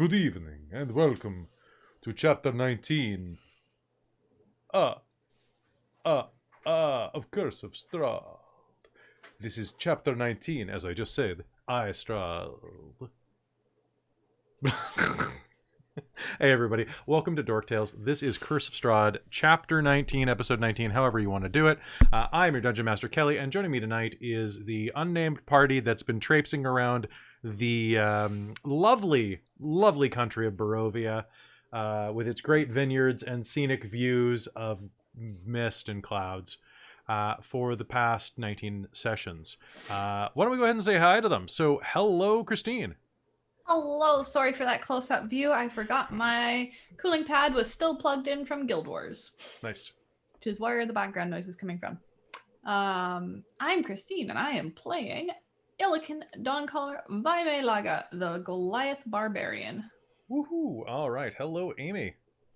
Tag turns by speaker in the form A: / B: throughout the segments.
A: Good evening, and welcome to Chapter 19 of Curse of Strahd. This is Chapter 19, as I just said. I, Strahd. Hey everybody, welcome to Dork Tales. This is Curse of Strahd, Chapter 19, Episode 19, however you want to do it. I'm your Dungeon Master, Kelly, and joining me tonight is the unnamed party that's been traipsing around the lovely country of Barovia, with its great vineyards and scenic views of mist and clouds for the past 19 sessions. Why don't we go ahead and say hi to them? So, hello, Christine.
B: Hello, sorry for that close-up view. I forgot my cooling pad was still plugged in from Guild Wars.
A: Nice.
B: Which is where the background noise was coming from. I'm Christine, and I am playing Illican Dawncaller Vaimelaga, the Goliath Barbarian.
A: Woohoo! All right. Hello, Amy.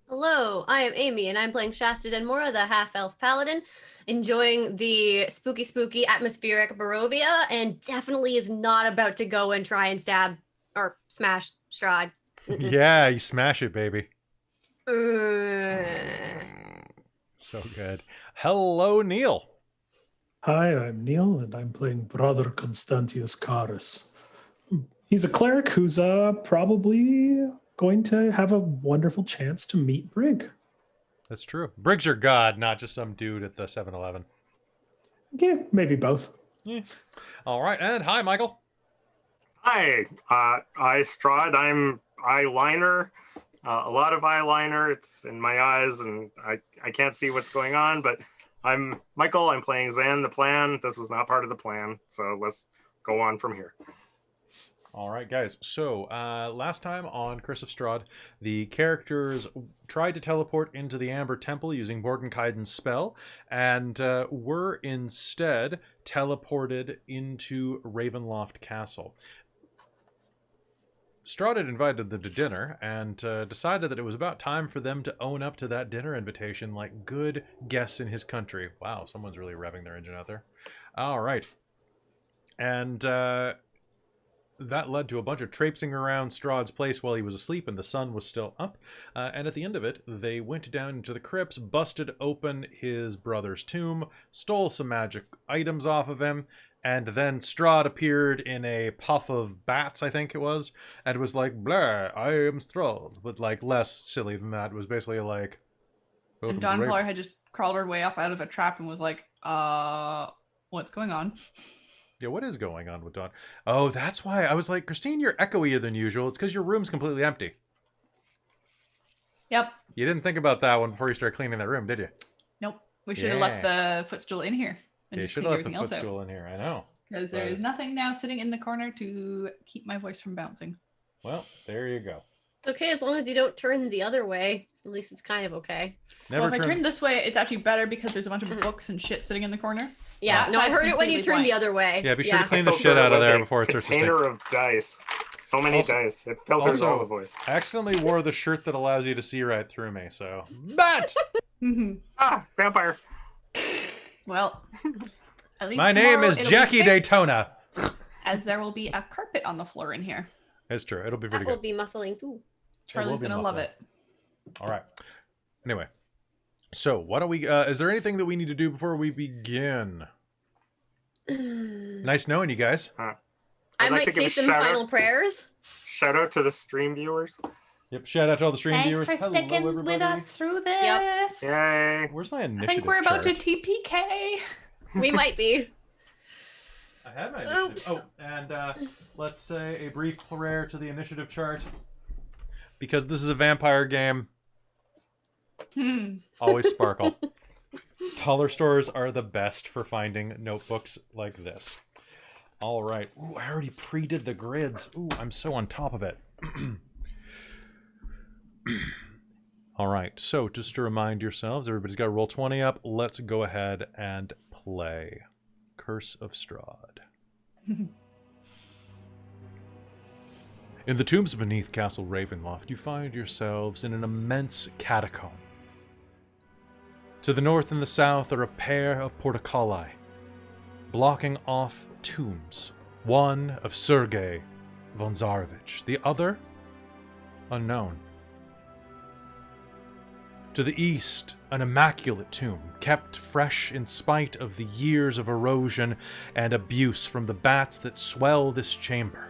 C: Hello, I am Amy, and I'm playing Shasta Denmora, the half-elf paladin, enjoying the spooky atmospheric Barovia, and definitely is not about to go and try and stab or smash Strahd.
A: Yeah, you smash it, baby.
C: Uh.
A: So good. Hello, Neil.
D: Hi, I'm Neil, and I'm playing Brother Constantius Carus. He's a cleric who's probably going to have a wonderful chance to meet Brig.
A: That's true. Brig's your god, not just some dude at the 7-Eleven.
D: Yeah, maybe both.
A: Yeah. All right, and hi, Michael.
E: Hi, I Strahd. I'm eyeliner. A lot of eyeliner. It's in my eyes, and I can't see what's going on. But I'm Michael. I'm playing Zan the plan. This was not part of the plan, so let's go on from here.
A: All right, guys. So last time on Curse of Strahd, the characters tried to teleport into the Amber Temple using Mordenkaiden's spell, and were instead teleported into Ravenloft Castle. Strahd had invited them to dinner and decided that it was about time for them to own up to that dinner invitation like good guests in his country. Wow, someone's really revving their engine out there. All right. And that led to a bunch of traipsing around Strahd's place while he was asleep and the sun was still up. And at the end of it, they went down into the crypts, busted open his brother's tomb, stole some magic items off of him, and then Strahd appeared in a puff of bats, I think it was, and was like, blah, I am Strahd, but like less silly than that. It was basically like...
B: And Dawncaller had just crawled her way up out of a trap and was like, what's going on?
A: Yeah, what is going on with Dawn? Oh, that's why I was like, Christine, you're echoier than usual. It's because your room's completely empty.
B: Yep.
A: You didn't think about that one before you started cleaning that room, did you?
B: Nope. We should have left the footstool in here.
A: And you should have left the footstool in here, I know.
B: Because there is nothing now sitting in the corner to keep my voice from bouncing.
A: Well, there you go.
C: It's okay as long as you don't turn the other way. At least it's kind of okay.
B: Well, if I turn this way, it's actually better because there's a bunch of books and shit sitting in the corner.
C: Yeah, no, I heard it when you turned the other way.
A: Yeah, be sure to clean the shit out of there before it starts to
E: container of dice. So many dice. It filters all the voice.
A: I accidentally wore the shirt that allows you to see right through me, so... Bat!
E: Vampire.
B: Well... At least
A: my name is Jackie Daytona.
B: As there will be a carpet on the floor in here.
A: It's true. It'll be pretty good.
C: That will be muffling too.
B: Charlie's gonna love it.
A: All right. Anyway, so why don't we? Is there anything that we need to do before we begin? Nice knowing you guys.
C: I might say some final prayers.
E: Shout out to the stream viewers.
A: Yep. Shout out to all the stream viewers.
B: Thanks for sticking with us through this.
C: Yep.
E: Yay.
A: Where's my initiative
B: I think we're about
A: chart?
B: to TPK.
C: We might be.
A: I had my initiative. Oops. Oh, and let's say a brief prayer to the initiative chart. Because this is a vampire game. Always sparkle. Taller stores are the best for finding notebooks like this. All right. Ooh, I already pre-did the grids. Ooh, I'm so on top of it. All right. So just to remind yourselves, everybody's got roll 20 up. Let's go ahead and play Curse of Strahd. In the tombs beneath Castle Ravenloft, you find yourselves in an immense catacomb. To the north and the south are a pair of portculli, blocking off tombs, one of Strahd von Zarovich, the other unknown. To the east, an immaculate tomb, kept fresh in spite of the years of erosion and abuse from the bats that swell this chamber.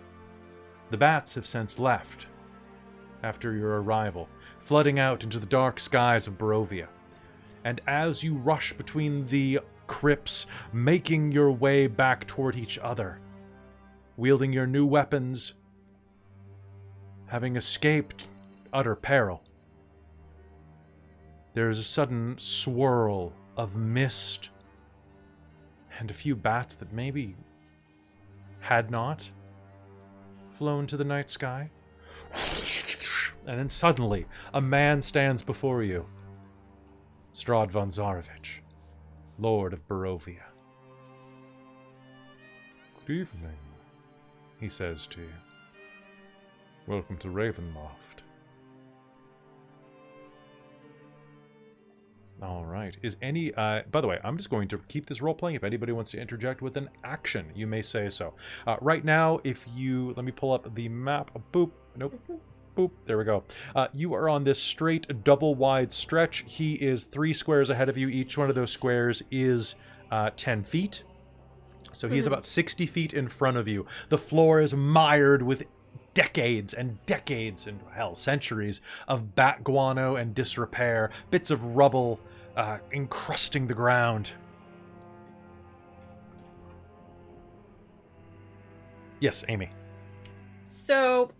A: The bats have since left after your arrival, flooding out into the dark skies of Barovia. And as you rush between the crypts, making your way back toward each other, wielding your new weapons, having escaped utter peril, there is a sudden swirl of mist and a few bats that maybe had not flown to the night sky. And then suddenly, a man stands before you. Strahd von Zarovich, Lord of Barovia. Good evening, he says to you. Welcome to Ravenloft. All right. Is any... by the way, I'm just going to keep this role-playing. If anybody wants to interject with an action, you may say so. Right now, if you... Let me pull up the map. Boop. Nope. Boop. There we go. You are on this straight, double-wide stretch. He is 3 squares ahead of you. Each one of those squares is 10 feet. So he's about 60 feet in front of you. The floor is mired with decades and decades, and hell, centuries of bat guano and disrepair, bits of rubble encrusting the ground. Yes, Amy.
C: So,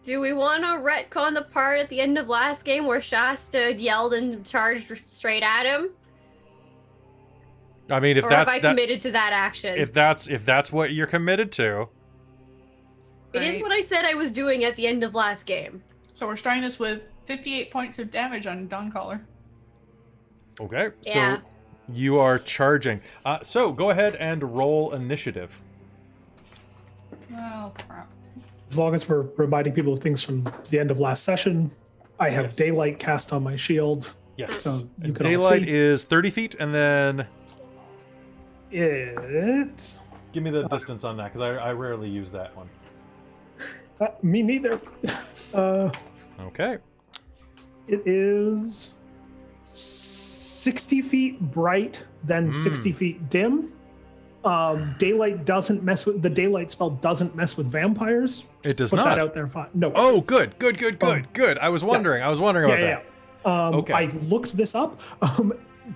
C: do we want to retcon the part at the end of last game where Shasta yelled and charged straight at him?
A: I mean, if
C: or
A: that's
C: have I committed to that action?
A: if that's what you're committed to.
C: It is what I said I was doing at the end of last game.
B: So we're starting this with 58 points of damage on Dawncaller.
A: Okay,
C: Yeah.
A: so you are charging. So go ahead and roll initiative.
B: Oh, crap.
D: As long as we're reminding people of things from the end of last session, I have
A: Yes.
D: daylight cast on my shield.
A: Yes.
D: So you
A: And
D: can all
A: daylight
D: see
A: is 30 feet, and then
D: it.
A: give me the distance on that, because I rarely use that one.
D: Me neither.
A: Okay.
D: It is 60 feet bright, then 60 feet dim. Daylight doesn't mess with the daylight spell. Doesn't mess with vampires.
A: It does
D: Put
A: not.
D: that out there. No.
A: Oh, good. I was wondering. I was wondering about that. Okay.
D: I looked this up,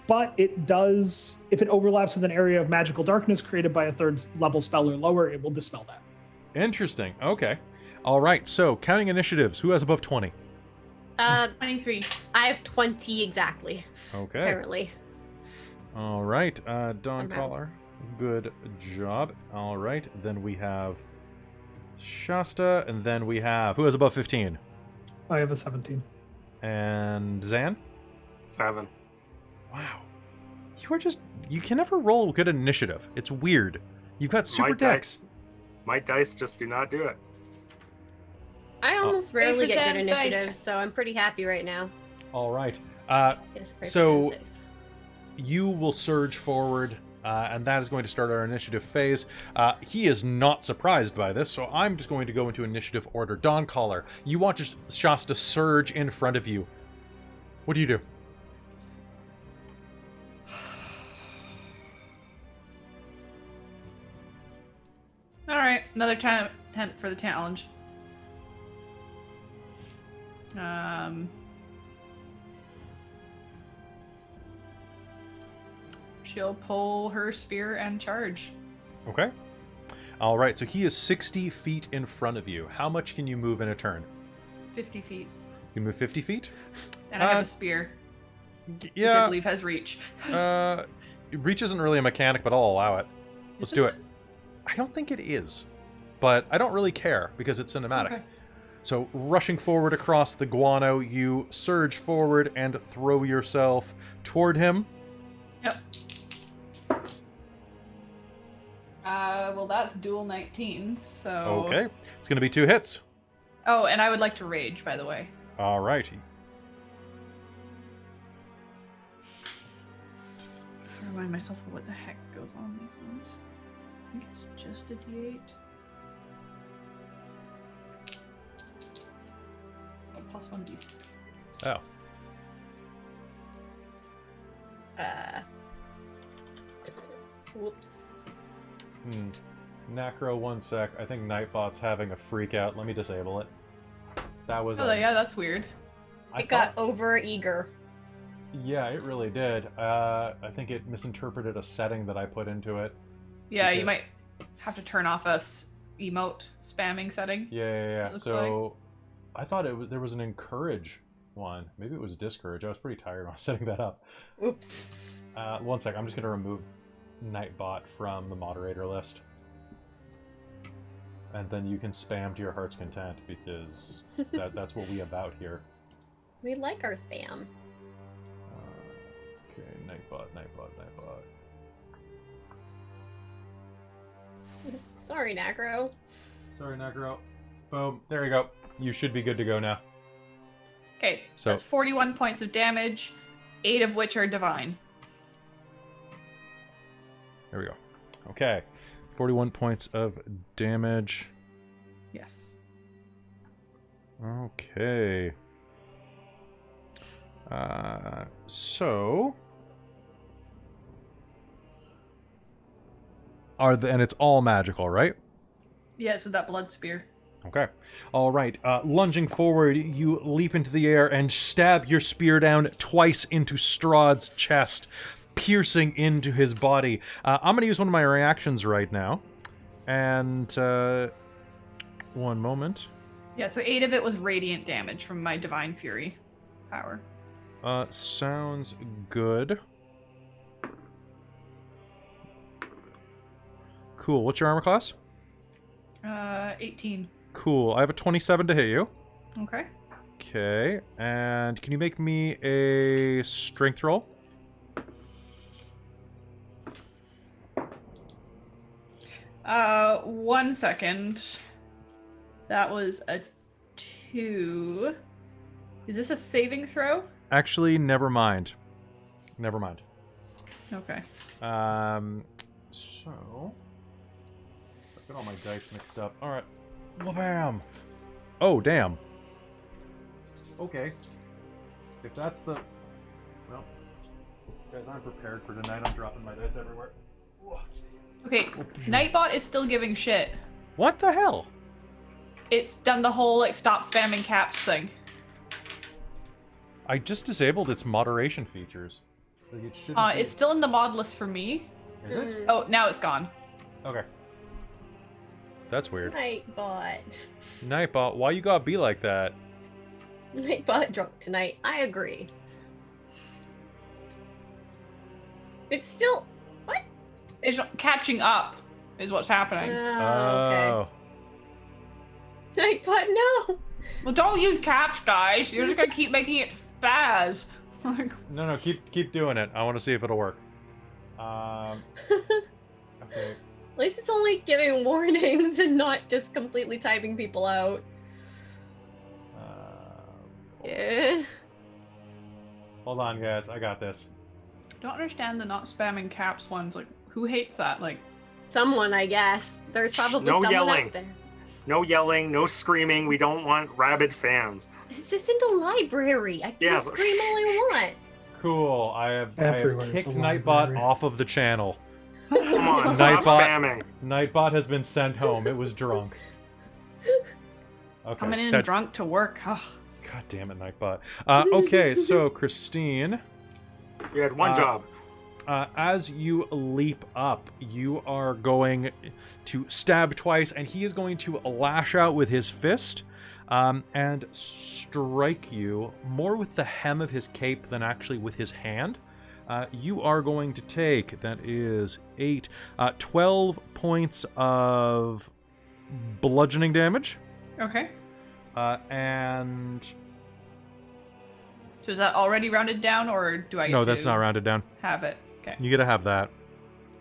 D: but it does. If it overlaps with an area of magical darkness created by a 3rd level spell or lower, it will dispel that.
A: Interesting. Okay. All right. So counting initiatives. Who has above 20?
B: 23.
C: I have 20 exactly.
A: Okay.
C: Apparently.
A: All right. Dawn
C: Somehow.
A: Caller. Good job. All right. Then we have Shasta, and then we have... Who has above 15?
D: I have a 17.
A: And Zan?
E: 7.
A: Wow. You are just... You can never roll good initiative. It's weird. You've got super
E: My
A: decks.
E: My dice just do not do it.
C: I almost
B: Pray
C: rarely
B: for
C: get good
B: Sam's dice.
C: initiatives, so I'm pretty happy right now.
A: All right.
C: Yes, pray for
A: So-
C: Sam's dice.
A: You will surge forward, and that is going to start our initiative phase. He is not surprised by this, so I'm just going to go into initiative order. Dawn Caller, you watch Shasta surge in front of you. What do you do?
B: All right, another time attempt for the challenge. She'll pull her spear and charge.
A: Okay. All right, so he is 60 feet in front of you. How much can you move in a turn?
B: 50 feet.
A: You can move 50 feet?
B: And I have
A: Uh,
B: a spear, which I
A: Yeah.
B: believe has reach.
A: Reach isn't really a mechanic, but I'll allow it. Let's do it. I don't think it is, but I don't really care because it's cinematic.
B: Okay.
A: So, rushing forward across the guano, you surge forward and throw yourself toward him.
B: Yep. Well, that's dual 19s, so...
A: Okay. It's going to be 2 hits.
B: Oh, and I would like to rage, by the way.
A: All righty.
B: Remind myself of what the heck goes on these ones. I think it's just a D8. 1d6.
A: Oh.
C: Whoops.
A: Nacro, 1 sec. I think Nightbot's having a freak out. Let me disable it. That was.
B: Oh, yeah, that's weird.
C: It got over eager.
A: Yeah, it really did. I think it misinterpreted a setting that I put into it.
B: Yeah,
A: because...
B: you might have to turn off a emote spamming setting.
A: Yeah. So I thought there was an encourage one. Maybe it was discourage. I was pretty tired on setting that up.
C: Oops.
A: 1 sec. I'm just gonna remove Nightbot from the moderator list. And then you can spam to your heart's content, because that's what we about here.
C: We like our spam.
A: Okay, Nightbot.
C: Sorry, Nacro.
A: Sorry, Nacro. Boom. There you go. You should be good to go now.
B: Okay,
A: So
B: that's 41 points of damage, 8 of which are divine.
A: There we go. Okay. 41 points of damage.
B: Yes.
A: Okay. So... and it's all magical, right?
B: Yes, with that blood spear.
A: Okay. All right. Lunging forward, you leap into the air and stab your spear down twice into Strahd's chest, piercing into his body. I'm going to use one of my reactions right now. And, 1 moment.
B: Yeah, so 8 of it was radiant damage from my Divine Fury power.
A: Sounds good. Cool. What's your armor class?
B: 18.
A: Cool. I have a 27 to hit you.
B: Okay.
A: Okay. And can you make me a strength roll?
B: One second. That was a 2. Is this a saving throw?
A: Actually, never mind. Never mind.
B: Okay.
A: So... I've got all my dice mixed up. Alright. Wha-bam! Oh, damn. Okay. If that's the... Well... Guys, I'm prepared for tonight. I'm dropping my dice everywhere.
B: Okay, Nightbot is still giving shit.
A: What the hell?
B: It's done the whole, like, stop spamming caps thing.
A: I just disabled its moderation features. Like it shouldn't be...
B: It's still in the mod list for me.
A: Is it?
B: Oh, now it's gone.
A: Okay. That's weird.
C: Nightbot.
A: Nightbot, why you gotta be like that?
C: Nightbot drunk tonight. I agree. It's still... What?
B: It's catching up, is what's happening.
C: Oh, okay. Nightbot, no!
B: Well, don't use caps, guys. You're just gonna keep making it spaz.
A: No, keep doing it. I want to see if it'll work. Okay.
C: At least it's only giving warnings and not just completely typing people out. Yeah.
A: Hold on, guys. I got this.
B: I don't understand the not spamming caps ones. Like, who hates that? Like,
C: Someone, I guess. There's probably
E: No
C: someone
E: yelling.
C: out there.
E: No yelling, no screaming. We don't want rabid fans.
C: This isn't a library. I can
E: Yeah,
C: scream all I want.
A: Cool. I have
D: Everywhere's
A: kicked
D: a
A: Nightbot
D: library.
A: off of the channel.
E: Come on, stop
A: Nightbot.
E: spamming.
A: Nightbot has been sent home. It was drunk. Okay.
B: coming in
A: that-
B: drunk to work. Ugh.
A: God damn it, Nightbot. Okay, so Christine,
E: You had one job.
A: as you leap up, you are going to stab twice, and he is going to lash out with his fist and strike you more with the hem of his cape than actually with his hand. You are going to take, that is 12 points of bludgeoning damage.
B: Okay.
A: And
B: So is that already rounded down, or do I get
A: no,
B: to
A: that's not rounded down.
B: have it? Okay.
A: You gotta have that.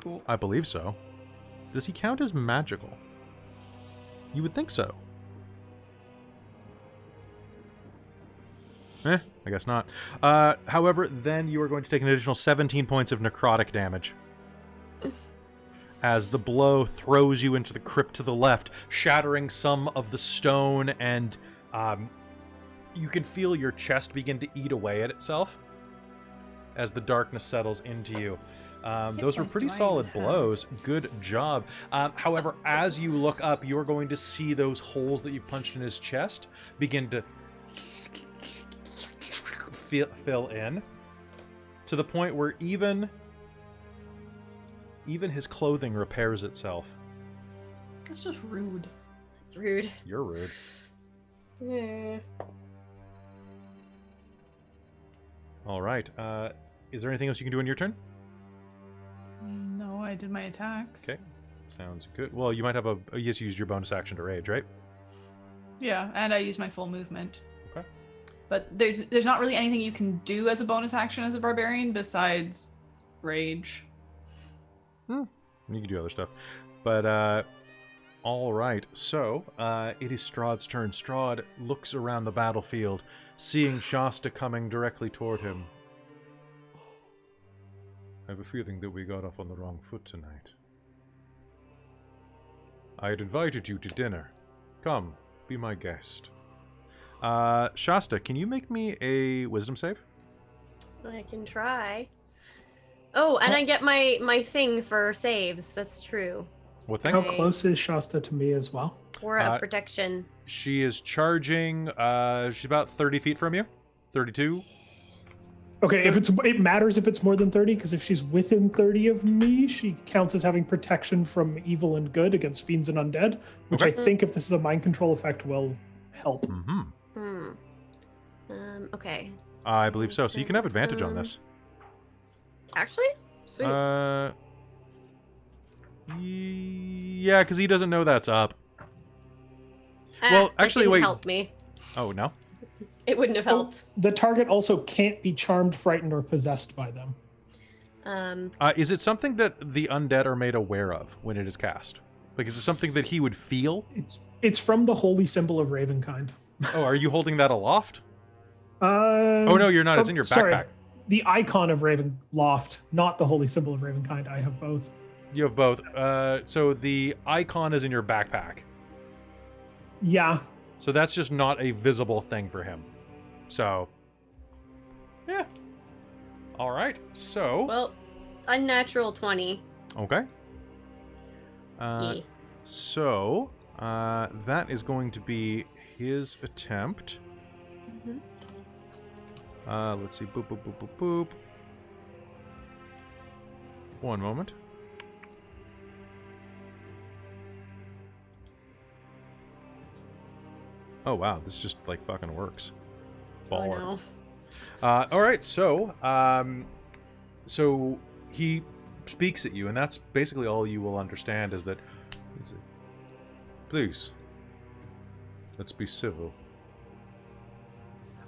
B: Cool.
A: I believe so. Does he count as magical? You would think so. I guess not. However, then you are going to take an additional 17 points of necrotic damage. As the blow throws you into the crypt to the left, shattering some of the stone and you can feel your chest begin to eat away at itself as the darkness settles into you. Those were
B: points
A: pretty
B: do I
A: solid
B: even have?
A: blows. Good job. However, as you look up, you're going to see those holes that you punched in his chest begin to fill in to the point where even his clothing repairs itself.
B: That's just rude.
C: It's rude.
A: You're rude.
C: Yeah.
A: All right. Is there anything else you can do in your turn?
B: No, I did my attacks.
A: Okay. Sounds good. Well, you might have you just used your bonus action to rage, right?
B: Yeah, and I used my full movement.
A: Okay.
B: But there's not really anything you can do as a bonus action as a barbarian besides rage.
A: You can do other stuff. But, all right. So, it is Strahd's turn. Strahd looks around the battlefield, seeing Shasta coming directly toward him. I have a feeling that we got off on the wrong foot tonight. I had invited you to dinner. Come, be my guest. Shasta, can you make me a wisdom save?
C: I can try. Oh, and I get my thing for saves. That's true.
A: What thing?
D: How
C: Okay.
D: close is Shasta to me as well?
C: Or a protection.
A: She is charging, she's about 30 feet from you. 32.
D: Okay, it matters if it's more than 30, because if she's within 30 of me, she counts as having protection from evil and good against fiends and undead, which
A: Okay.
D: I think, if this is a mind control effect, will help.
A: Mm-hmm.
C: Okay.
A: I believe so. So you can have advantage on this.
C: Actually? Sweet.
A: Yeah, because he doesn't know that's up.
C: Ah,
A: well,
C: it
A: actually,
C: didn't
A: wait.
C: help me.
A: Oh, no?
C: It wouldn't have helped.
D: The target also can't be charmed, frightened, or possessed by them.
A: Is it something that the undead are made aware of when it is cast? Like, is it something that he would feel?
D: It's from the holy symbol of Ravenkind.
A: Oh, are you holding that aloft?
D: Oh
A: Oh, no, you're not. It's in your backpack.
D: Sorry, the icon of Ravenloft, not the holy symbol of Ravenkind. I have both.
A: You have both. So the icon is in your backpack.
D: Yeah.
A: So that's just not a visible thing for him. So, yeah. All right. So,
C: Well, unnatural 20.
A: okay.
C: Yeah.
A: So, that is going to be his attempt. Let's see. Boop, boop, boop, boop, boop. One moment. Oh, wow. This just, like, fucking works. Baller.
C: Oh, no.
A: All right. So, so he speaks at you, and that's basically all you will understand is that, please, let's be civil.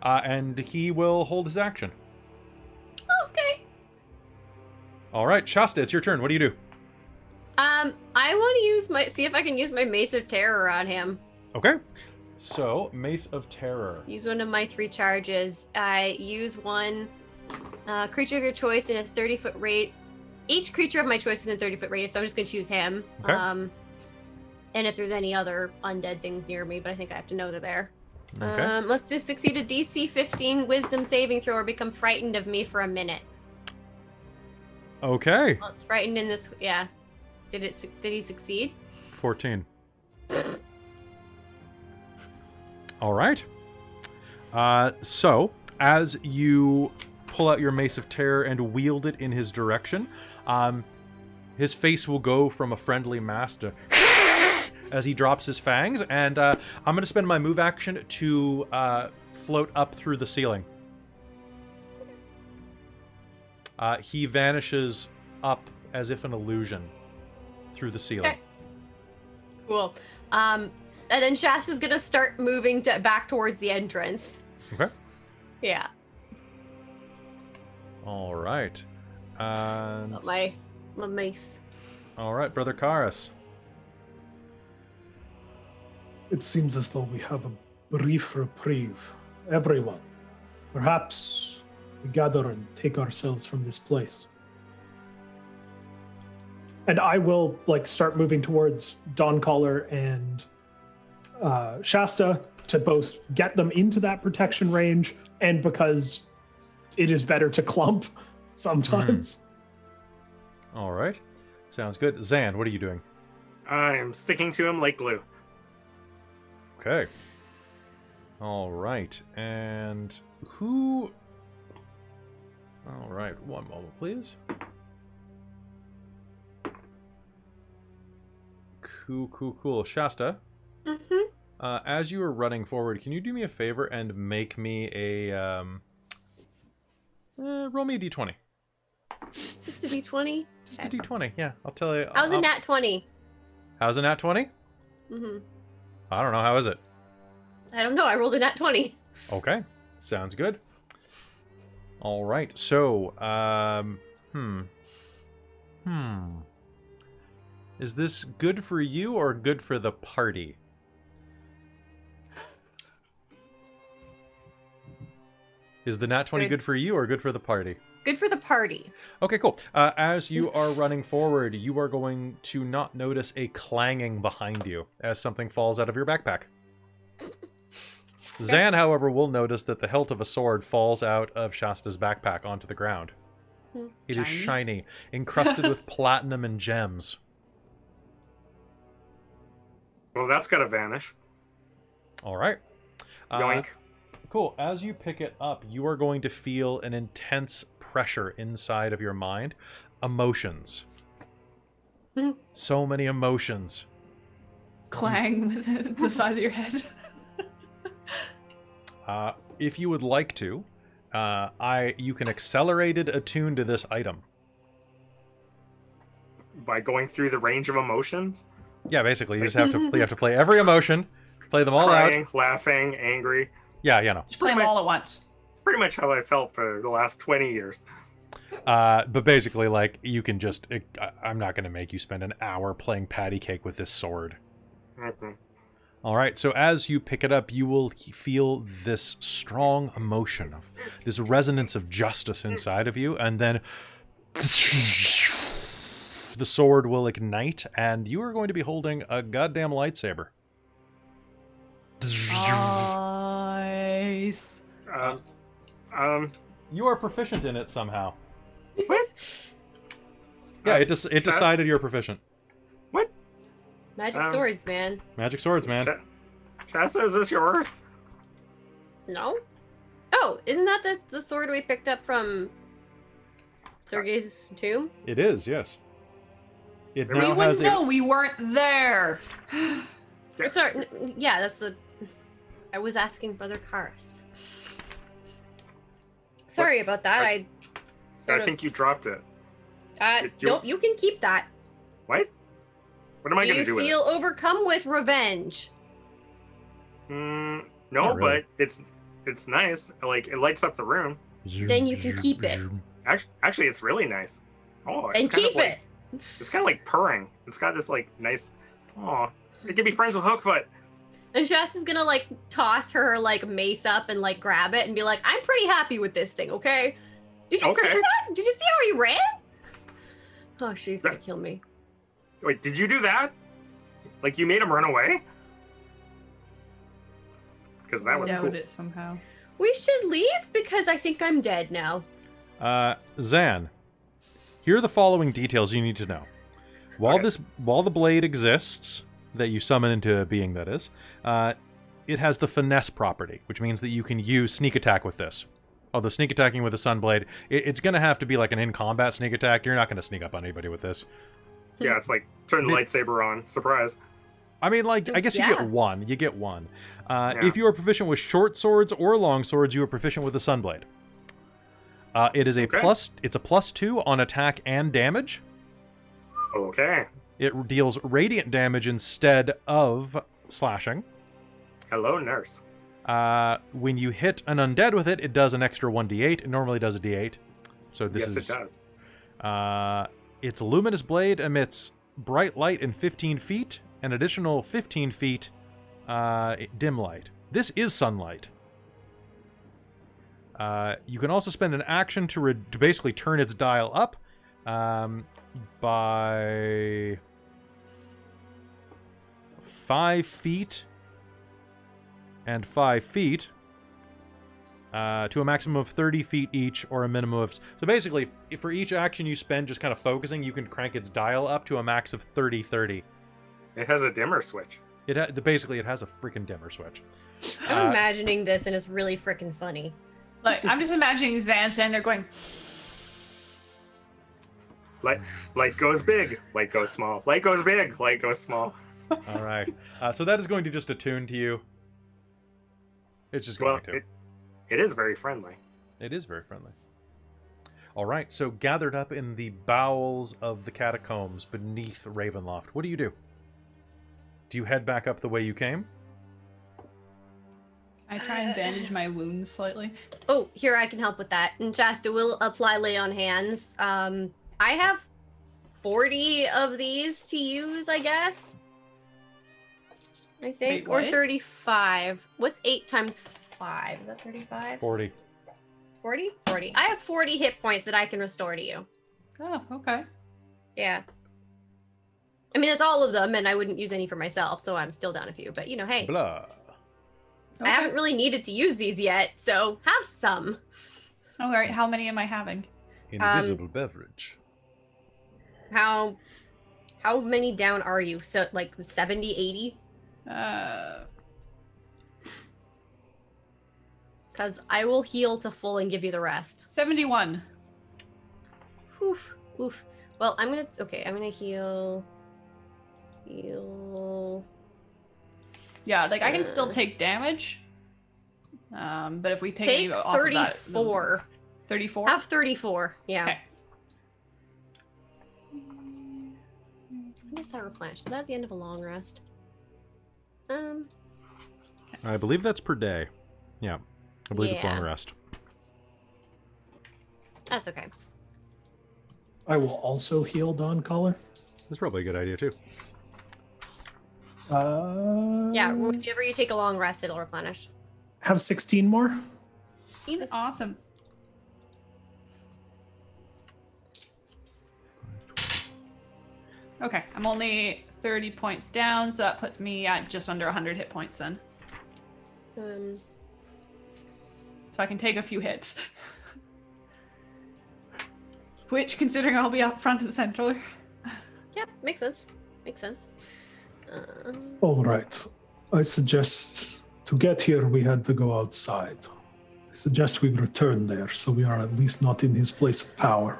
A: And he will hold his action.
B: Okay.
A: All right, Shasta, it's your turn. What do you do?
C: I want to use see if I can use my Mace of Terror on him.
A: Okay. So, Mace of Terror.
C: Use one of my 3 charges. I use one creature of your choice in a 30-foot radius. Each creature of my choice within 30-foot radius, so I'm just going to choose him.
A: Okay.
C: And if there's any other undead things near me, but I think I have to know they're there.
A: Okay.
C: Let's just succeed a DC 15 Wisdom saving throw or become frightened of me for a minute.
A: Okay.
C: Well, it's frightened in this. Yeah. Did he succeed?
A: 14. All right. So, as you pull out your Mace of Terror and wield it in his direction, his face will go from a friendly mask to as he drops his fangs, and I'm going to spend my move action to float up through the ceiling. He vanishes up as if an illusion through the ceiling.
C: Okay. Cool. And then Shasta's gonna start moving back towards the entrance.
A: Okay.
C: Yeah.
A: All right. And
C: Got my mace.
A: all right, Brother Karis.
D: It seems as though we have a brief reprieve. Everyone, perhaps we gather and take ourselves from this place. And I will start moving towards Dawncaller and Shasta, to both get them into that protection range and because it is better to clump sometimes.
A: All right. Sounds good. Zan, what are you doing?
E: I'm sticking to him like glue.
A: Okay. All right. And who... All right. One moment, please. Cool. Shasta, as you are running forward, can you do me a favor and make me a... roll me a d20.
C: Just a d20?
A: Just a d20, yeah. I'll tell you.
C: How's a nat 20?
A: How's a nat 20?
C: Mm-hmm.
A: I don't know. How is it?
C: I don't know. I rolled a nat 20.
A: Okay. Sounds good. All right. So, is this good for you or good for the party? Is the nat 20 good for you or good for the party?
C: Good for the party.
A: Okay, cool. As you are running forward, you are going to not notice a clanging behind you as something falls out of your backpack. Zan, however, will notice that the hilt of a sword falls out of Shasta's backpack onto the ground. It is shiny, encrusted with platinum and gems.
E: Well, that's got to vanish.
A: All right.
E: Yoink.
A: Cool. As you pick it up, you are going to feel an intense pressure inside of your mind. Emotions. So many emotions.
B: Clang with the side of your head.
A: If you would like to, you can accelerate it attuned to this item.
E: By going through the range of emotions?
A: Yeah, basically, you just have to play every emotion, play them all
E: Crying,
A: out.
E: laughing, angry.
A: Yeah, you know.
B: Just play them all at once.
E: Pretty much how I felt for the last 20 years.
A: But basically, like, you can just... I'm not going to make you spend an hour playing patty cake with this sword.
E: Mm-hmm.
A: All right, so as you pick it up, you will feel this strong emotion of this resonance of justice inside of you, and then the sword will ignite, and you are going to be holding a goddamn lightsaber.
B: Nice.
A: You are proficient in it somehow.
E: What?
A: Yeah, it decided you're proficient.
E: What?
C: Magic swords, man.
A: Magic swords, man.
E: Shasta, is this yours?
C: No? Oh, isn't that the sword we picked up from Sergei's tomb?
A: It is, yes. It
B: We
A: now
B: wouldn't
A: has
B: know. We weren't there.
E: Yeah.
C: Sorry, yeah, that's the... I was asking Brother Karis. Sorry about that. I
E: think you dropped it.
C: Nope, you can keep that.
E: What? What am I going to do
C: Do
E: with
C: you feel overcome with revenge?
E: it? No,
A: Not really.
E: but it's nice. Like, it lights up the room.
C: Then you can keep it.
E: Actually, it's really nice. Oh, it's
C: And
E: kind
C: keep
E: of like,
C: it!
E: It's kind of like purring. It's got this, like, nice... Oh, it can be friends with Hookfoot.
C: And Shasta's gonna, like, toss her, like, mace up and, like, grab it and be like, I'm pretty happy with this thing, okay? Did you see
E: Okay.
C: that? Did you see how he ran? Oh, she's gonna kill me.
E: Wait, did you do that? Like, you made him run away? Because that was
B: Doubt
E: cool.
B: it somehow.
C: We should leave because I think I'm dead now.
A: Zan, here are the following details you need to know. While the blade exists, that you summon into a being, that is, it has the finesse property, which means that you can use sneak attack with this. Although sneak attacking with a Sunblade, it's going to have to be like an in-combat sneak attack. You're not going to sneak up on anybody with this.
E: Yeah, it's like, turn the lightsaber on. Surprise.
A: I mean, like, I guess you
C: Yeah.
A: get one. You get one. If you are proficient with short swords or long swords, you are proficient with the Sunblade. It is a
E: Okay.
A: It's a +2 on attack and damage.
E: Okay.
A: It deals radiant damage instead of slashing.
E: Hello, nurse.
A: When you hit an undead with it, it does an extra 1d8. It normally does a d8. So this
E: Yes,
A: is...
E: it does.
A: Its luminous blade emits bright light in 15 feet, an additional 15 feet dim light. This is sunlight. You can also spend an action to basically turn its dial up by 5 feet and 5 feet to a maximum of 30 feet each, or a minimum of... So basically, if for each action you spend just kind of focusing, you can crank its dial up to a max of 30-30.
E: It has a dimmer switch.
A: Basically, it has a freaking dimmer switch.
C: I'm imagining this, and it's really freaking funny.
B: Like, I'm just imagining Zan standing there going,
E: Light goes big, light goes small. Light goes big, light goes small.
A: All right. So that is going to just attune to you. It's just going to.
E: It is very friendly.
A: It is very friendly. All right. So gathered up in the bowels of the catacombs beneath Ravenloft, what do you do? Do you head back up the way you came?
B: I try and bandage my wounds slightly.
C: Oh, here, I can help with that. And Shasta will apply lay on hands. I have 40 of these to use, I guess. I think.
B: Wait, what?
C: Or 35. What's 8 times 5? Is that 35?
A: 40.
C: 40? 40. I have 40 hit points that I can restore to you.
B: Oh, okay.
C: Yeah. I mean, that's all of them, and I wouldn't use any for myself, so I'm still down a few. But, you know, hey,
A: Blah.
C: I haven't really needed to use these yet, so have some.
B: All right, how many am I having?
A: Invisible beverage.
C: How many down are you? So, like, 70, 80? Because I will heal to full and give you the rest.
B: 71.
C: Oof, oof. Well, I'm gonna heal.
B: Yeah, like I can still take damage. But if we take
C: Take
B: any off of that,
C: 34.
B: 34?
C: Have 34, yeah.
B: Okay.
C: When does that replenish? Is that at the end of a long rest?
A: I believe that's per day. Yeah. I believe it's long rest.
C: That's okay.
D: I will also heal Dawn Caller.
A: That's probably a good idea, too.
C: Yeah, whenever you take a long rest, it'll replenish.
D: Have 16 more.
B: Awesome. Okay, I'm only 30 points down, so that puts me at just under 100 hit points then. So I can take a few hits. Which, considering I'll be up front and center.
C: Yep, makes sense. Makes sense.
D: All right. I suggest to get here, we had to go outside. I suggest we return there so we are at least not in his place of power.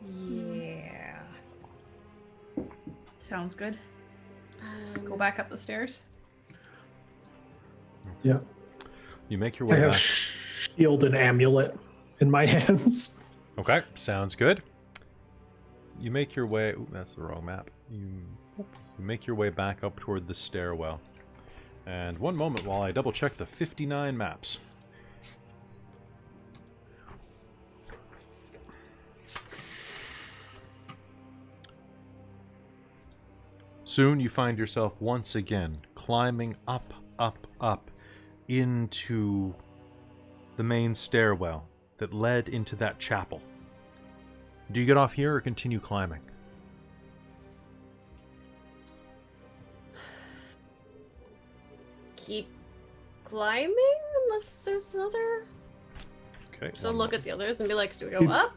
C: Yeah.
B: Sounds good. Go back up the stairs.
D: Yeah.
A: You make your
D: I
A: way
D: have
A: back.
D: shield and amulet in my hands.
A: Okay, sounds good. You make your way... Ooh, that's the wrong map. You make your way back up toward the stairwell. And one moment while I double check the 59 maps. Soon you find yourself once again climbing up, up, up into the main stairwell that led into that chapel. Do you get off here or continue climbing?
C: Keep climbing unless there's another.
A: Okay.
C: So
A: one
C: look
A: moment.
C: at the others and be like, do we go up?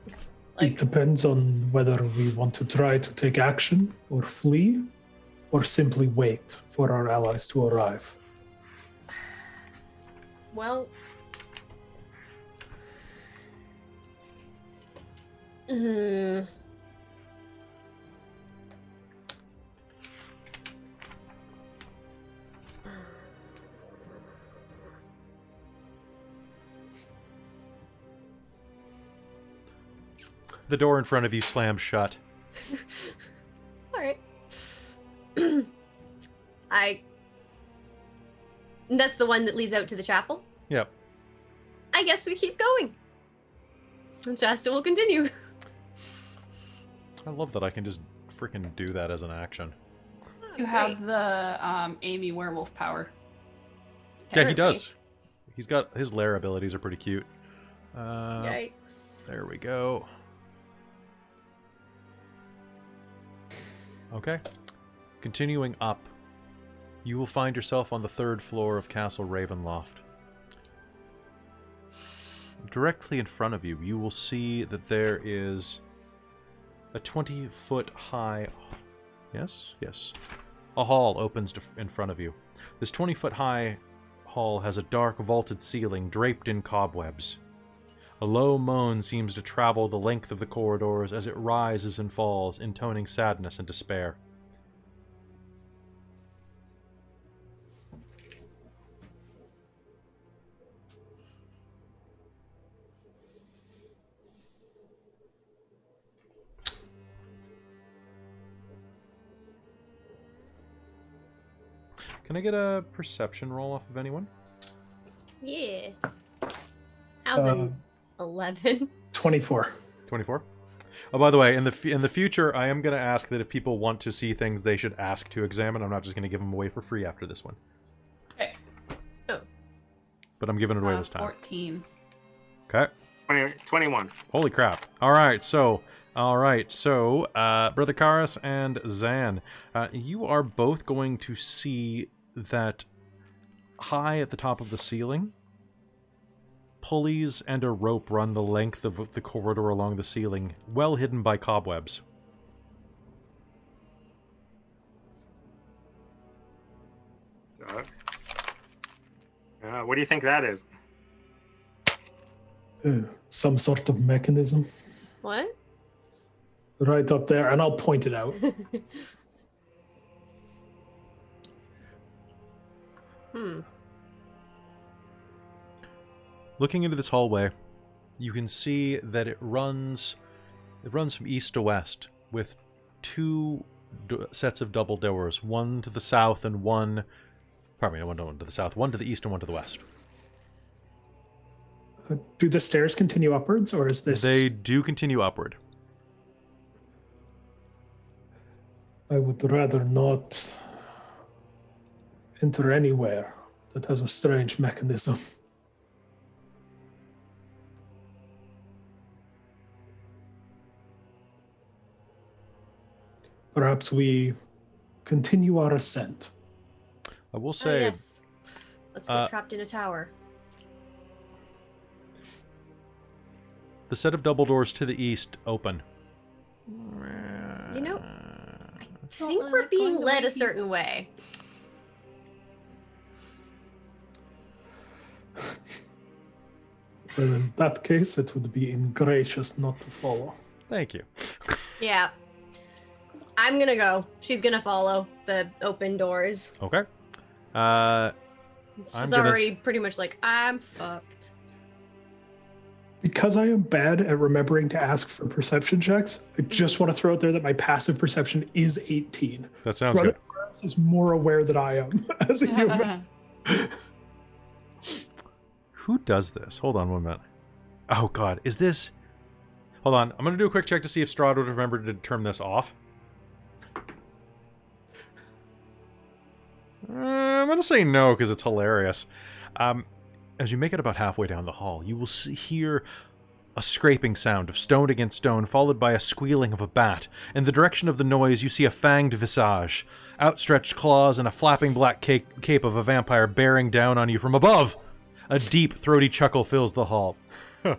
D: It depends on whether we want to try to take action or flee or simply wait for our allies to arrive.
C: Well.
A: The door in front of you slams shut.
C: All right. That's the one that leads out to the chapel?
A: Yep.
C: I guess we keep going. And Shasta will continue.
A: I love that I can just freaking do that as an action.
B: You have the Amy werewolf power.
A: Yeah, he does. He's got his lair abilities are pretty cute.
C: Yikes.
A: There we go. Okay. Continuing up, you will find yourself on the 3rd floor of Castle Ravenloft. Directly in front of you, you will see that there is a 20-foot high... Yes? Yes. A hall opens in front of you. This 20-foot high hall has a dark vaulted ceiling draped in cobwebs. A low moan seems to travel the length of the corridors as it rises and falls, intoning sadness and despair. Can I get a perception roll off of anyone?
C: Yeah. How's an 11?
D: 24.
A: 24. Oh, by the way, in the future, I am going to ask that if people want to see things they should ask to examine. I'm not just going to give them away for free after this one.
B: Okay.
C: Oh.
A: But I'm giving it away this time.
B: 14.
A: Okay.
E: 21.
A: Holy crap. All right, so... Brother Karas and Zan, you are both going to see that high at the top of the ceiling, pulleys and a rope run the length of the corridor along the ceiling, well hidden by cobwebs.
E: What do you think that is?
D: Some sort of mechanism.
C: What?
D: Right up there, and I'll point it out.
A: Looking into this hallway, you can see that it runs from east to west with 2 sets of double doors, one to the south and one... Pardon me, one to the south, one to the east and one to the west.
D: Do the stairs continue upwards, or is this...
A: They do continue upward.
D: I would rather not enter anywhere that has a strange mechanism. Perhaps we continue our ascent.
A: I will say...
C: yes. Let's get trapped in a tower.
A: The set of double doors to the east open.
C: You know, I think
B: really
C: we're
B: like
C: being
B: going to
C: led a
B: repeats.
C: certain way.
D: Well, in that case, it would be ingracious not to follow.
A: Thank you.
C: Yeah. I'm gonna go. She's gonna follow the open doors.
A: Okay.
C: She's
A: I'm gonna-
C: already pretty much like, I'm fucked.
D: Because I am bad at remembering to ask for perception checks, I just want to throw out there that my passive perception is 18.
A: That sounds
D: Brother
A: good.
D: Krabs is more aware than I am as a human.
A: Who does this? Hold on one minute. Oh, God. Is this... Hold on. I'm going to do a quick check to see if Strahd would remember to turn this off. I'm going to say no, because it's hilarious. As you make it about halfway down the hall, you will hear a scraping sound of stone against stone, followed by a squealing of a bat. In the direction of the noise, you see a fanged visage, outstretched claws, and a flapping black cape of a vampire bearing down on you from above. A deep, throaty chuckle fills the hall. What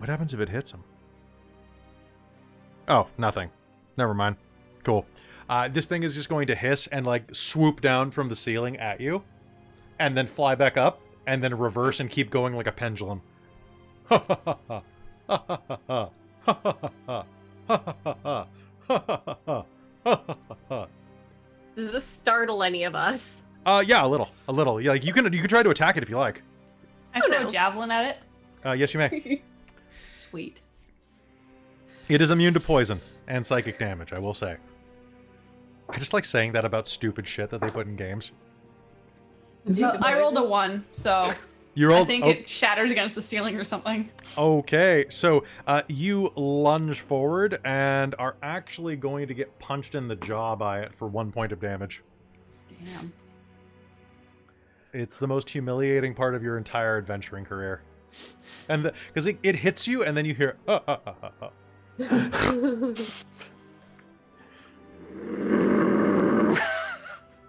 A: happens if it hits him? Oh, nothing. Never mind. Cool. This thing is just going to hiss and, like, swoop down from the ceiling at you, and then fly back up, and then reverse and keep going like a pendulum.
C: Does this startle any of us?
A: Yeah, a little. Yeah, like, you can try to attack it if you like.
B: I throw
C: no.
B: a javelin at it.
A: Yes, you may.
B: Sweet.
A: It is immune to poison and psychic damage, I will say. I just like saying that about stupid shit that they put in games.
B: I rolled a 1, so
A: You rolled,
B: I think it shatters against the ceiling or something.
A: Okay, so you lunge forward and are actually going to get punched in the jaw by it for 1 point of damage.
B: Damn.
A: It's the most humiliating part of your entire adventuring career. And because it hits you, and then you hear.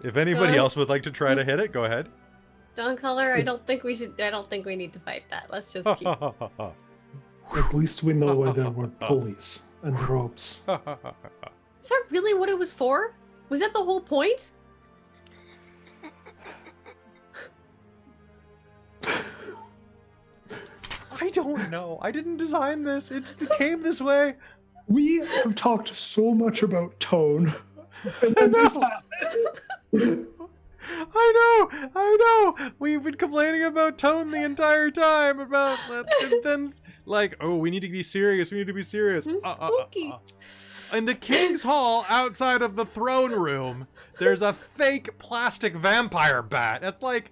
A: If anybody else would like to try to hit it, go ahead.
C: Dawn Color, I don't think we need to fight that. Let's just keep.
D: At least we know why there were pulleys and ropes.
C: Is that really what it was for? Was that the whole point?
A: I don't know. I didn't design this. It just came this way.
D: We have talked so much about tone. And then this happens.
A: I know. We've been complaining about tone the entire time about that, and then like, oh, we need to be serious. We need to be serious.
C: Spooky.
A: In the King's Hall, outside of the throne room, there's a fake plastic vampire bat. That's like.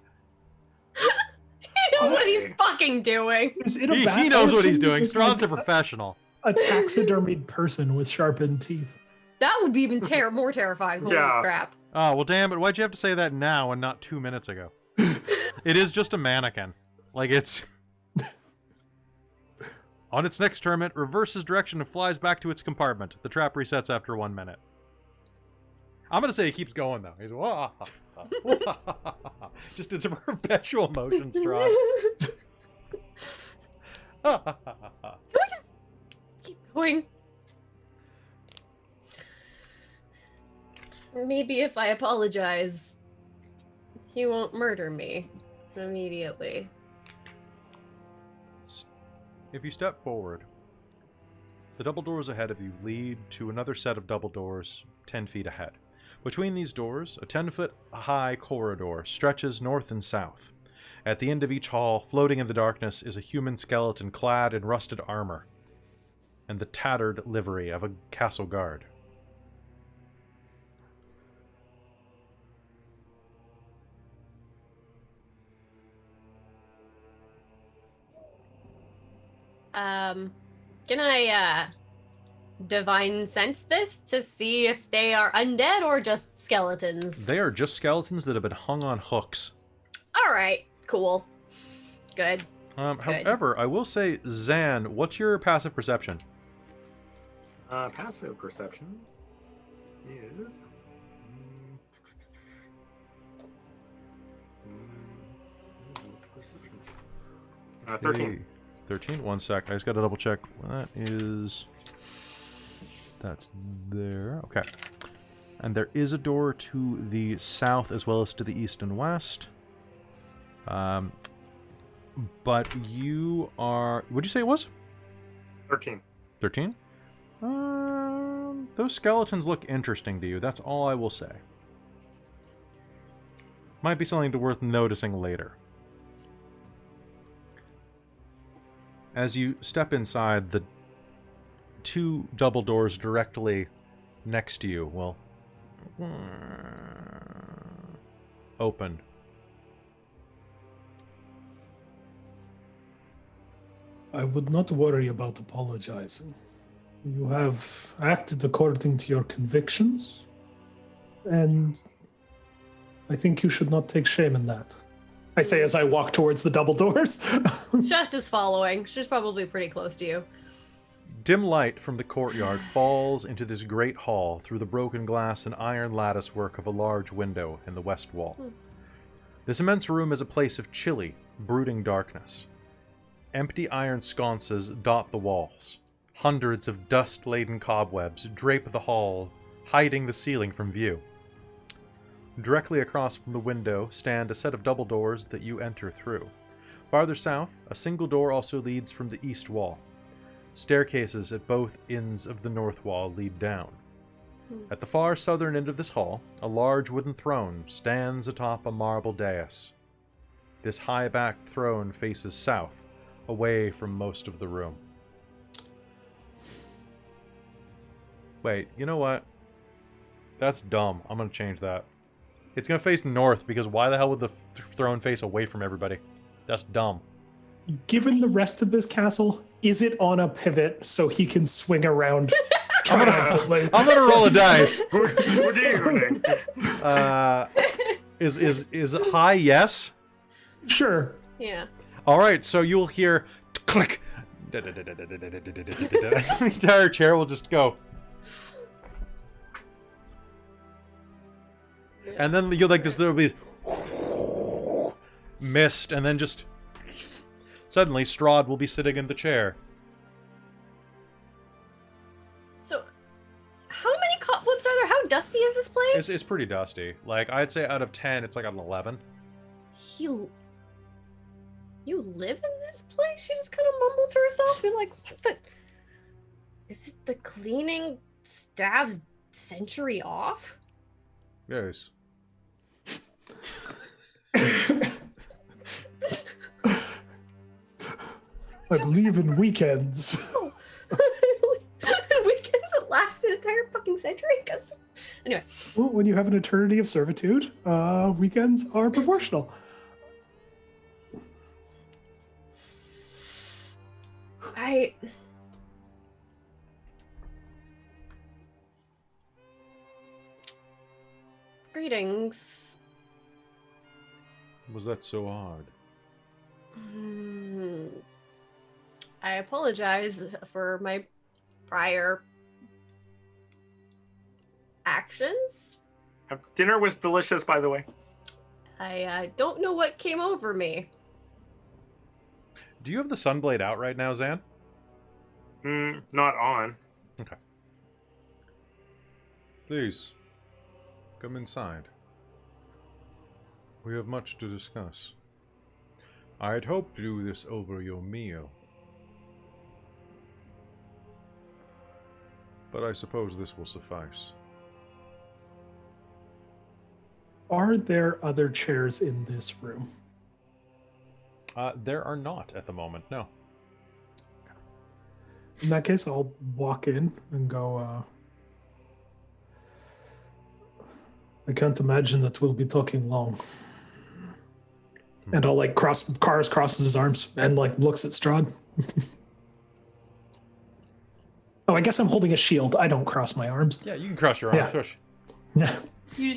C: He knows what he's fucking doing.
D: Is it a bat?
A: He knows what he's doing.
D: It's
A: Strahd's
D: like
A: a professional.
D: a taxidermied person with sharpened teeth.
C: That would be even more terrifying. Holy crap.
A: Oh, well, damn it. Why'd you have to say that now and not 2 minutes ago? It is just a mannequin. Like, it's... On its next turn, it reverses direction and flies back to its compartment. The trap resets after 1 minute. I'm going to say he keeps going, though. He's... Wah, wah, just it's a perpetual motion, Strahd.
C: Can we just keep going? Maybe if I apologize, he won't murder me immediately.
A: If you step forward, the double doors ahead of you lead to another set of double doors 10 feet ahead. Between these doors, a 10-foot-high corridor stretches north and south. At the end of each hall, floating in the darkness, is a human skeleton clad in rusted armor and the tattered livery of a castle guard.
C: Can I, divine sense this to see if they are undead or just skeletons?
A: They are just skeletons that have been hung on hooks.
C: Alright, cool. Good.
A: However, I will say, Zan, what's your passive perception?
E: Passive perception is... perception. 13.
A: 13? 1 sec. I just gotta double check. That is... That's there. Okay. And there is a door to the south as well as to the east and west. But you are... What'd you say it was?
E: 13.
A: 13? Those skeletons look interesting to you. That's all I will say. Might be something worth noticing later. As you step inside, the two double doors directly next to you will open.
D: I would not worry about apologizing. You have acted according to your convictions, and I think you should not take shame in that. I say as I walk towards the double doors.
C: Just is following. She's probably pretty close to you.
A: Dim light from the courtyard falls into this great hall through the broken glass and iron lattice work of a large window in the west wall. This immense room is a place of chilly, brooding darkness. Empty iron sconces dot the walls. Hundreds of dust-laden cobwebs drape the hall, hiding the ceiling from view. Directly across from the window stand a set of double doors that you enter through. Farther south, a single door also leads from the east wall. Staircases at both ends of the north wall lead down. At the far southern end of this hall, a large wooden throne stands atop a marble dais. This high-backed throne faces south, away from most of the room. Wait, you know what? That's dumb. I'm going to change that. It's going to face north, because why the hell would the throne face away from everybody? That's dumb.
D: Given the rest of this castle, is it on a pivot so he can swing around triumphantly?
A: I'm going to roll a dice.
E: Good evening.
A: Is it high? Yes?
D: Sure.
C: Yeah.
A: All right, so you'll hear click. The entire chair will just go. And then you'll like this. There'll be mist, and then just suddenly Strahd will be sitting in the chair.
C: So, how many cobwebs are there? How dusty is this place?
A: It's pretty dusty. Like I'd say out of 10, it's like an 11.
C: You live in this place? She just kind of mumbled to herself. You're like, what the? Is it the cleaning staff's century off?
A: Yes.
D: I believe in weekends.
C: Weekends that last an entire fucking century? Anyway.
D: Well, when you have an eternity of servitude, weekends are proportional.
C: Greetings.
A: Was that so hard?
C: I apologize for my prior actions.
E: Dinner was delicious, by the way.
C: I don't know what came over me.
A: Do you have the sunblade out right now, Zan?
E: Not on.
A: Okay. Please, come inside. We have much to discuss. I had hoped to do this over your meal. But I suppose this will suffice.
D: Are there other chairs in this room?
A: There are not at the moment, no.
D: In that case, I'll walk in and go, I can't imagine that we'll be talking long. And I'll like crosses his arms and like looks at Strahd. Oh, I guess I'm holding a shield. I don't cross my arms.
A: Yeah, you can cross your arms.
D: Yeah.
A: Shush.
D: Yeah.
B: You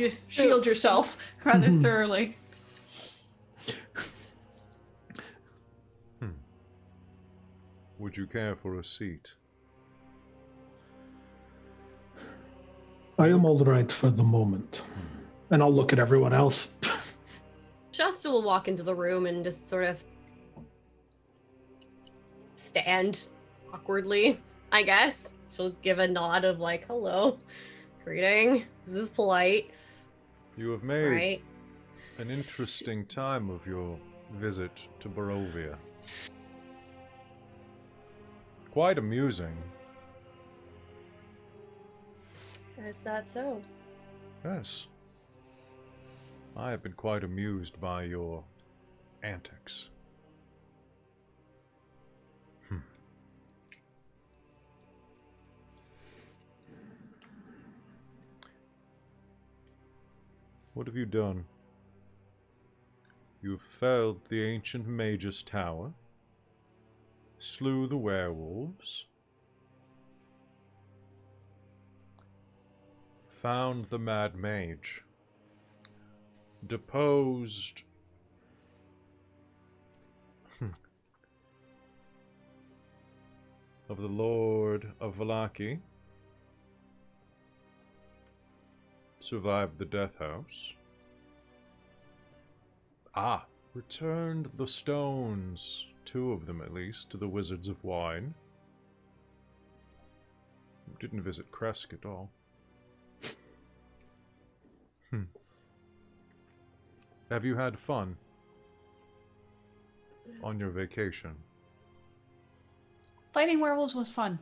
B: just shield yourself rather thoroughly.
A: Would you care for a seat?
D: I am all right for the moment. And I'll look at everyone else.
C: Shasta will walk into the room and just sort of stand awkwardly, I guess. She'll give a nod of like, hello, greeting. This is polite.
A: You have made
C: Right?
A: an interesting time of your visit to Barovia. Quite amusing.
C: Is that so?
A: Yes. I have been quite amused by your antics. What have you done? You felled the ancient mage's tower, slew the werewolves, found the mad mage, deposed of the Lord of Valaki, survived the death house. Returned the stones, 2 of them at least, to the Wizards of Wine. Didn't visit Kresk at all. Have you had fun on your vacation?
B: Fighting werewolves was fun.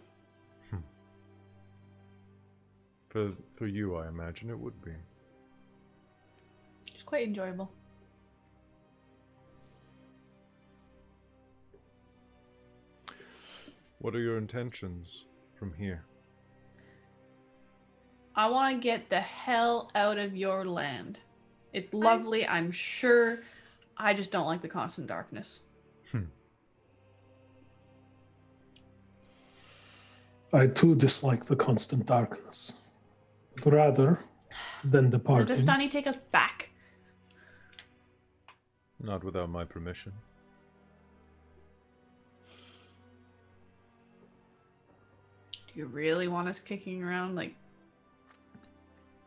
A: For you, I imagine it would be.
B: It's quite enjoyable.
A: What are your intentions from here?
B: I want to get the hell out of your land. It's lovely, I'm sure. I just don't like the constant darkness.
D: I too dislike the constant darkness. But rather than
B: Did
D: departing,
B: Vistani take us back?
A: Not without my permission.
B: Do you really want us kicking around, like,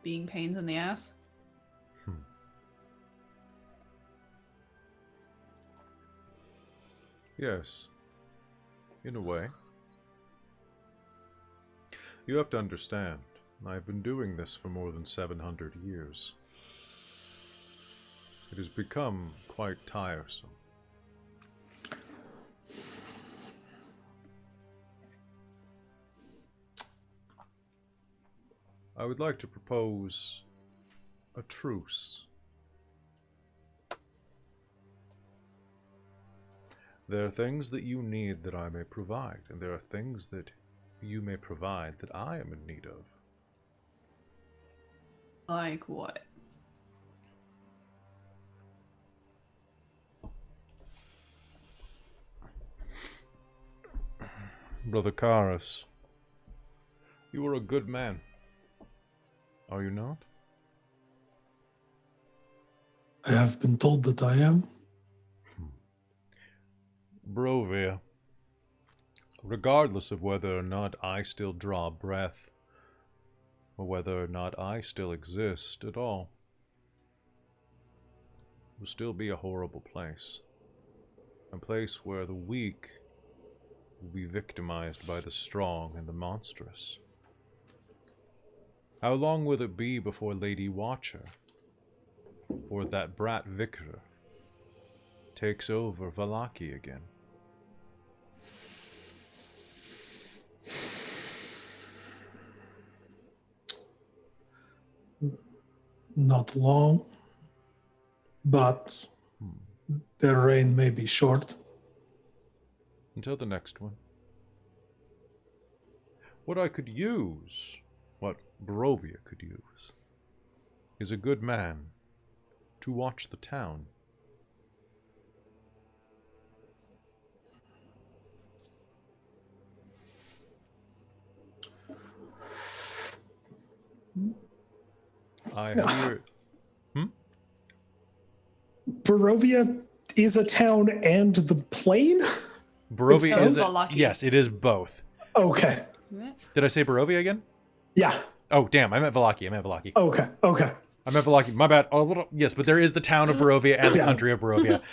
B: being pains in the ass?
A: Yes. In a way. You have to understand, I've been doing this for more than 700 years. It has become quite tiresome. I would like to propose a truce. There are things that you need that I may provide, and there are things that you may provide that I am in need of.
B: Like what?
A: Brother Karas, you are a good man. Are you not?
D: I have been told that I am.
A: Barovia, regardless of whether or not I still draw breath, or whether or not I still exist at all, will still be a horrible place. A place where the weak will be victimized by the strong and the monstrous. How long will it be before Lady Watcher, or that brat Vicar, takes over Vallaki again?
D: Not long, but their reign may be short.
A: Until the next one. What I could use, what Barovia could use, is a good man to watch the town. I hear...
D: Barovia is a town and the plain?
A: Barovia is...
B: Vallaki.
A: Yes, it is both.
D: Okay.
A: Did I say Barovia again?
D: Yeah.
A: Oh, damn, I meant Vallaki.
D: Okay.
A: I meant Vallaki. My bad. Oh, yes, but there is the town of Barovia and the country of Barovia.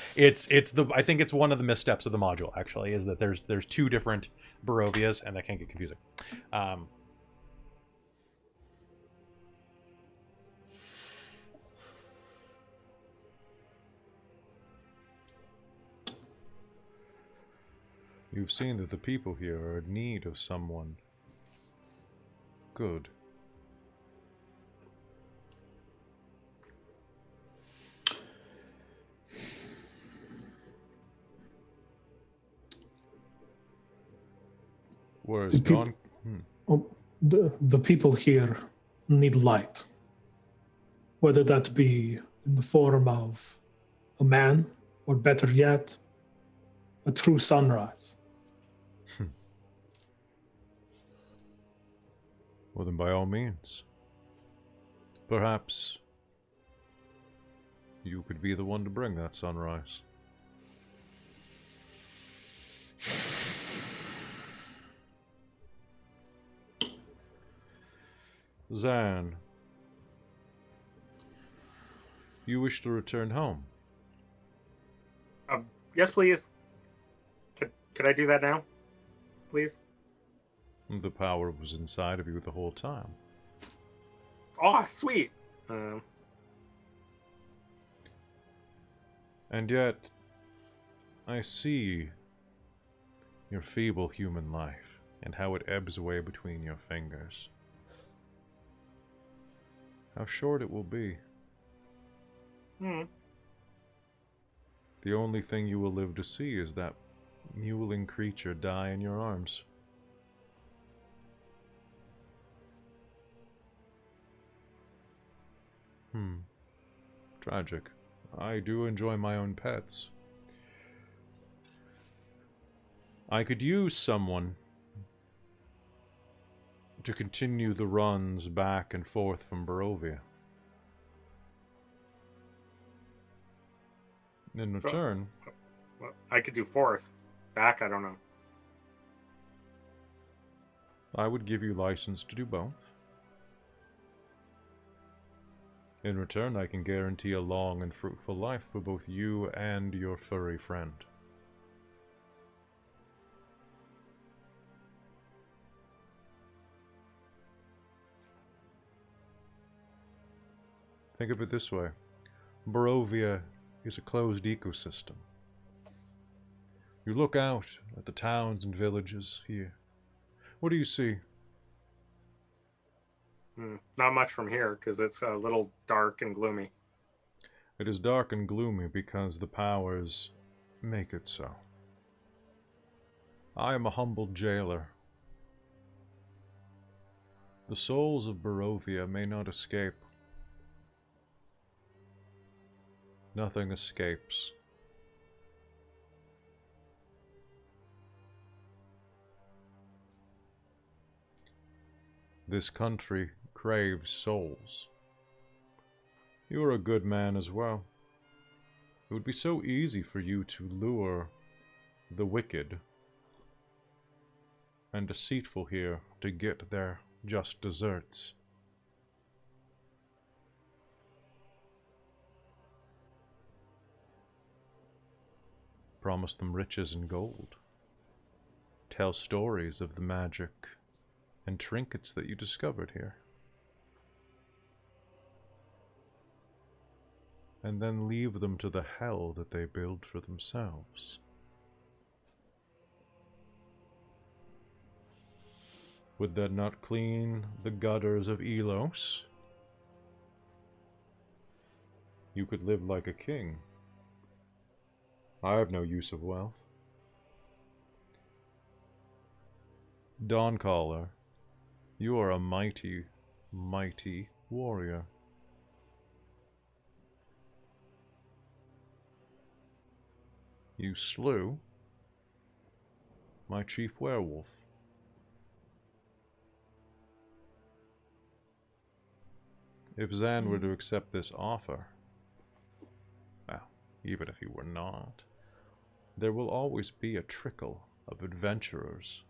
A: I think it's one of the missteps of the module, actually, is that there's two different Barovias, and that can get confusing. You've seen that the people here are in need of someone good. Whereas Don...
D: The people here need light. Whether that be in the form of a man, or better yet, a true sunrise.
A: Well, then by all means. Perhaps you could be the one to bring that sunrise. Zan, you wish to return home?
E: Yes, please. Could I do that now? Please?
A: The power was inside of you the whole time.
E: Oh, sweet.
A: And yet, I see your feeble human life and how it ebbs away between your fingers. How short it will be. The only thing you will live to see is that mewling creature die in your arms. Tragic. I do enjoy my own pets. I could use someone to continue the runs back and forth from Barovia. In return...
E: Well, I could do fourth. Back, I don't know.
A: I would give you license to do both. In return, I can guarantee a long and fruitful life for both you and your furry friend. Think of it this way. Barovia is a closed ecosystem. You look out at the towns and villages here. What do you see?
E: Not much from here, because it's a little dark and gloomy.
A: It is dark and gloomy because the powers make it so. I am a humble jailer. The souls of Barovia may not escape. Nothing escapes. This country craves souls. You are a good man as well. It would be so easy for you to lure the wicked and deceitful here to get their just deserts. Promise them riches and gold. Tell stories of the magic and trinkets that you discovered here. And then leave them to the hell that they build for themselves. Would that not clean the gutters of Elos? You could live like a king. I have no use of wealth. Dawncaller, you are a mighty, mighty warrior. You slew my chief werewolf. If Zan were to accept this offer, well, even if he were not, there will always be a trickle of adventurers.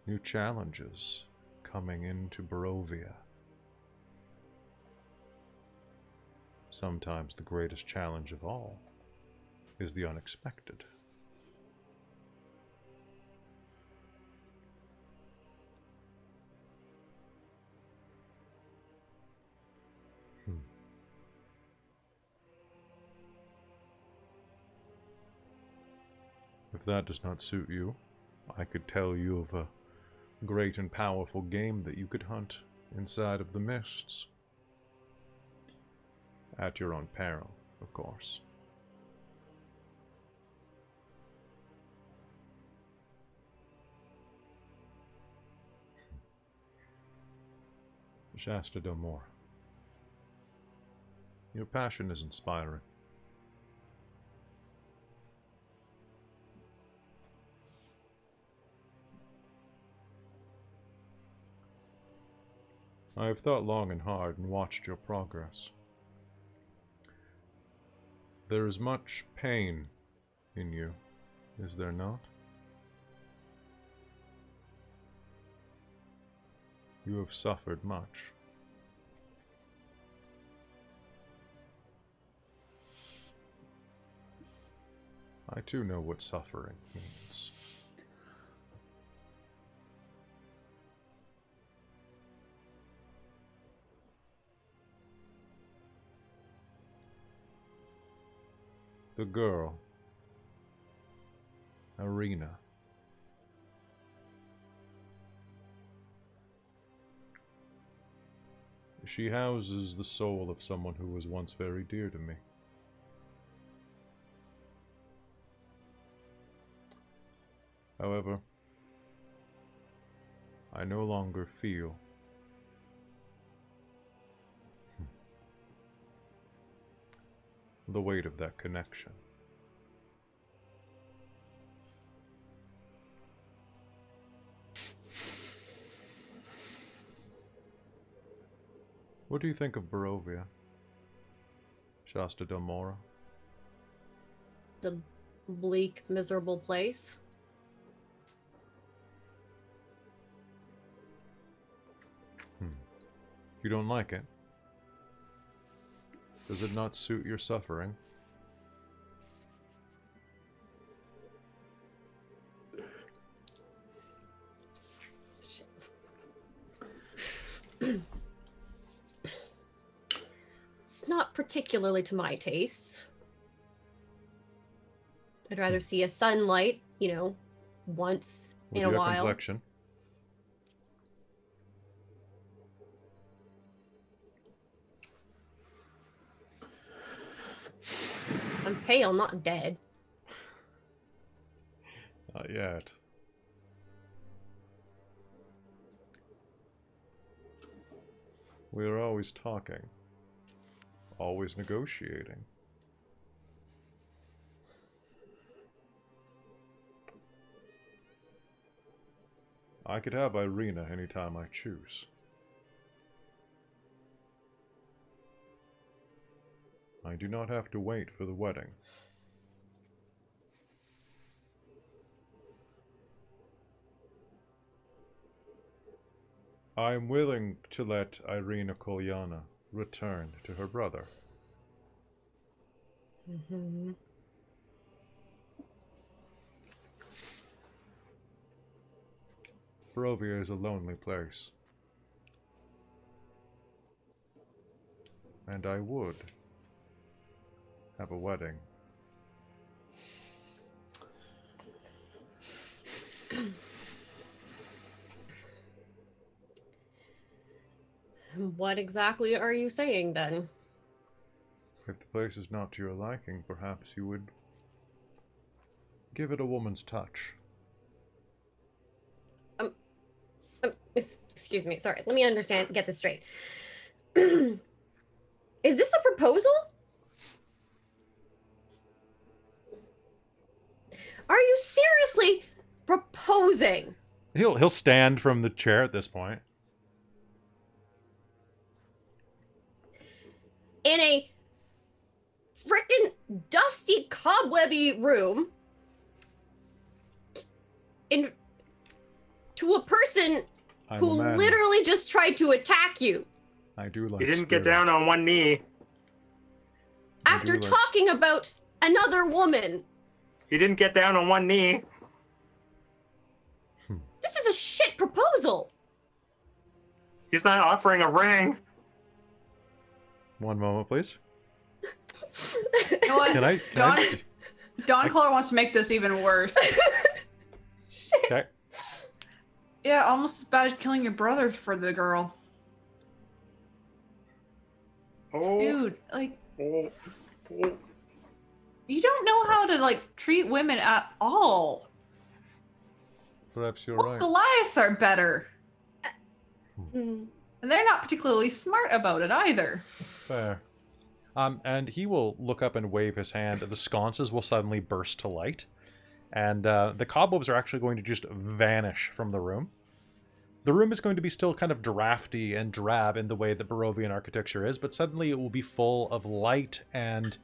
A: New challenges coming into Barovia. Sometimes the greatest challenge of all is the unexpected. If that does not suit you, I could tell you of a great and powerful game that you could hunt inside of the mists. At your own peril, of course. Shasta Delmore. Your passion is inspiring. I have thought long and hard and watched your progress. There is much pain in you, is there not? You have suffered much. I too know what suffering means. The girl, Arena. She houses the soul of someone who was once very dear to me. However, I no longer feel the weight of that connection. What do you think of Barovia, Shasta Delmora?
C: The bleak, miserable place.
A: You don't like it? Does it not suit your suffering?
C: It's not particularly to my tastes. I'd rather see a sunlight, once
A: With
C: in a
A: your
C: while.
A: complexion.
C: I'm pale, not dead.
A: Not yet. We are always talking. Always negotiating. I could have Irina anytime I choose. I do not have to wait for the wedding. I am willing to let Irina Kolyana return to her brother.
C: Mm-hmm.
A: Barovia is a lonely place. And I would have a wedding.
C: What exactly are you saying then?
A: If the place is not to your liking, perhaps you would give it a woman's touch.
C: Excuse me, sorry. Let me get this straight. Is this a proposal? Are you seriously proposing?
A: He'll stand from the chair at this point.
C: In a frickin' dusty, cobwebby room to a person
A: I'm
C: who
A: a man.
C: literally just tried to attack you
A: I do like
E: He didn't get
A: spirit.
E: down on one knee.
A: I
C: after
A: do like-
C: talking about another woman.
E: He didn't get down on one knee.
C: This is a shit proposal.
E: He's not offering a ring.
A: One moment, please.
B: You know what?
A: Can I?
B: Don Color wants to make this even worse.
A: Okay.
B: Yeah, almost as bad as killing your brother for the girl.
E: Oh,
B: Dude, like,
E: oh, oh.
B: you don't know how to, like, treat women at all.
A: Perhaps you're
B: Most
A: right.
B: Goliaths are better.
C: Hmm.
B: And they're not particularly smart about it either.
A: Fair. And he will look up and wave his hand. The sconces will suddenly burst to light. And the cobwebs are actually going to just vanish from the room. The room is going to be still kind of drafty and drab in the way that Barovian architecture is, but suddenly it will be full of light and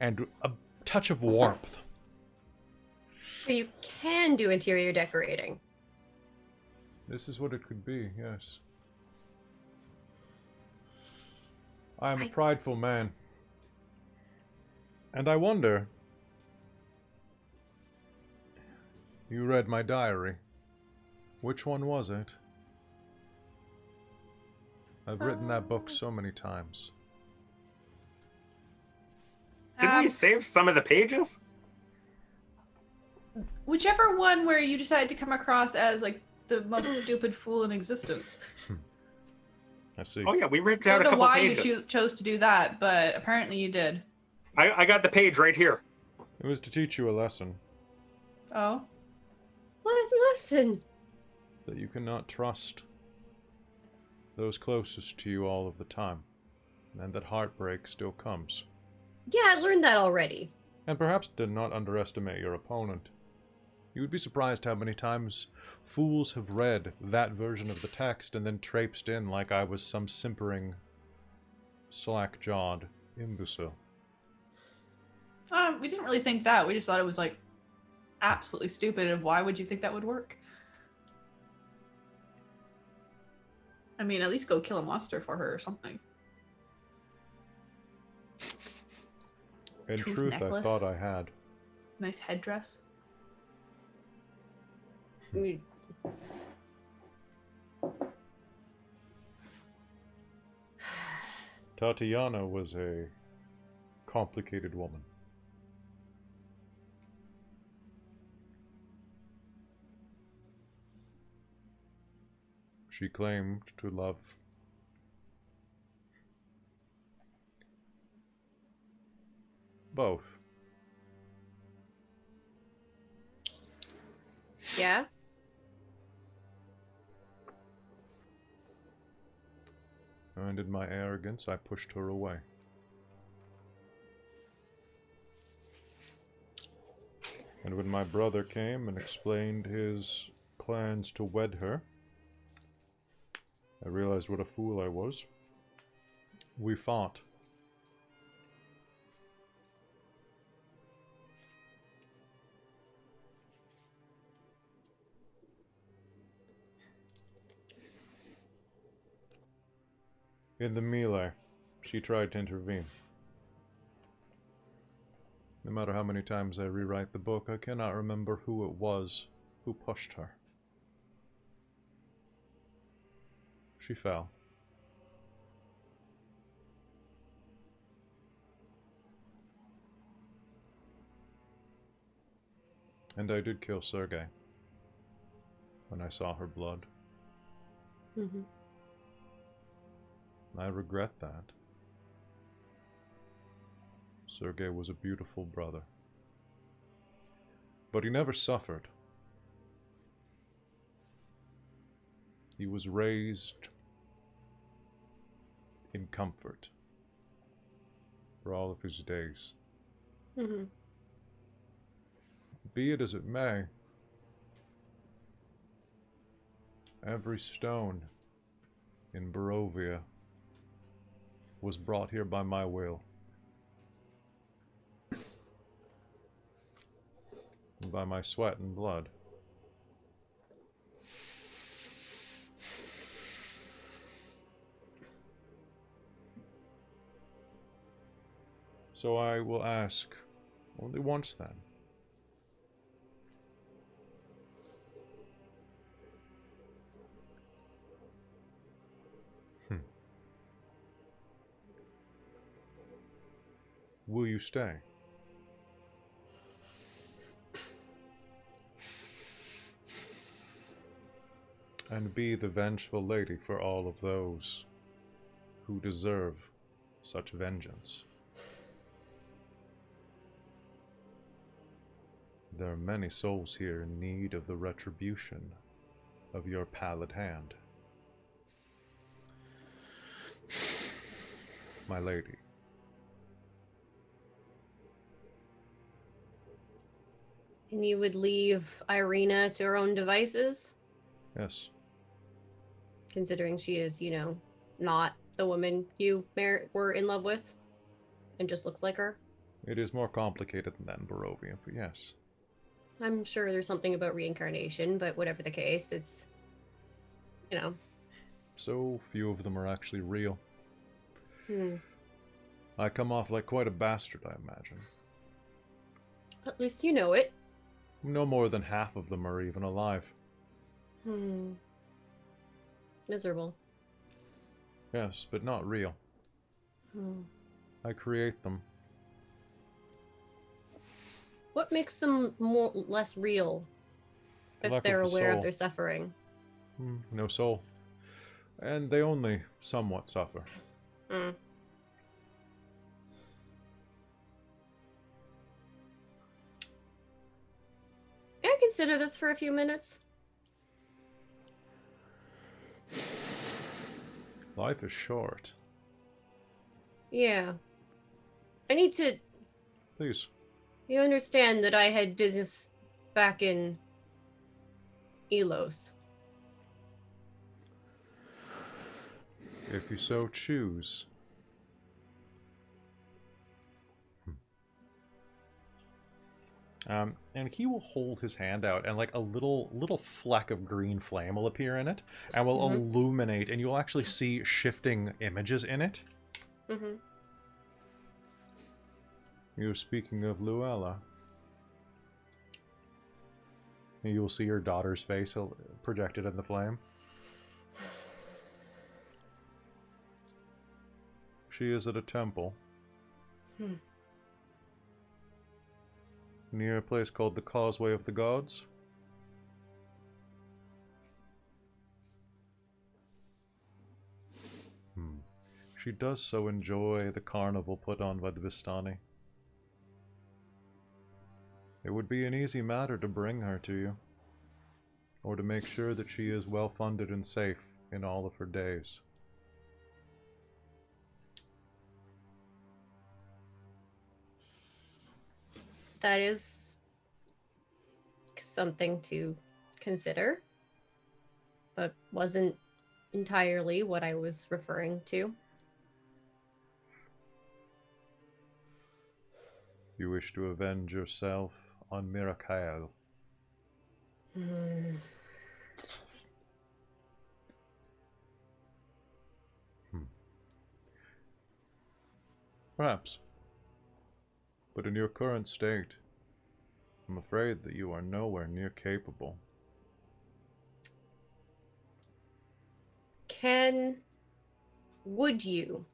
A: a touch of warmth.
C: So you can do interior decorating.
A: This is what it could be, yes. I am a prideful man. And I wonder... You read my diary. Which one was it? I've written that book so many times.
E: Didn't we save some of the pages?
B: Whichever one where you decided to come across as, like, the most stupid fool in existence.
A: I see.
E: Oh yeah, we ripped
B: I
E: out a
B: don't know
E: couple
B: why
E: pages.
B: you chose to do that, but apparently you did.
E: I got the page right here.
A: It was to teach you a lesson.
B: Oh?
C: What lesson?
A: That you cannot trust those closest to you all of the time. And that heartbreak still comes.
C: Yeah, I learned that already.
A: And perhaps do not underestimate your opponent. You would be surprised how many times fools have read that version of the text and then traipsed in like I was some simpering, slack-jawed imbecile.
B: We didn't really think that. We just thought it was, like, absolutely stupid. And why would you think that would work? I mean, at least go kill a monster for her or something.
A: In
B: Truth
A: truth,
B: necklace.
A: I thought I had.
B: Nice headdress.
C: Mm.
A: Tatiana was a complicated woman. She claimed to love both.
C: Yeah?
A: And in my arrogance, I pushed her away. And when my brother came and explained his plans to wed her, I realized what a fool I was. We fought. In the melee, she tried to intervene. No matter how many times I rewrite the book, I cannot remember who it was who pushed her. She fell. And I did kill Sergei when I saw her blood.
C: Mm-hmm.
A: I regret that. Sergei was a beautiful brother. But he never suffered. He was raised in comfort for all of his days.
C: Mm-hmm.
A: Be it as it may, every stone in Barovia was brought here by my will. And by my sweat and blood. So I will ask only once then. Will you stay? And be the vengeful lady for all of those who deserve such vengeance. There are many souls here in need of the retribution of your pallid hand. My lady.
C: And you would leave Irina to her own devices?
A: Yes.
C: Considering she is, not the woman you were in love with and just looks like her?
A: It is more complicated than Barovia, but yes.
C: I'm sure there's something about reincarnation, but whatever the case, it's,
A: So few of them are actually real.
C: Hmm.
A: I come off like quite a bastard, I imagine.
C: At least you know it.
A: No more than half of them are even alive.
C: Miserable.
A: Yes, but not real. I create them.
C: What makes them less real if
A: Lack
C: they're
A: of the
C: aware of
A: soul.
C: their suffering?
A: No soul. And they only somewhat suffer.
C: Hmm. May I consider this for a few minutes?
A: Life is short.
C: Yeah. I need to...
A: Please.
C: You understand that I had business back in Elos.
A: If you so choose. And he will hold his hand out, and like a little fleck of green flame will appear in it, and will illuminate, and you'll actually see shifting images in it.
C: Mm-hmm.
A: You're speaking of Luella. And you'll see your daughter's face projected in the flame. She is at a temple. Near a place called the Causeway of the Gods. She does so enjoy the carnival put on by the Vistani. It would be an easy matter to bring her to you, or to make sure that she is well funded and safe in all of her days.
C: That is something to consider, but wasn't entirely what I was referring to.
A: You wish to avenge yourself on Mirakel. Perhaps. But in your current state, I'm afraid that you are nowhere near capable.
C: Would you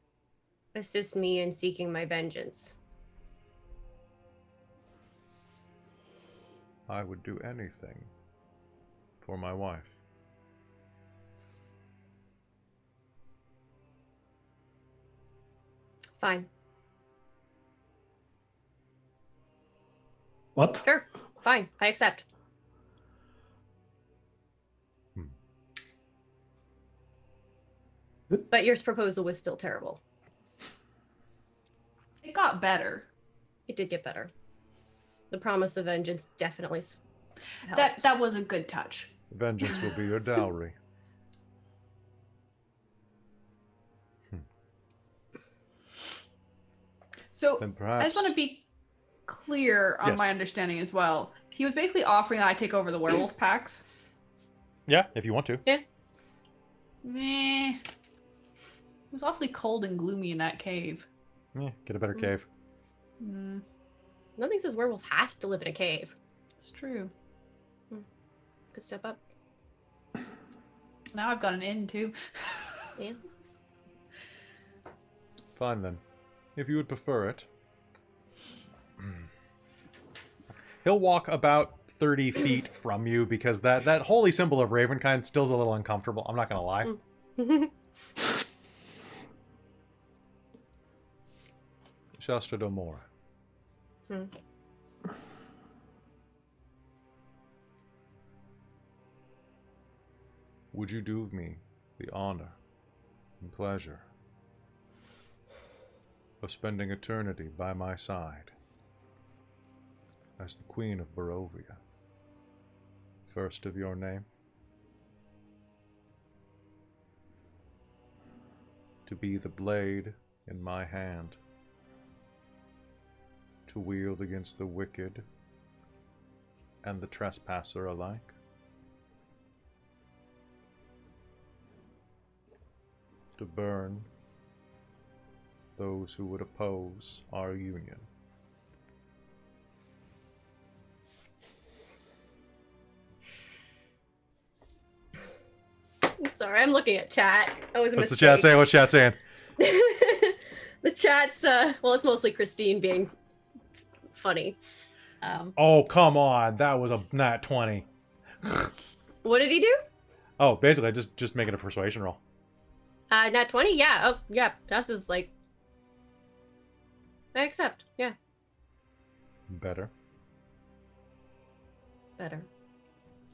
C: assist me in seeking my vengeance?
A: I would do anything for my wife.
C: Fine.
D: What?
C: Sure. Fine. I accept. But your proposal was still terrible.
B: It got better.
C: It did get better. The promise of vengeance definitely helped.
B: That was a good touch.
A: Vengeance will be your dowry.
B: So
A: Then perhaps...
B: I just want to be clear on my understanding as well. He was basically offering that I take over the werewolf packs.
A: Yeah, if you want to.
C: Yeah.
B: Meh. It was awfully cold and gloomy in that cave.
A: Yeah, get a better cave.
C: Nothing says werewolf has to live in a cave.
B: It's true.
C: Could step up.
B: Now I've got an inn too.
C: Yeah.
A: Fine then. If you would prefer it. He'll walk about 30 feet from you because that holy symbol of Ravenkind still's a little uncomfortable. I'm not going to lie. Shasta Domora. Would you do me the honor and pleasure of spending eternity by my side as the Queen of Barovia, first of your name? To be the blade in my hand, to wield against the wicked and the trespasser alike? To burn those who would oppose our union?
C: I'm sorry, I'm looking at chat. That was a
A: What's
C: mistake.
A: the chat saying? What's chat saying?
C: The chat's, well, it's mostly Christine being funny.
A: Oh, come on. That was a nat 20.
C: What did he do?
A: Oh, basically, just make it a persuasion roll.
C: Nat 20? Yeah. Oh, yeah. That's just like... I accept. Yeah.
A: Better.
C: Better.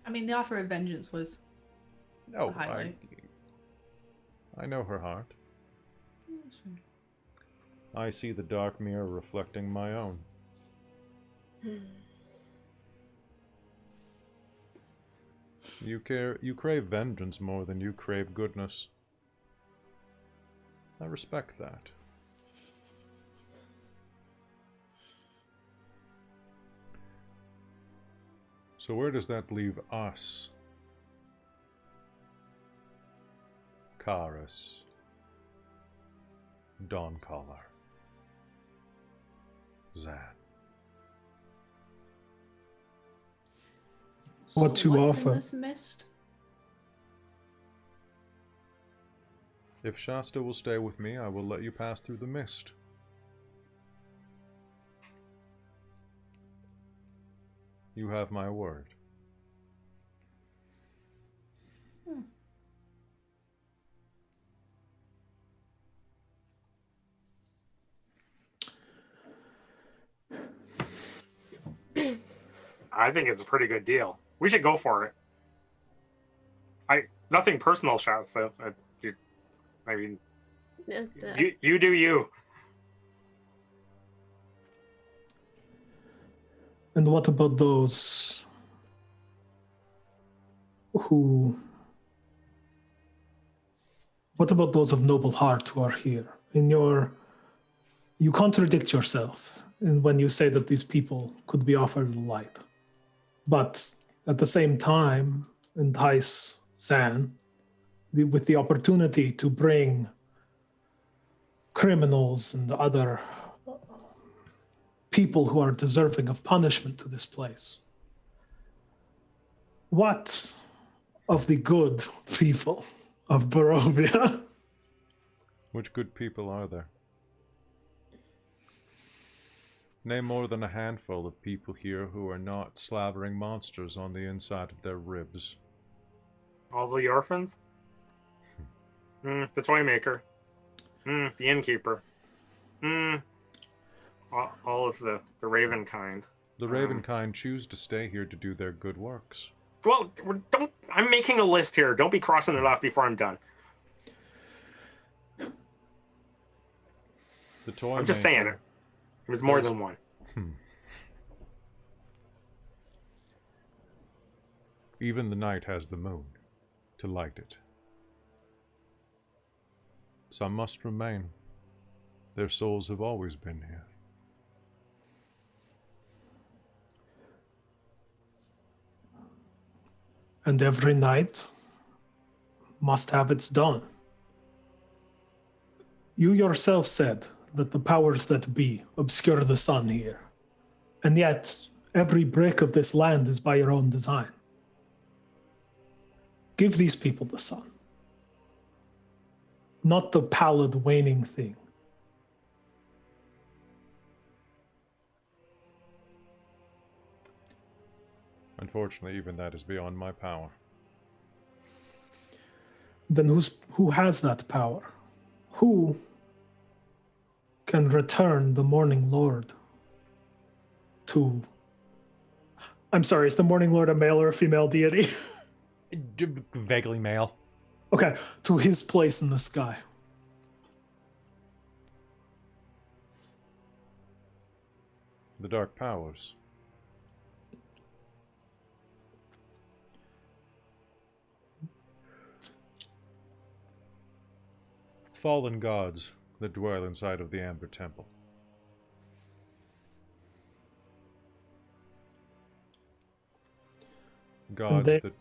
B: I mean, the offer of vengeance was
A: Oh,
B: the highlight.
A: I know her heart.
B: That's fair.
A: I see the dark mirror reflecting my own. You crave vengeance more than you crave goodness. I respect that. So where does that leave us? Karis. Dawncaller. Zan.
D: What to
B: what's
D: offer?
B: in this mist?
A: If Shasta will stay with me, I will let you pass through the mist. You have my word.
E: I think it's a pretty good deal. We should go for it. Nothing personal, Shasta. I mean, you do you.
D: And what about those who... What about those of noble heart who are here? You contradict yourself when you say that these people could be offered light. But at the same time, entice Zan with the opportunity to bring criminals and other people who are deserving of punishment to this place. What of the good people of Barovia?
A: Which good people are there? Name more than a handful of people here who are not slavering monsters on the inside of their ribs.
E: All the orphans? The toy maker. The innkeeper. All of the raven kind.
A: The raven kind choose to stay here to do their good works.
E: Well, I'm making a list here. Don't be crossing it off before I'm done.
A: The toy
E: I'm just saying it. It was more than one.
A: Even the night has the moon to light it. Some must remain. Their souls have always been here.
D: And every night must have its dawn. You yourself said that the powers that be obscure the sun here. And yet, every brick of this land is by your own design. Give these people the sun. Not the pallid, waning thing.
A: Unfortunately, even that is beyond my power.
D: Then who has that power? Who can return the Morning Lord to... I'm sorry, is the Morning Lord a male or a female deity?
A: Vaguely male.
D: Okay, to his place in the sky.
A: The dark powers. Fallen gods that dwell inside of the Amber Temple. Gods that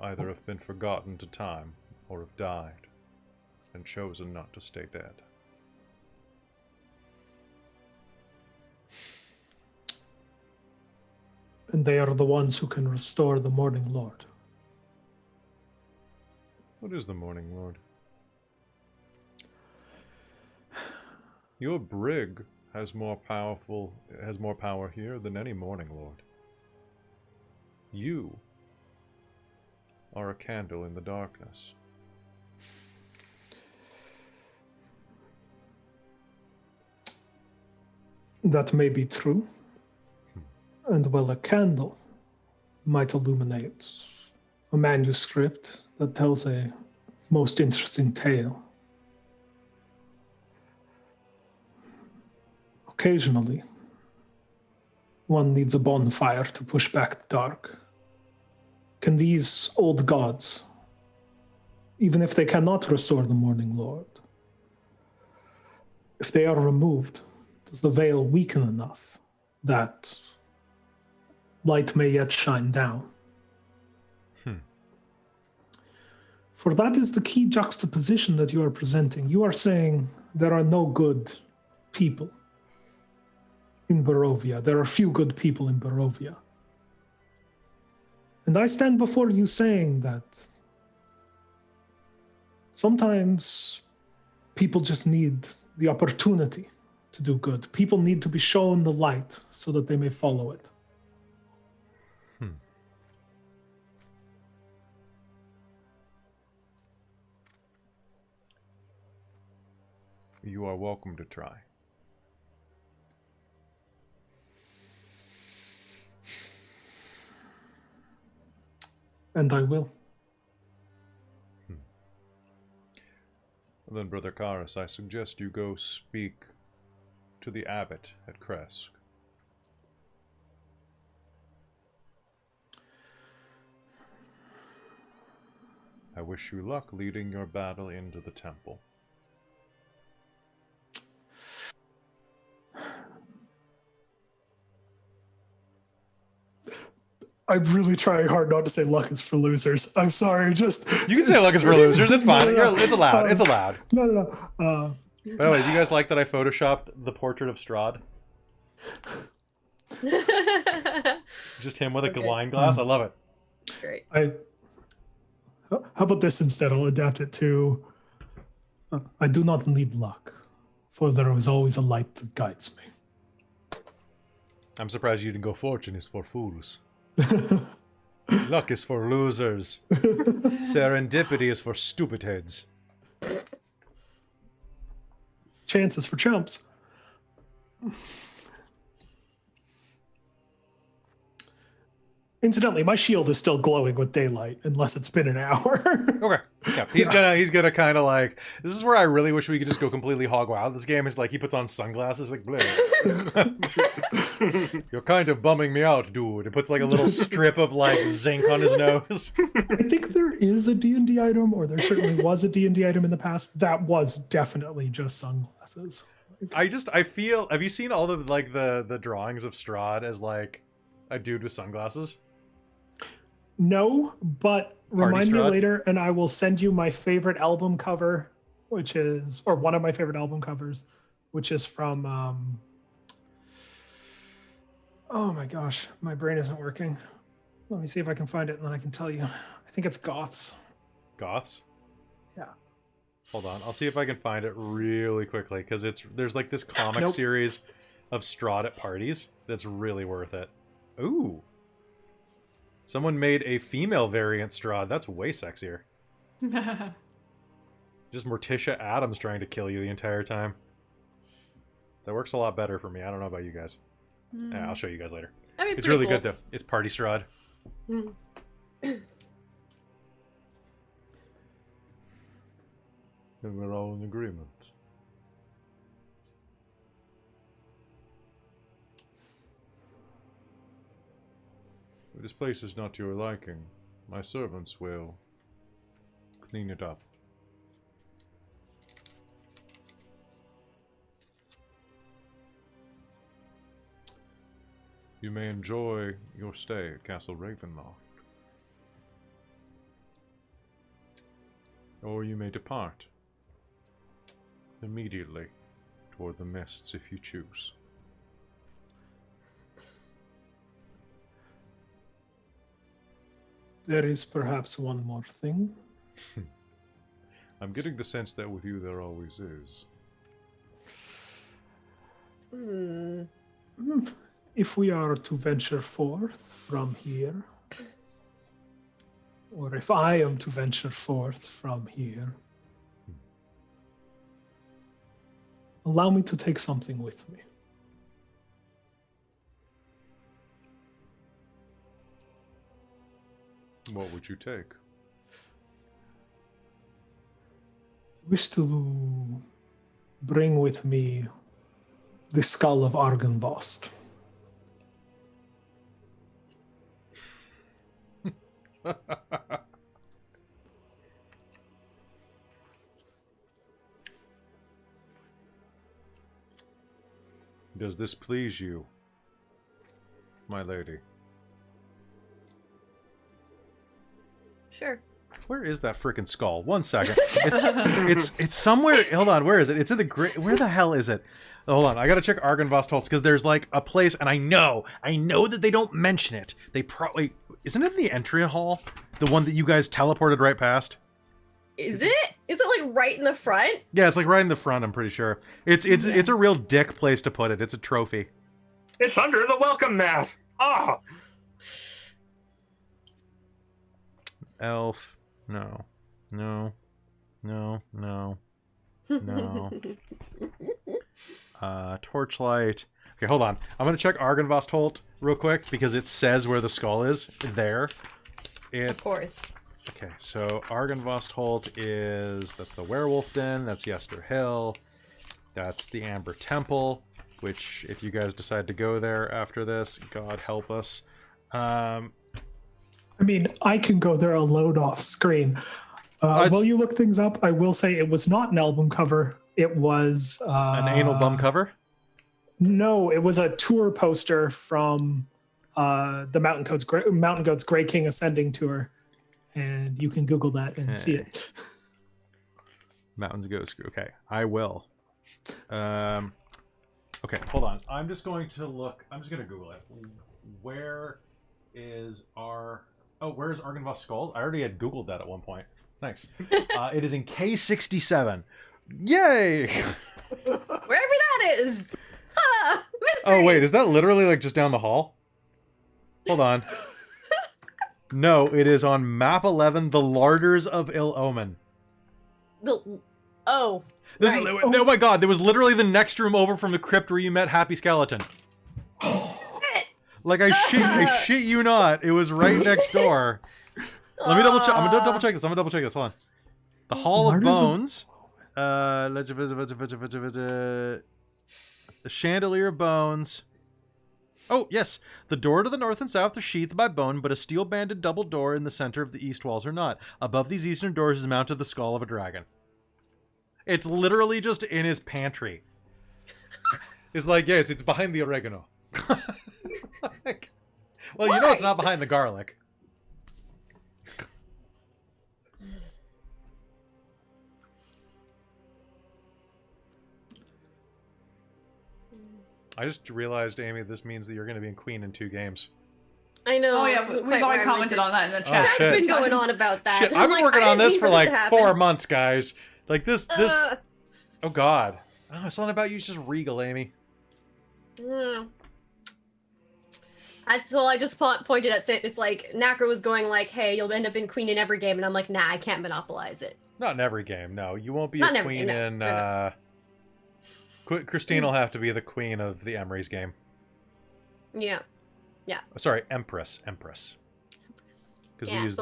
A: either have been forgotten to time or have died and chosen not to stay dead.
D: And they are the ones who can restore the Morning Lord.
A: What is the Morning Lord? Your brig has more power here than any Morning Lord. You are a candle in the darkness.
D: That may be true. And well, a candle might illuminate a manuscript that tells a most interesting tale. Occasionally, one needs a bonfire to push back the dark. Can these old gods, even if they cannot restore the Morning Lord, if they are removed, does the veil weaken enough that light may yet shine down. For that is the key juxtaposition that you are presenting. You are saying there are no good people in Barovia. There are few good people in Barovia. And I stand before you saying that sometimes people just need the opportunity to do good. People need to be shown the light so that they may follow it.
A: You are welcome to try.
D: And I will.
A: Then, Brother Karas, I suggest you go speak to the abbot at Kresk. I wish you luck leading your battle into the temple.
D: I'm really trying hard not to say luck is for losers. I'm sorry, just...
A: You can say luck is for losers, it's fine.
D: No.
A: It's allowed, it's allowed.
D: No.
A: By the way, do you guys like that I photoshopped the portrait of Strahd? Just him with a wine glass? I love it.
C: Great.
D: How about this instead? I'll adapt it to... I do not need luck, for there is always a light that guides me.
A: I'm surprised you didn't go fortune is for fools. Luck is for losers. Serendipity is for stupid heads.
D: Chances for chumps. Incidentally, my shield is still glowing with daylight, unless it's been an hour.
A: Okay. Yeah, he's gonna kind of like. This is where I really wish we could just go completely hog wild. This game is like he puts on sunglasses, like bleh. You're kind of bumming me out, dude. It puts like a little strip of like zinc on his nose.
D: I think there is a D&D item, or there certainly was a D&D item in the past that was definitely just sunglasses.
A: I feel. Have you seen all of like the drawings of Strahd as like a dude with sunglasses?
D: No, but remind me
A: Strahd?
D: later, and I will send you my favorite album cover, which is, or one of my favorite album covers, which is from, oh my gosh, my brain isn't working. Let me see if I can find it, and then I can tell you. I think it's Goths.
A: Goths?
D: Yeah.
A: Hold on, I'll see if I can find it really quickly, because there's like this comic
D: Nope.
A: series of Strahd at parties that's really worth it. Ooh. Someone made a female variant Strahd. That's way sexier. Just Morticia Adams trying to kill you the entire time. That works a lot better for me. I don't know about you guys. Yeah, I'll show you guys later.
C: That'd be
A: It's
C: pretty
A: really
C: cool.
A: good, though. It's Party Strahd.
C: Mm.
A: And we're all in agreement. If this place is not your liking, my servants will clean it up. You may enjoy your stay at Castle Ravenloft. Or you may depart immediately toward the mists if you choose.
D: There is perhaps one more thing.
A: I'm getting the sense that with you there always is.
D: If we are to venture forth from here, or if I am to venture forth from here, allow me to take something with me.
A: What would you take?
D: I wish to bring with me the skull of Argynvost.
A: Does this please you, my lady?
C: Sure.
A: Where is that freaking skull? One second. It's somewhere. Hold on. Where is it? It's in the where the hell is it? Hold on. I gotta check Argynvost Holtz because there's like a place, and I know that they don't mention it. They probably isn't it the entry hall, the one that you guys teleported right past.
C: Is it? Is it like right in the front?
A: Yeah, it's like right in the front. I'm pretty sure. It's a real dick place to put it. It's a trophy.
E: It's under the welcome mat. Oh.
A: Elf. No. Torchlight. Okay, hold on. I'm gonna check Argynvost Holt real quick because it says where the skull is. There.
C: Of course.
A: Okay, so Argynvost Holt that's the Werewolf Den, that's Yester Hill, that's the Amber Temple, which if you guys decide to go there after this, God help us.
D: I mean, I can go there alone off screen. While you look things up, I will say it was not an album cover. It was...
A: an anal bum cover?
D: No, it was a tour poster from the Mountain Goats Grey King Ascending Tour. And you can Google that and see it.
A: Mountains Goes. Okay, I will. Okay, hold on. I'm just going to Google it. Where's Argynvost Skull? I already had Googled that at one point. Nice. It is in K67. Yay!
C: Wherever that is. Ah,
A: oh, wait, is that literally like just down the hall? Hold on. No, it is on map 11, the Larders of Ill Omen.
C: Oh
A: my god, there was literally the next room over from the crypt where you met Happy Skeleton. Like, I shit you not. It was right next door. Let me double check. I'm gonna double check this. Hold on. The Hall of Bones. The Chandelier of Bones. Oh, yes. The door to the north and south are sheathed by bone, but a steel-banded double door in the center of the east walls are not. Above these eastern doors is mounted the skull of a dragon. It's literally just in his pantry. It's like, yes, it's behind the oregano. Like, well, you know it's not behind the garlic. I just realized, Amy, this means that you're going to be in Queen in 2 games.
C: I know.
B: Oh yeah, we've already commented on that in the chat.
C: Chat's been going on about that.
A: Shit, I've been working on this for like 4 months, guys. Like this. Oh God. Oh, it's not about you. It's just regal, Amy.
C: That's all. I just pointed at it. It's like Nacra was going like, "Hey, you'll end up in Queen in every game," and I'm like, "Nah, I can't monopolize it."
A: Not in every game. No, you won't be
C: Not
A: a queen in.
C: No.
A: Christine will have to be the queen of the Emery's game.
C: Yeah.
A: Sorry, Empress. Because we use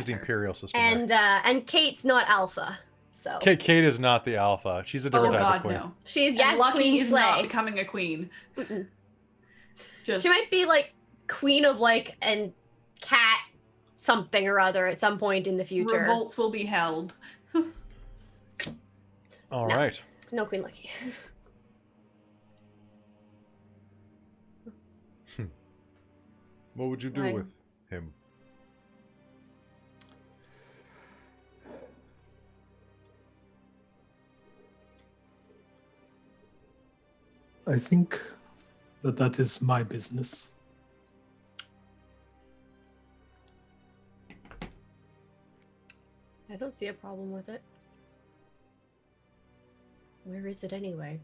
A: the Imperial system.
C: And Kate's not alpha. So
A: Kate is not the alpha. She's a different type of queen.
B: No.
C: She's
B: Lucky
C: Queen
B: is
C: Slay.
B: not becoming a queen.
C: She might be like queen of like an cat something or other at some point in the future.
B: Revolts will be held.
A: All right.
C: No Queen Lucky.
A: What would you do with him?
D: I think that is my business.
C: I don't see a problem with it. Where is it anyway?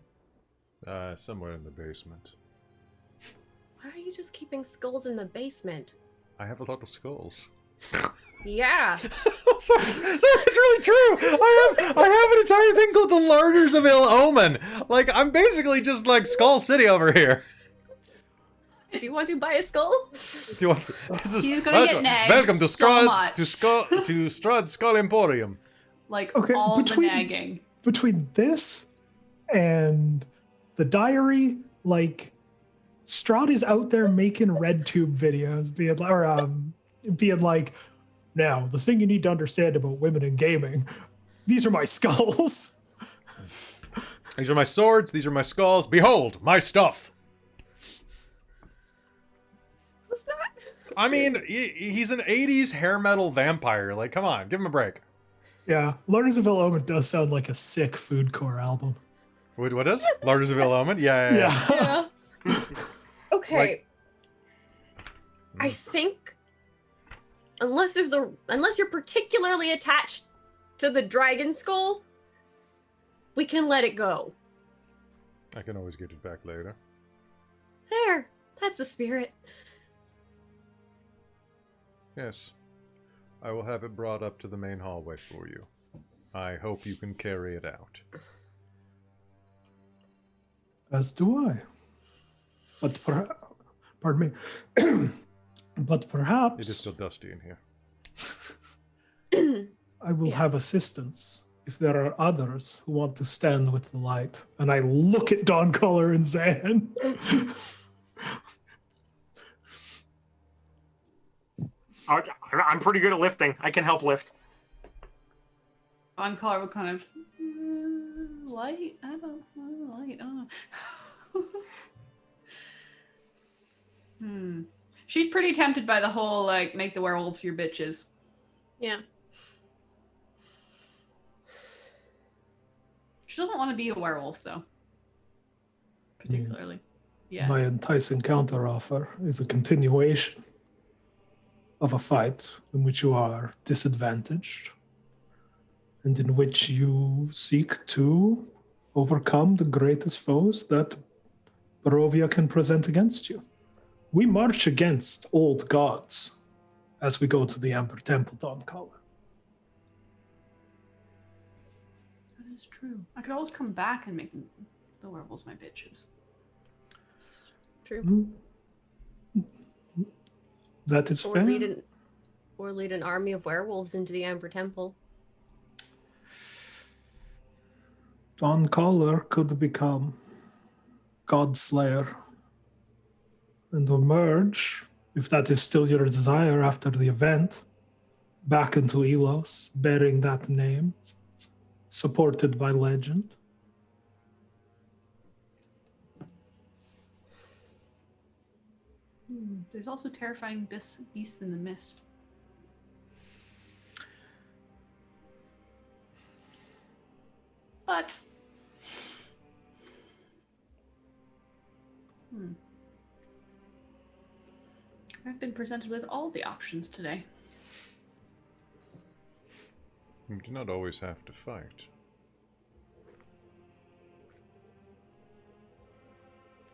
A: Somewhere in the basement.
C: Why are you just keeping skulls in the basement?
A: I have a lot of skulls.
C: Yeah.
A: Sorry, it's really true. I have an entire thing called the Larders of Ill Omen. Like, I'm basically just like Skull City over here.
C: Do you want to buy a skull?
A: Do you want
B: He's gonna get nagged.
A: Welcome to
B: so much.
A: Strahd's Skull Emporium.
B: Like
D: Okay,
B: all the nagging.
D: Between this and the diary, like Strahd is out there making red tube videos, being like, now the thing you need to understand about women in gaming, these are my skulls.
A: These are my swords. These are my skulls. Behold, my stuff.
C: What's that?
A: I mean, he's an 80s hair metal vampire. Like, come on, give him a break.
D: Yeah, Learners of Element does sound like a sick food core album.
A: What is? Larders of Ill Omen? Yeah.
C: Yeah. Okay.
A: Like-
C: I think unless you're particularly attached to the dragon skull, we can let it go.
A: I can always get it back later.
C: There. That's the spirit.
A: Yes. I will have it brought up to the main hallway for you. I hope you can carry it out.
D: As do I. But pardon me. But perhaps
A: It is still dusty in here.
D: I will
C: Yeah.
D: have assistance if there are others who want to stand with the light. And I look at Dawncaller and Zan.
E: I'm pretty good at lifting. I can help lift.
B: Dawncaller will kind of light. I don't know. Light. She's pretty tempted by the whole like make the werewolves your bitches.
C: Yeah.
B: She doesn't want to be a werewolf though. Particularly. Yeah.
D: My enticing counteroffer is a continuation of a fight in which you are disadvantaged and in which you seek to overcome the greatest foes that Barovia can present against you. We march against old gods as we go to the Amber Temple, Dawncaller.
B: That is true. I could always come back and make the werewolves my bitches.
C: True.
D: That is
C: Or
D: fair.
C: lead an army of werewolves into the Amber Temple.
D: Dawncaller could become Godslayer and emerge, if that is still your desire after the event, back into Elos, bearing that name, supported by legend.
B: There's also terrifying beasts in the mist. But I've been presented with all the options today.
A: You do not always have to fight.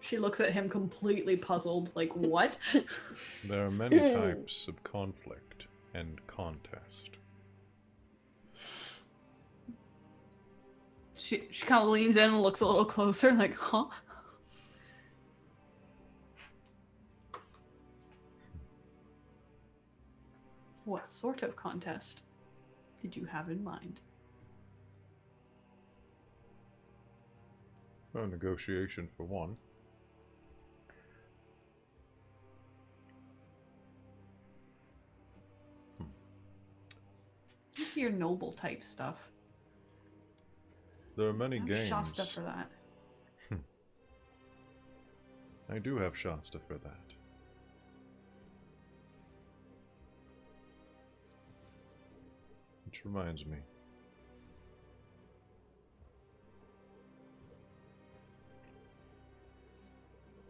B: She looks at him completely puzzled, like, what?
A: There are many types of conflict and contest.
B: She kind of leans in and looks a little closer, like, huh? What sort of contest did you have in mind?
A: Well, negotiation for one.
B: Your noble type stuff.
A: There are many
B: I have
A: games.
B: Shasta for that.
A: I do have Shasta for that. Which reminds me.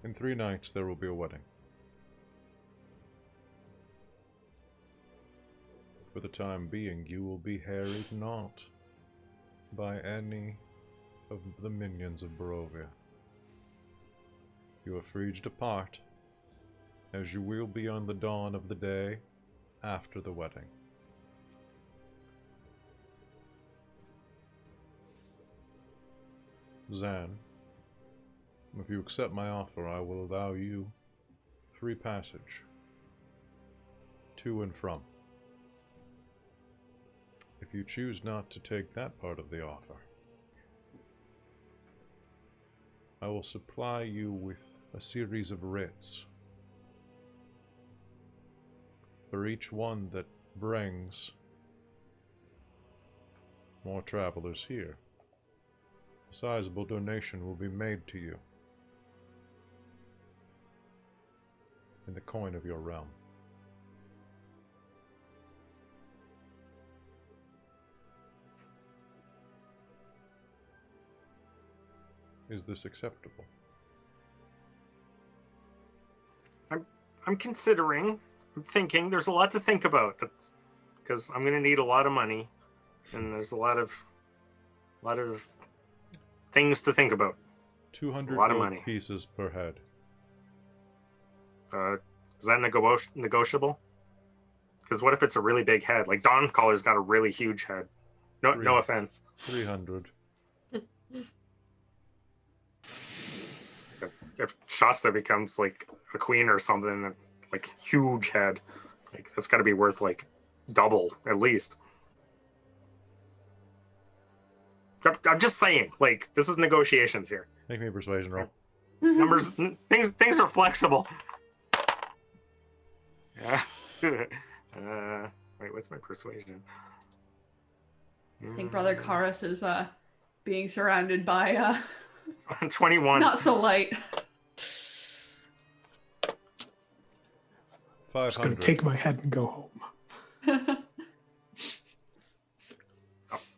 A: In 3 nights there will be a wedding. For the time being, you will be harried not by any of the minions of Barovia. You are free to depart, as you will be on the dawn of the day after the wedding. Zan, if you accept my offer, I will allow you free passage to and from. If you choose not to take that part of the offer, I will supply you with a series of writs. For each one that brings more travelers here, a sizable donation will be made to you in the coin of your realm. Is this acceptable?
E: I'm considering. I'm thinking. There's a lot to think about. That's because I'm going to need a lot of money, and there's a lot of things to think about.
A: 200
E: A lot of
A: gold
E: money.
A: pieces per head.
E: Is that negotiable? Because what if it's a really big head? Like Don Collar's got a really huge head. No offense.
A: 300.
E: If Shasta becomes like a queen or something, like huge head, like that's got to be worth like double at least. I'm just saying, like this is negotiations here.
A: Make me a persuasion roll.
E: Numbers, things are flexible. Yeah. Wait, what's my persuasion?
B: I think Brother Karis is being surrounded by
E: 21.
B: not so light.
A: 500.
D: I'm just gonna take my head and go home.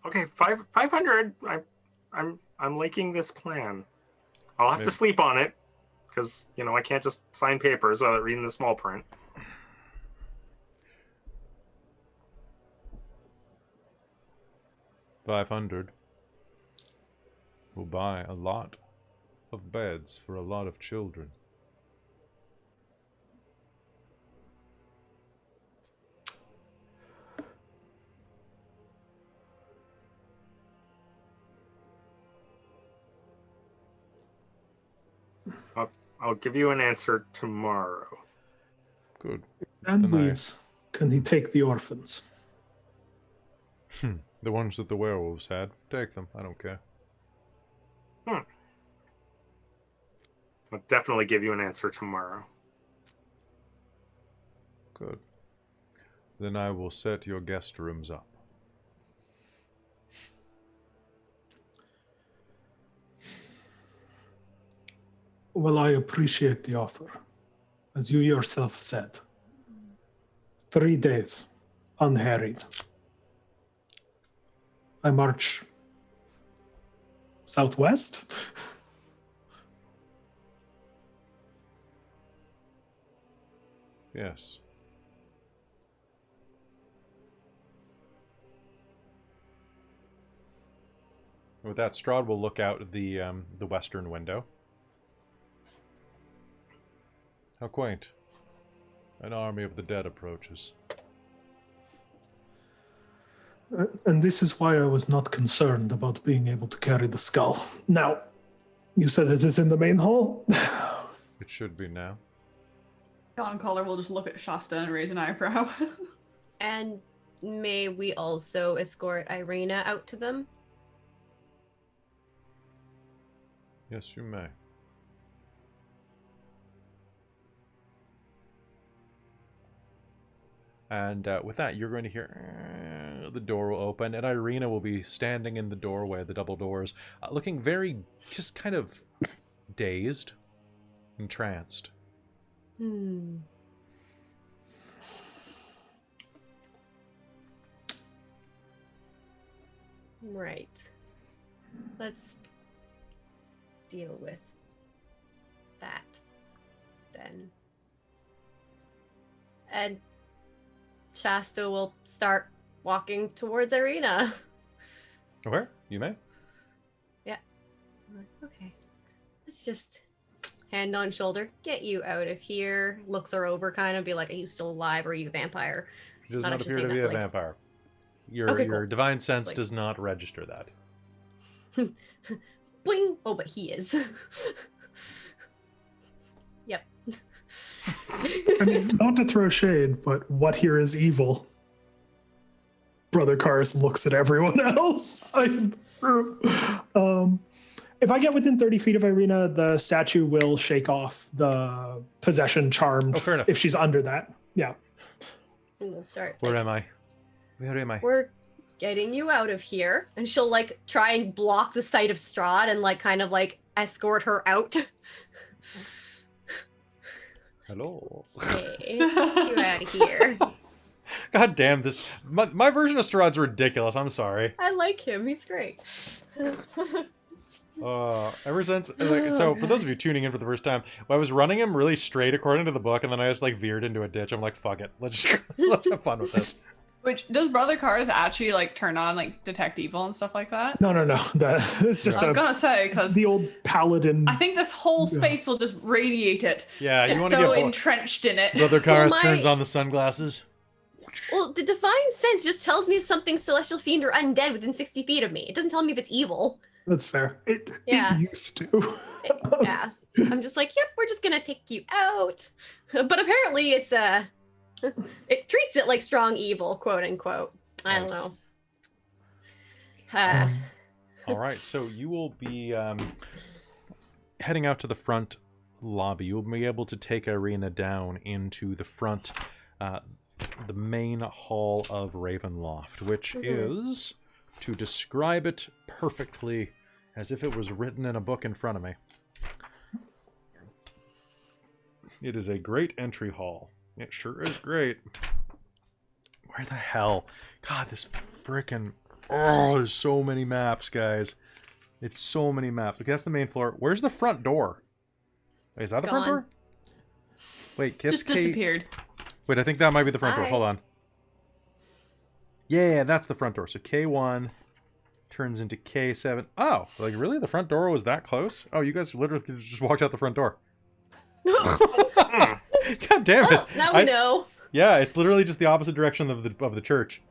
E: Okay, 500. I'm liking this plan. I'll have to sleep on it because I can't just sign papers without reading the small print.
A: $500 will buy a lot of beds for a lot of children.
E: I'll give you an answer tomorrow.
A: Good.
D: And
A: Then I-
D: leaves. Can he take the orphans?
A: The ones that the werewolves had. Take them. I don't care.
E: I'll definitely give you an answer tomorrow.
A: Good. Then I will set your guest rooms up.
D: Well, I appreciate the offer. As you yourself said, 3 days unharried. I march southwest.
A: Yes. With that, Strahd will look out the western window. How quaint. An army of the dead approaches.
D: And this is why I was not concerned about being able to carry the skull. Now, you said it is in the main hall?
A: It should be now.
B: Don Collar will just look at Shasta and raise an eyebrow.
C: And may we also escort Irina out to them?
A: Yes, you may. And with that, you're going to hear the door will open, and Irina will be standing in the doorway, the double doors, looking very, just kind of dazed, entranced.
C: Right. Let's deal with that then. And Shasta will start walking towards Irina.
A: Okay, you may.
C: Yeah. Okay. Let's just hand on shoulder, get you out of here. Looks her over, kind of be like, "Are you still alive? Or are you a vampire?"
A: She does
C: Not
A: not
C: actually
A: appear to
C: saying
A: be
C: that,
A: a
C: like-
A: vampire. Your
C: Okay, cool.
A: divine sense
C: like-
A: does not register that.
C: Bling! Oh, but he is. Yep.
D: I mean, not to throw shade, but what here is evil? Brother Karis looks at everyone else. If I get within 30 feet of Irina, the statue will shake off the possession charmed.
A: Oh, fair enough.
D: If she's under that. Yeah.
C: And we'll start.
A: Where
C: like,
A: am I? Where am I?
C: We're getting you out of here. And she'll like try and block the sight of Strahd and like kind of like escort her out.
A: Hello.
C: Hey, get you out of here.
A: God damn this. My version of Strahd's ridiculous. I'm sorry.
C: I like him. He's great.
A: Ever since, like, so for those of you tuning in for the first time, I was running him really straight according to the book, and then I just like veered into a ditch. I'm like, fuck it, let's have fun with this.
B: Which does Brother Cars actually like turn on like detect evil and stuff like that?
D: No. It's just
B: I was gonna say because
D: the old paladin.
B: I think this whole space will just radiate it.
A: Yeah, you
B: It's
A: want to
B: so
A: get
B: entrenched in it.
A: Brother Cars
C: Well,
A: turns on the sunglasses.
C: Well, the divine sense just tells me if something's celestial fiend or undead within 60 feet of me. It doesn't tell me if it's evil.
D: That's fair. It used to.
C: Yeah. I'm just like, yep, we're just gonna take you out. But apparently it's it treats it like strong evil, quote unquote. I don't
A: Nice.
C: know.
A: All right, so you will be heading out to the front lobby. You'll be able to take Irina down into the front, the main hall of Ravenloft, which is, to describe it perfectly, as if it was written in a book in front of me. It is a great entry hall. It sure is great. Where the hell? God, this frickin'... Oh, there's so many maps, guys. It's so many maps. Okay, that's the main floor. Where's the front door? Wait, is that
C: It's
A: the front
C: gone.
A: door? Wait, Kip's
B: Just disappeared.
A: Wait, I think that might be the front door.
C: Hi.
A: Hold on. Yeah, that's the front door. So K1 turns into K7. Oh, like really? The front door was that close? Oh, you guys literally just walked out the front door. God damn it!
C: Well, now we know.
A: Yeah, it's literally just the opposite direction of the church.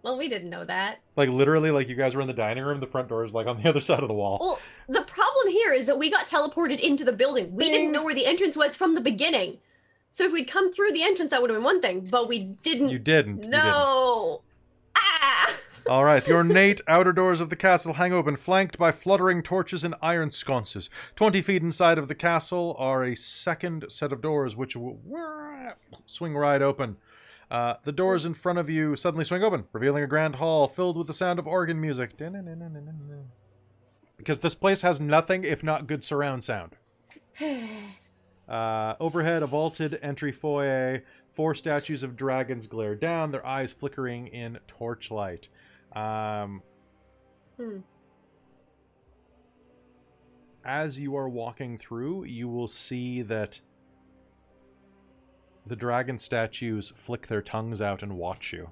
C: Well, we didn't know that.
A: Like literally, like you guys were in the dining room. The front door is like on the other side of the wall.
C: Well, the problem here is that we got teleported into the building. We
A: Bing.
C: didn't know where the entrance was from the beginning. So if we'd come through the entrance, that would have been one thing, but we didn't.
A: You didn't. You didn't.
C: No. Ah!
A: All right, the ornate outer doors of the castle hang open, flanked by fluttering torches and iron sconces. 20 feet inside of the castle are a second set of doors, which will swing right open. The doors in front of you suddenly swing open, revealing a grand hall filled with the sound of organ music. Because this place has nothing if not good surround sound. Overhead, a vaulted entry foyer. 4 statues of dragons glare down, their eyes flickering in torchlight. As you are walking through, you will see that the dragon statues flick their tongues out and watch you.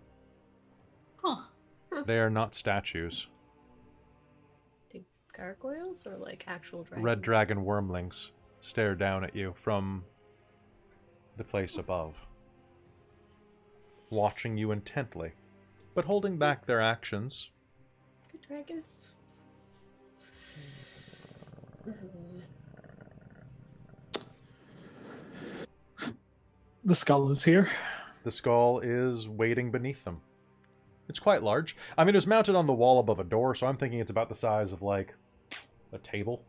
B: Huh.
A: They are not statues.
C: Gargoyles or like actual dragons?
A: Red dragon wormlings stare down at you from the place above, watching you intently, but holding back their actions.
C: Good dragons.
D: The skull is here.
A: The skull is waiting beneath them. It's quite large. I mean, it was mounted on the wall above a door, so I'm thinking it's about the size of, like, a table.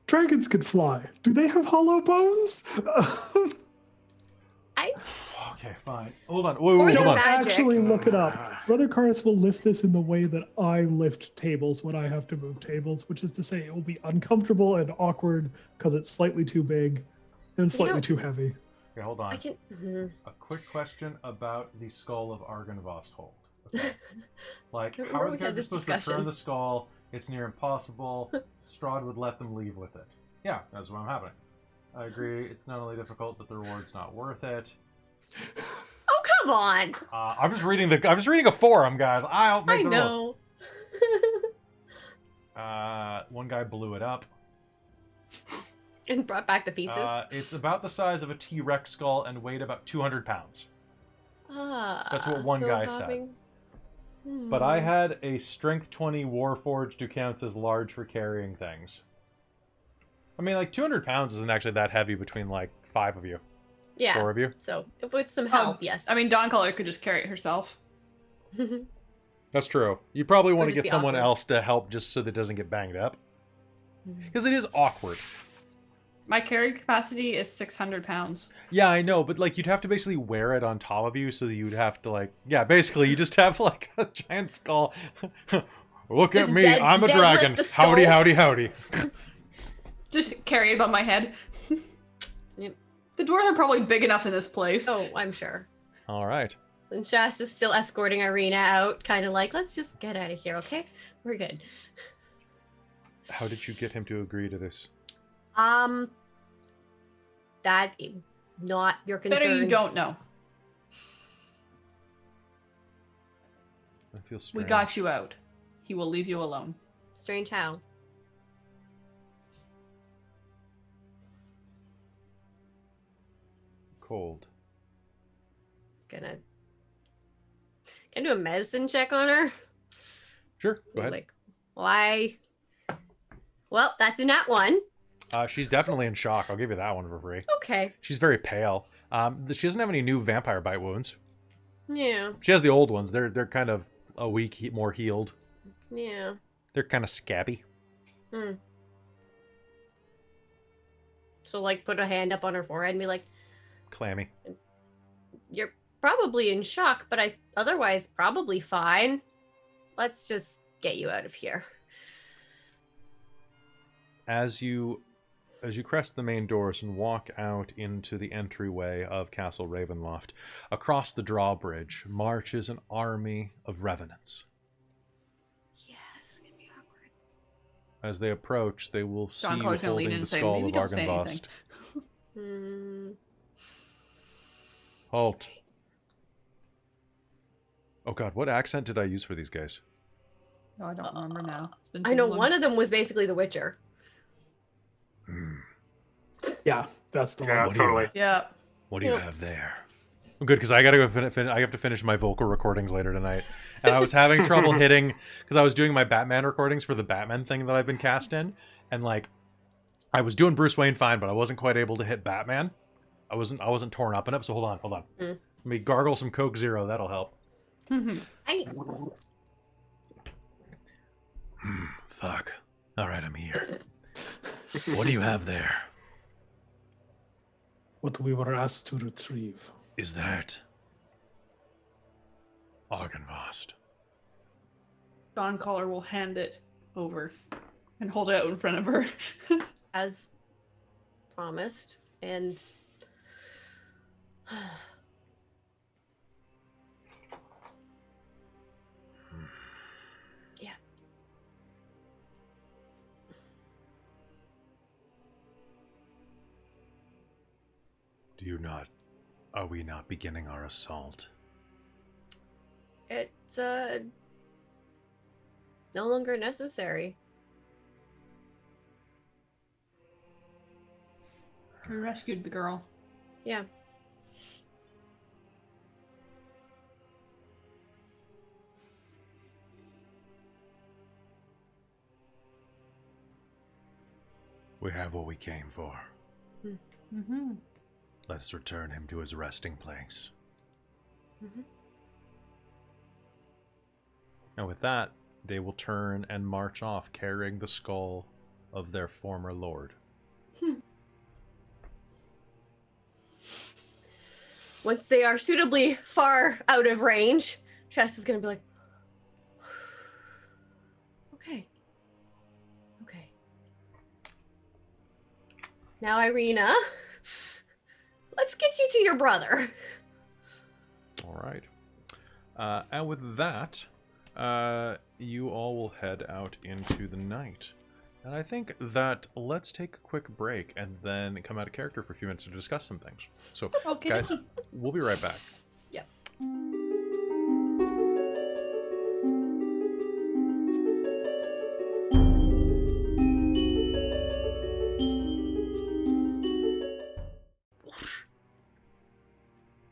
D: Dragons can fly. Do they have hollow bones?
A: Okay, fine. Hold on. Wait,
C: Don't
A: hold on.
D: Actually, look it up. Brother Karis will lift this in the way that I lift tables when I have to move tables, which is to say it will be uncomfortable and awkward because it's slightly too big and slightly too heavy.
A: Okay, hold on.
C: I can.
A: A quick question about the skull of Argynvost Hold. Okay. Like,
C: I remember
A: how are the
C: we had
A: characters
C: this
A: supposed to
C: discussion.
A: return the skull? It's near impossible. Strahd would let them leave with it. Yeah, that's what I'm happening. I agree. It's not only difficult, but the reward's not worth it.
C: Oh, come on!
A: I'm just reading a forum, guys. I'll make
C: I
A: the rule.
C: know.
A: One guy blew it up.
C: And brought back the pieces.
A: It's about the size of a T-Rex skull and weighed about 200 pounds. That's what one guy said. But I had a Strength 20 Warforged who counts as large for carrying things. I mean, like, 200 pounds isn't actually that heavy between, like, 5 of you.
C: Yeah.
A: 4 of you.
C: So, with some help, yes.
B: I mean, Dawncaller could just carry it herself.
A: That's true. You probably want to
C: just
A: get
C: be
A: someone
C: awkward.
A: else to help just so that it doesn't get banged up. Because it is awkward.
B: My carry capacity is 600 pounds.
A: Yeah, I know, but, like, you'd have to basically wear it on top of you, so that you'd have to, like... Yeah, basically, you just have, like, a giant skull. Look
C: Just
A: at me,
C: dead-
A: I'm a
C: deadlift
A: dragon.
C: the skull.
A: Howdy, howdy, howdy.
B: Just carry it above my head.
C: Yep.
B: The dwarves are probably big enough in this place.
C: Oh, I'm sure.
A: All right.
C: And Shasta's still escorting Irina out, kind of like, let's just get out of here, okay? We're good.
A: How did you get him to agree to this?
C: That not your concern.
B: Better you don't know.
A: I feel strange.
B: We got you out. He will leave you alone.
C: Strange how?
A: Cold.
C: Can I do a medicine check on her?
A: Sure, go ahead.
C: Like, why? Well, that's a nat 1.
A: She's definitely in shock. I'll give you that one for free.
C: Okay.
A: She's very pale. She doesn't have any new vampire bite wounds.
C: Yeah.
A: She has the old ones. They're kind of a week more healed.
C: Yeah.
A: They're kind of scabby.
C: Hmm. So, like, put a hand up on her forehead and be like,
A: Clammy.
C: you're probably in shock, but otherwise probably fine. Let's just get you out of here.
A: As you crest the main doors and walk out into the entryway of Castle Ravenloft, across the drawbridge marches an army of revenants.
C: Yeah, this is gonna be awkward.
A: As they approach, they will see you
B: Claw's gonna lean
A: holding
B: in
A: the
B: and say,
A: skull
B: "Maybe
A: of
B: don't say
A: Argynvost. Halt. Oh god, what accent did I use for these guys?
B: Oh, I don't remember now. It's been
C: I
B: too
C: know
B: long.
C: one of them was basically The Witcher.
D: Yeah, that's the
E: Yeah,
D: one.
E: totally.
B: Yeah.
A: What do you have there? Good, because I gotta go. I have to finish my vocal recordings later tonight, and I was having trouble hitting because I was doing my Batman recordings for the Batman thing that I've been cast in, and like I was doing Bruce Wayne fine, but I wasn't quite able to hit Batman. I wasn't torn up in it. So hold on. Let me gargle some Coke Zero. That'll help. Fuck. All right, I'm here. What do you have there?
D: What we were asked to retrieve.
A: Is that Argynvost?
B: Dawncaller will hand it over and hold it out in front of her.
C: As promised, and yeah.
A: Are we not beginning our assault?
C: It's no longer necessary.
B: We rescued the girl.
C: Yeah.
A: We have what we came for.
B: Mm-hmm.
A: Let's return him to his resting place.
C: Mm-hmm.
A: And with that, they will turn and march off, carrying the skull of their former lord.
C: Once they are suitably far out of range, Shasta's gonna be like, okay. Now, Irina, let's get you to your brother.
A: All right. And with that, you all will head out into the night. And I think that let's take a quick break and then come out of character for a few minutes to discuss some things. So,
B: Okay.
A: guys, we'll be right back.
C: Yep.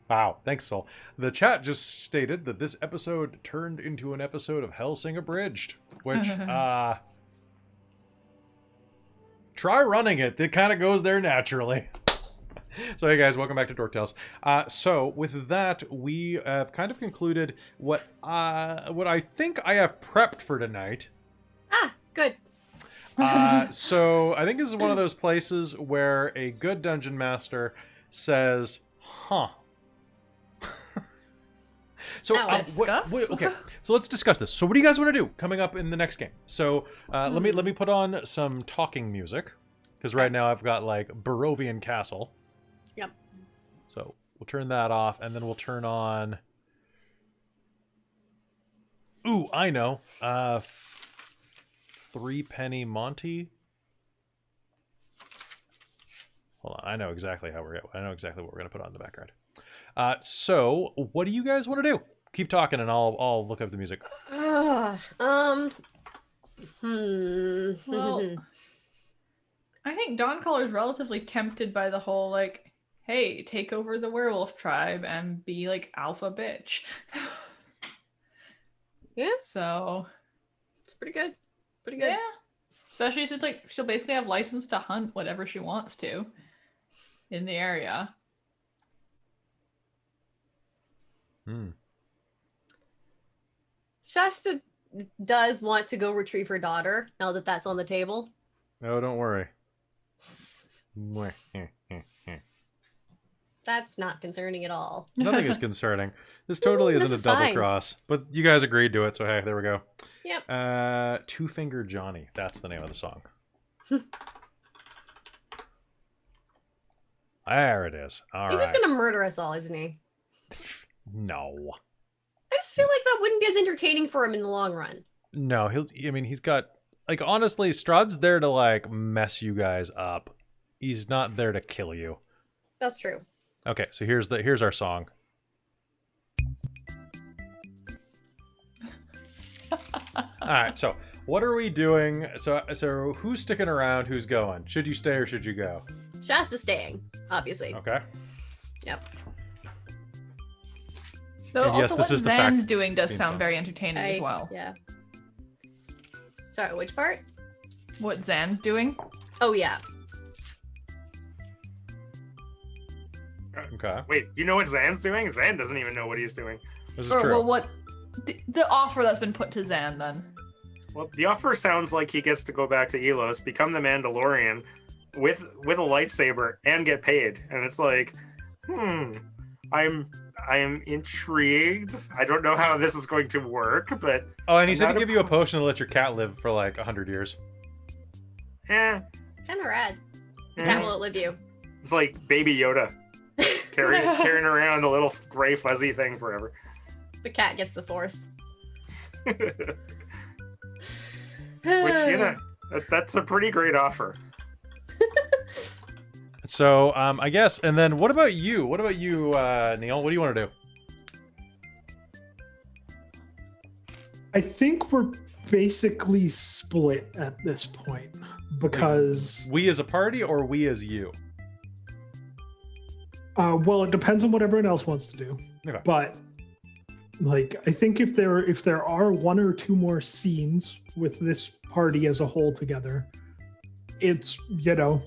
A: Wow, thanks, Sol. The chat just stated that this episode turned into an episode of Hellsing Abridged, which, try running it. It kind of goes there naturally. So, hey guys, welcome back to Dork Tales. So, with that, we have kind of concluded what I think I have prepped for tonight.
C: Ah, good.
A: So, I think this is one of those places where a good dungeon master says, huh. So,
C: Now
B: discuss?
A: okay, so let's discuss this. So, what do you guys want to do coming up in the next game? So, let me put on some talking music, because right now I've got like Barovian Castle.
C: Yep.
A: So we'll turn that off, and then we'll turn on Ooh, I know. 3-penny Monty. Hold on, I know exactly what we're gonna put on in the background. So what do you guys want to do? Keep talking, and I'll look up the music.
B: Well, I think Dawncolor's relatively tempted by the whole, like, hey, take over the werewolf tribe and be, like, alpha bitch.
C: Yeah,
B: So,
C: it's pretty good. Pretty good.
B: yeah. Especially since, like, she'll basically have license to hunt whatever she wants to in the area.
C: Shasta does want to go retrieve her daughter now that that's on the table.
A: No, don't worry.
C: That's not concerning at all.
A: Nothing is concerning. This totally isn't
C: this
A: a double
C: is fine.
A: cross, but you guys agreed to it, so hey, there we go.
C: Yep.
A: Two Finger Johnny. That's the name of the song. There it is. All right.
C: He's just gonna murder us all, isn't he?
A: No.
C: I just feel like that wouldn't be as entertaining for him in the long run.
A: No, he's got, like, honestly, Strahd's there to, like, mess you guys up. He's not there to kill you.
C: That's true.
A: Okay, so here's our song. Alright, so what are we doing? So who's sticking around? Who's going? Should you stay or should you go?
C: Shasta's staying, obviously.
A: Okay.
C: Yep.
B: Though
A: And yes,
B: also
A: this
B: what
A: is the
B: Zan's
A: fact
B: doing does
A: theme
B: sound
A: song.
B: very entertaining as well.
C: Yeah. Sorry, which part?
B: What Zan's doing?
C: Oh, yeah.
A: Okay.
E: Wait, you know what Zan's doing? Zan doesn't even know what he's doing.
A: This is
B: Or,
A: true.
B: well, what the offer that's been put to Zan then?
E: Well, the offer sounds like he gets to go back to Elos, become the Mandalorian with a lightsaber, and get paid. And it's like, I am intrigued. I don't know how this is going to work, but
A: Oh, and he said
E: not
A: to
E: a
A: give you a potion to let your cat live for like 100 years.
E: eh,
C: Kind of rad.
E: eh.
C: Cat will outlive you.
E: It's like Baby Yoda carrying around a little gray fuzzy thing forever.
C: The cat gets the force.
E: Which, you know, that's a pretty great offer.
A: So, I guess, and then what about you? What about you, Neil? What do you want to do?
D: I think we're basically split at this point because,
A: We as a party or we as you?
D: well, it depends on what everyone else wants to do.
A: Okay.
D: But like, I think if there are one or two more scenes with this party as a whole together, it's, you know,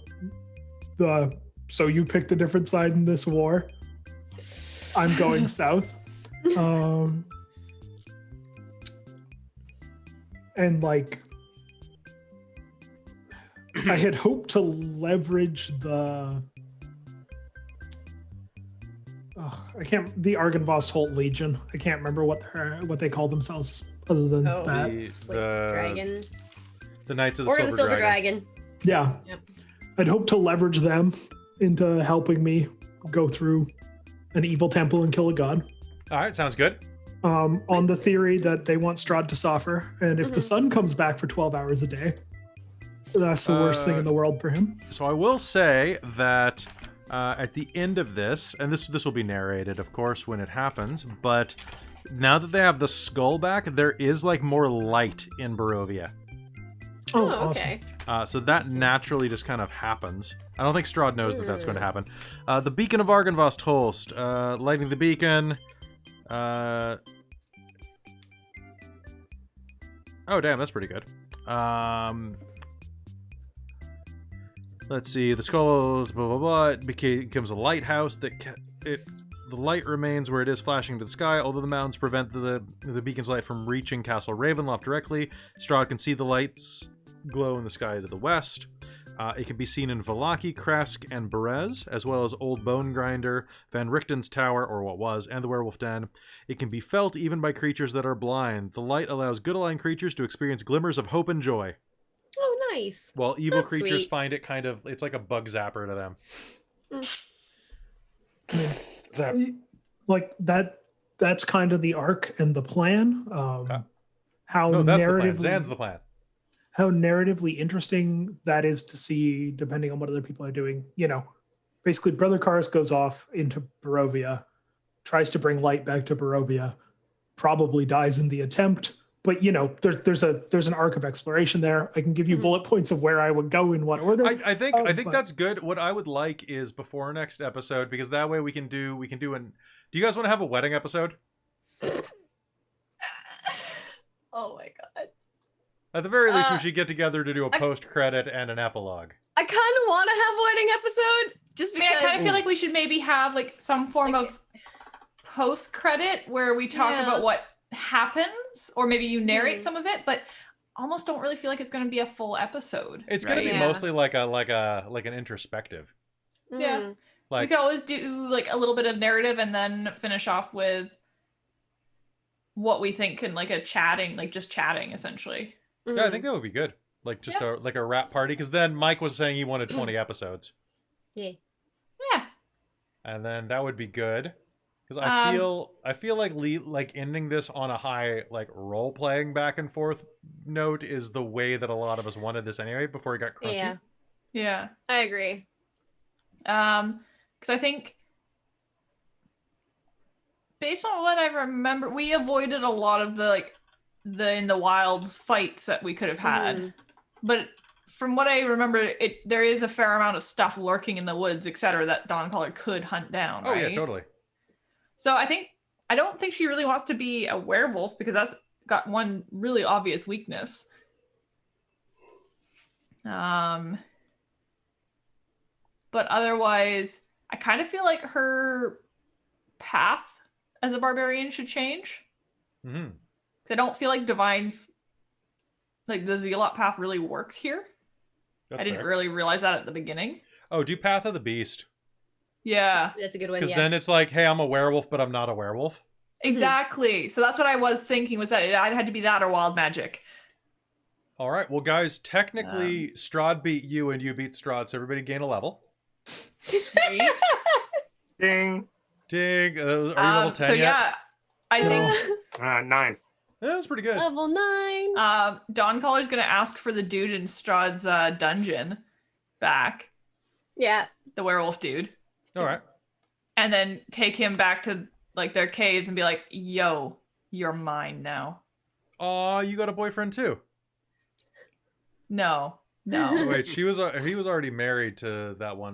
D: so you picked a different side in this war. I'm going south. And like, I had hoped to leverage the the Argynvost Holt Legion. I can't remember what they call themselves other than
C: Oh.
D: that.
C: It's like dragon.
A: The Knights of the
C: Order of
A: Silver
C: the Silver
A: Dragon.
C: Dragon.
D: Yeah.
C: Yep.
D: I'd hope to leverage them into helping me go through an evil temple and kill a god.
A: All right, sounds good.
D: On the theory that they want Strahd to suffer, and if the sun comes back for 12 hours a day, that's the worst thing in the world for him.
A: So I will say that at the end of this, and this will be narrated, of course, when it happens, but now that they have the skull back, there is like more light in Barovia.
C: Oh,
D: awesome.
C: okay.
A: So that naturally just kind of happens. I don't think Strahd knows that that's going to happen. The Beacon of Argynvost Host. Lighting the beacon. Oh, damn, that's pretty good. Let's see. The skull, blah, blah, blah. It becomes a lighthouse. The light remains where it is, flashing to the sky. Although the mountains prevent the beacon's light from reaching Castle Ravenloft directly, Strahd can see the lights glow in the sky to the west. It can be seen in Valaki, Kresk, and Berez, as well as Old Bone Grinder, Van Richten's Tower, or what was, and the Werewolf Den. It can be felt even by creatures that are blind. The light allows good-aligned creatures to experience glimmers of hope and joy,
C: Oh, nice.
A: while evil
C: That's
A: creatures
C: sweet.
A: find it kind of, it's like a bug zapper to them.
D: Like that's kind of the arc and the plan.
A: Okay.
D: how
A: No, that's the plan.
D: narratively
A: Zan's the plan.
D: how narratively interesting that is to see, depending on what other people are doing. You know, basically, Brother Karis goes off into Barovia, tries to bring light back to Barovia, probably dies in the attempt. But you know, there's an arc of exploration there. I can give you bullet points of where I would go in what order.
A: I think
D: but-
A: that's good. What I would like is before next episode, because that way we can do an. Do you guys want to have a wedding episode?
B: Oh my god.
A: At the very least, we should get together to do a post credit and an epilogue.
C: I kind of want to have a wedding episode just
B: I mean,
C: because.
B: I kind of feel like we should maybe have like some form of post credit where we talk about what happens, or maybe you narrate some of it, but almost don't really feel like it's going to be a full episode.
A: It's going to be mostly like an introspective.
B: Yeah.
A: Like,
B: we could always do like a little bit of narrative and then finish off with what we think and like a chatting, like just chatting essentially.
A: yeah, I think that would be good. Like just a rap party, because then Mike was saying he wanted 20 episodes.
C: Yeah.
B: Yeah.
A: And then that would be good. Because I feel like ending this on a high like role playing back and forth note is the way that a lot of us wanted this anyway before it got crunchy.
B: Yeah.
C: I agree.
B: Because I think based on what I remember, we avoided a lot of the in the wilds fights that we could have had. But from what I remember, there is a fair amount of stuff lurking in the woods, etc., that Dawncaller could hunt down.
A: Oh
B: right?
A: yeah, totally.
B: So I don't think she really wants to be a werewolf because that's got one really obvious weakness. But otherwise, I kind of feel like her path as a barbarian should change.
A: Mm-hmm.
B: I don't feel like like the Zealot path really works here.
A: That's
B: I didn't
A: fair.
B: really realize that at the beginning.
A: Oh, do Path of the Beast.
B: Yeah.
C: That's a good one.
A: Because
C: Yeah.
A: then it's like, hey, I'm a werewolf, but I'm not a werewolf.
B: Exactly. So that's what I was thinking, was that it had to be that or wild magic.
A: All right. Well, guys, technically, Strahd beat you and you beat Strahd, so everybody gain a level.
E: Ding.
A: Dig. Are you level 10
B: so
A: yet?
B: yeah, I think
E: 9.
A: That was pretty good.
C: Level 9.
B: Dawncollar's gonna ask for the dude in Strahd's dungeon back,
C: Yeah.
B: the werewolf dude,
A: All right.
B: and then take him back to like their caves and be like, "Yo, you're mine now."
A: Aw, you got a boyfriend too.
B: No.
A: Oh, wait, he was already married to that one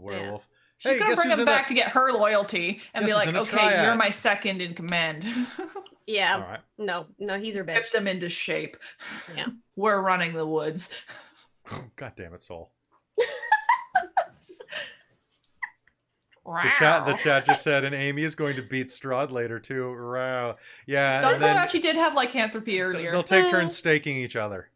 A: werewolf.
B: She's
A: Hey,
B: gonna
A: guess
B: bring
A: who's
B: him
A: in
B: back
A: that-
B: to get her loyalty and be
A: Guess who's
B: like,
A: in a
B: "Okay,
A: triad."
B: you're my second in command."
C: Yeah.
A: All right.
C: No, he's her
B: Whip
C: bitch.
B: them into shape.
C: Yeah.
B: We're running the woods.
A: God damn it, Soul.
B: Wow.
A: The chat just said, and Amy is going to beat Strahd later too. Wow. Yeah.
B: Dawncaller
A: And then
B: actually did have lycanthropy earlier.
A: they'll take turns staking each other.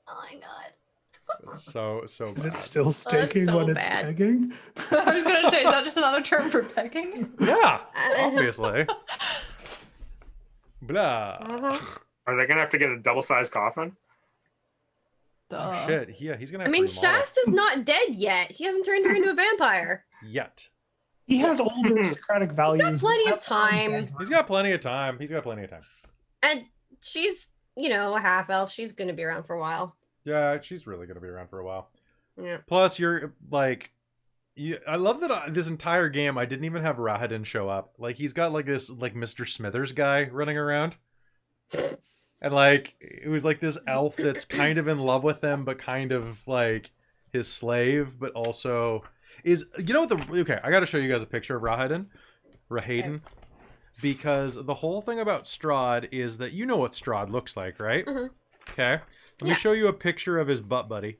C: Oh my god.
A: So
D: Is
A: bad.
D: it still staking
C: so
D: when it's
C: bad.
D: pegging?
B: I was gonna say, is that just another term for pegging?
A: Yeah, obviously. Blah.
E: Are they gonna have to get a double-sized coffin?
B: Duh.
A: Shit. Yeah, he's gonna.
C: I
A: Have
C: mean,
A: to remodel.
C: Shasta's not dead yet. He hasn't turned her into a vampire.
A: Yet.
D: He has old aristocratic values.
C: plenty of time.
A: He's got plenty of time.
C: And she's, a half elf. She's gonna be around for a while.
A: Yeah, she's really gonna be around for a while.
C: Yeah.
A: Plus, you're like, I love that this entire game I didn't even have Rahadin show up. Like, he's got like this like Mr. Smithers guy running around, and like it was like this elf that's kind of in love with him, but kind of like his slave, but also is okay. I got to show you guys a picture of Rahadin, because the whole thing about Strahd is that you know what Strahd looks like, right?
C: Mhm.
A: Okay. Let me show you a picture of his butt buddy.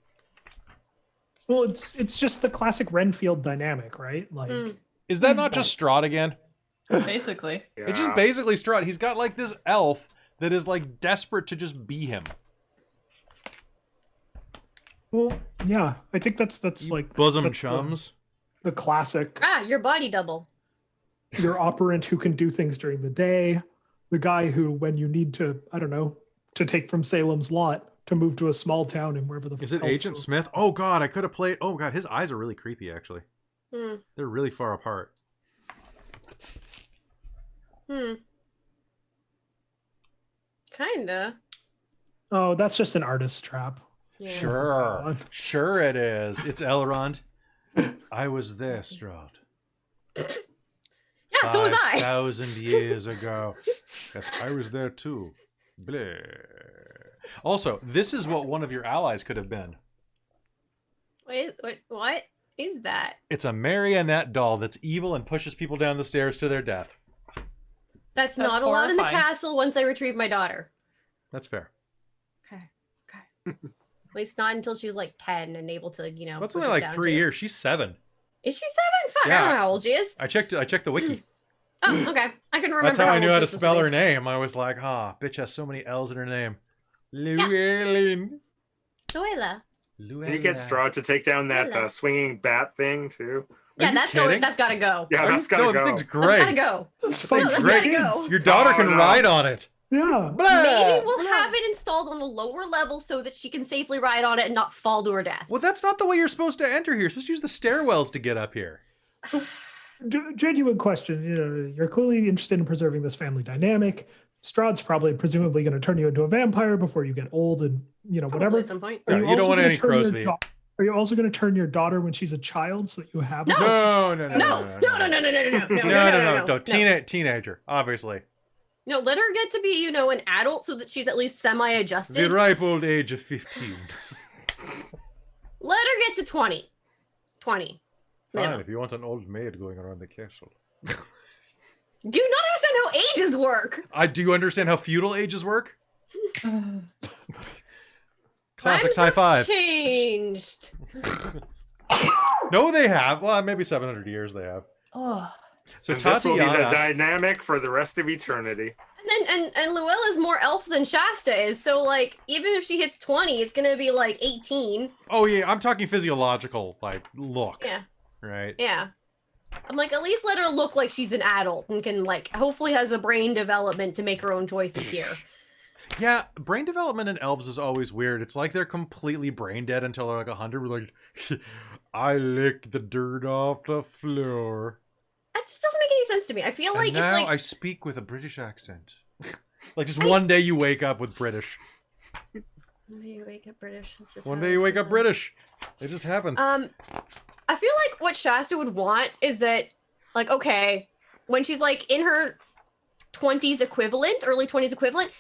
D: Well, it's just the classic Renfield dynamic, right? Like,
A: Is that not just Strahd again?
B: Basically.
E: Yeah.
A: It's just basically Strahd. He's got like this elf that is like desperate to just be him.
D: well, yeah, I think that's like
A: Bosom
D: that's
A: chums.
D: The classic.
C: Ah, your body double.
D: Your operant who can do things during the day, the guy who, when you need to, I don't know, to take from Salem's Lot to move to a small town and wherever the
A: Is it
D: hell
A: Agent
D: Salem's-
A: Smith? Oh god, I could have played. Oh god, his eyes are really creepy actually.
C: Hmm.
A: They're really far apart.
C: Kinda.
D: Oh, that's just an artist trap.
C: Yeah.
A: Sure. Sure it is. It's Elrond. I was there, Strahd.
C: Yeah, so was I.
A: 5,000 years ago. Yes, I was there too. Bleh. Also, this is what one of your allies could have been.
C: What is that?
A: It's a marionette doll that's evil and pushes people down the stairs to their death.
C: That's not allowed in the
B: horrifying.
C: castle once I retrieve my daughter.
A: That's fair.
B: Okay.
C: At least not until she's like 10 and able to, you know.
A: That's
C: push
A: only
C: it
A: like
C: down
A: 3
C: to-
A: years. She's 7.
C: Is she 7? Fuck, I
A: Yeah.
C: don't know how old she is.
A: I checked the wiki.
C: Oh, okay. I can remember.
A: That's how I
C: old
A: knew how to
C: she was
A: spell
C: supposed
A: her
C: be.
A: name. I was like, bitch has so many L's in her name. Llewellyn.
C: Zoila.
E: Can you get Strahd to take down that swinging bat thing too?
C: Yeah,
A: you
C: that's
A: kidding?
C: going. That's gotta go.
E: Yeah,
A: Are
E: that's
A: you-
E: gotta
A: no,
E: go.
A: The thing's
C: That's gotta
A: great.
C: go.
D: That's fun
C: that's
D: for
C: gotta
D: kids.
C: go.
A: Your daughter
E: Oh,
A: can
E: no.
A: ride on it.
D: Yeah.
A: Blah.
C: Maybe we'll have it installed on a lower level so that she can safely ride on it and not fall to her death.
A: Well, that's not the way you're supposed to enter here. You're supposed to use the stairwells to get up here.
D: Genuine question. You know, you're clearly interested in preserving this family dynamic. Strahd's presumably going to turn you into a vampire before you get old and, you know,
C: Probably
D: whatever.
C: at some point.
A: Yeah,
D: Are
A: you don't
D: also
A: want
D: gonna
A: any
D: turn
A: crow's
D: your
A: feet.
D: Are you also going to turn your daughter when she's a child so that you have
C: No.
A: No.
C: No.
A: Teenager, obviously.
C: No, let her get to be, you know, an adult so that she's at least
A: The
C: semi-adjusted.
A: ripe old age of 15.
C: Let her get to 20. 20.
A: Fine,
C: Minimum.
A: if you want an old maid going around the castle.
C: Do you not understand how ages work?
A: Do you understand how feudal ages work? Classics
C: Times
A: high
C: have
A: five.
C: Changed.
A: No, they have. Well, maybe 700 years they have.
B: Oh.
A: So
E: And this will be the
A: Tatiana,
E: dynamic for the rest of eternity.
C: And Luella's more elf than Shasta is, so like even if she hits 20, it's gonna be like 18.
A: oh yeah, I'm talking physiological, like look,
C: Yeah,
A: right?
C: yeah. I'm like, at least let her look like she's an adult and can like hopefully has a brain development to make her own choices here.
A: Yeah, brain development in elves is always weird. It's like they're completely brain dead until they're like 100. We're like, I lick the dirt off the floor.
C: That just doesn't make any sense to me. I feel like
A: And
C: it's
A: now
C: like
A: I speak with a British accent. Like just one day you wake up with British.
C: one day you wake up British. It's just
A: One
C: how
A: day
C: it
A: you
C: is
A: wake up
C: sometimes.
A: British. It just happens.
C: I feel like what Shasta would want is that, like, okay, when she's like in her 20s equivalent, early 20s equivalent,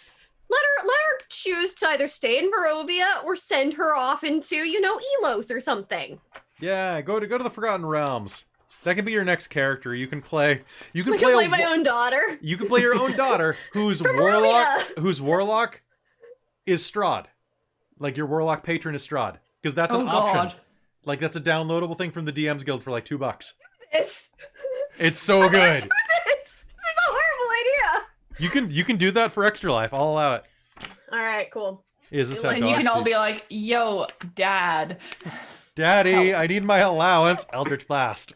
C: let her choose to either stay in Barovia or send her off into, you know, Elos or something.
A: Yeah, go to the Forgotten Realms. That can be your next character. You can play. You can
C: I
A: play,
C: can play my own daughter.
A: You can play your own daughter, whose
C: From
A: warlock,
C: Barovia.
A: whose warlock is Strahd. Like your warlock patron is Strahd, because that's an
B: Oh,
A: option.
B: God.
A: Like that's a downloadable thing from the DM's Guild for like $2.
C: This.
A: It's so
C: I wanna
A: good.
C: do this. This is a horrible idea.
A: You can do that for Extra Life. I'll allow it.
C: All right, cool.
A: Is this how
B: And you can
A: dogs
B: all
A: see-
B: be like, yo, dad.
A: Daddy, I need my allowance. Eldritch Blast.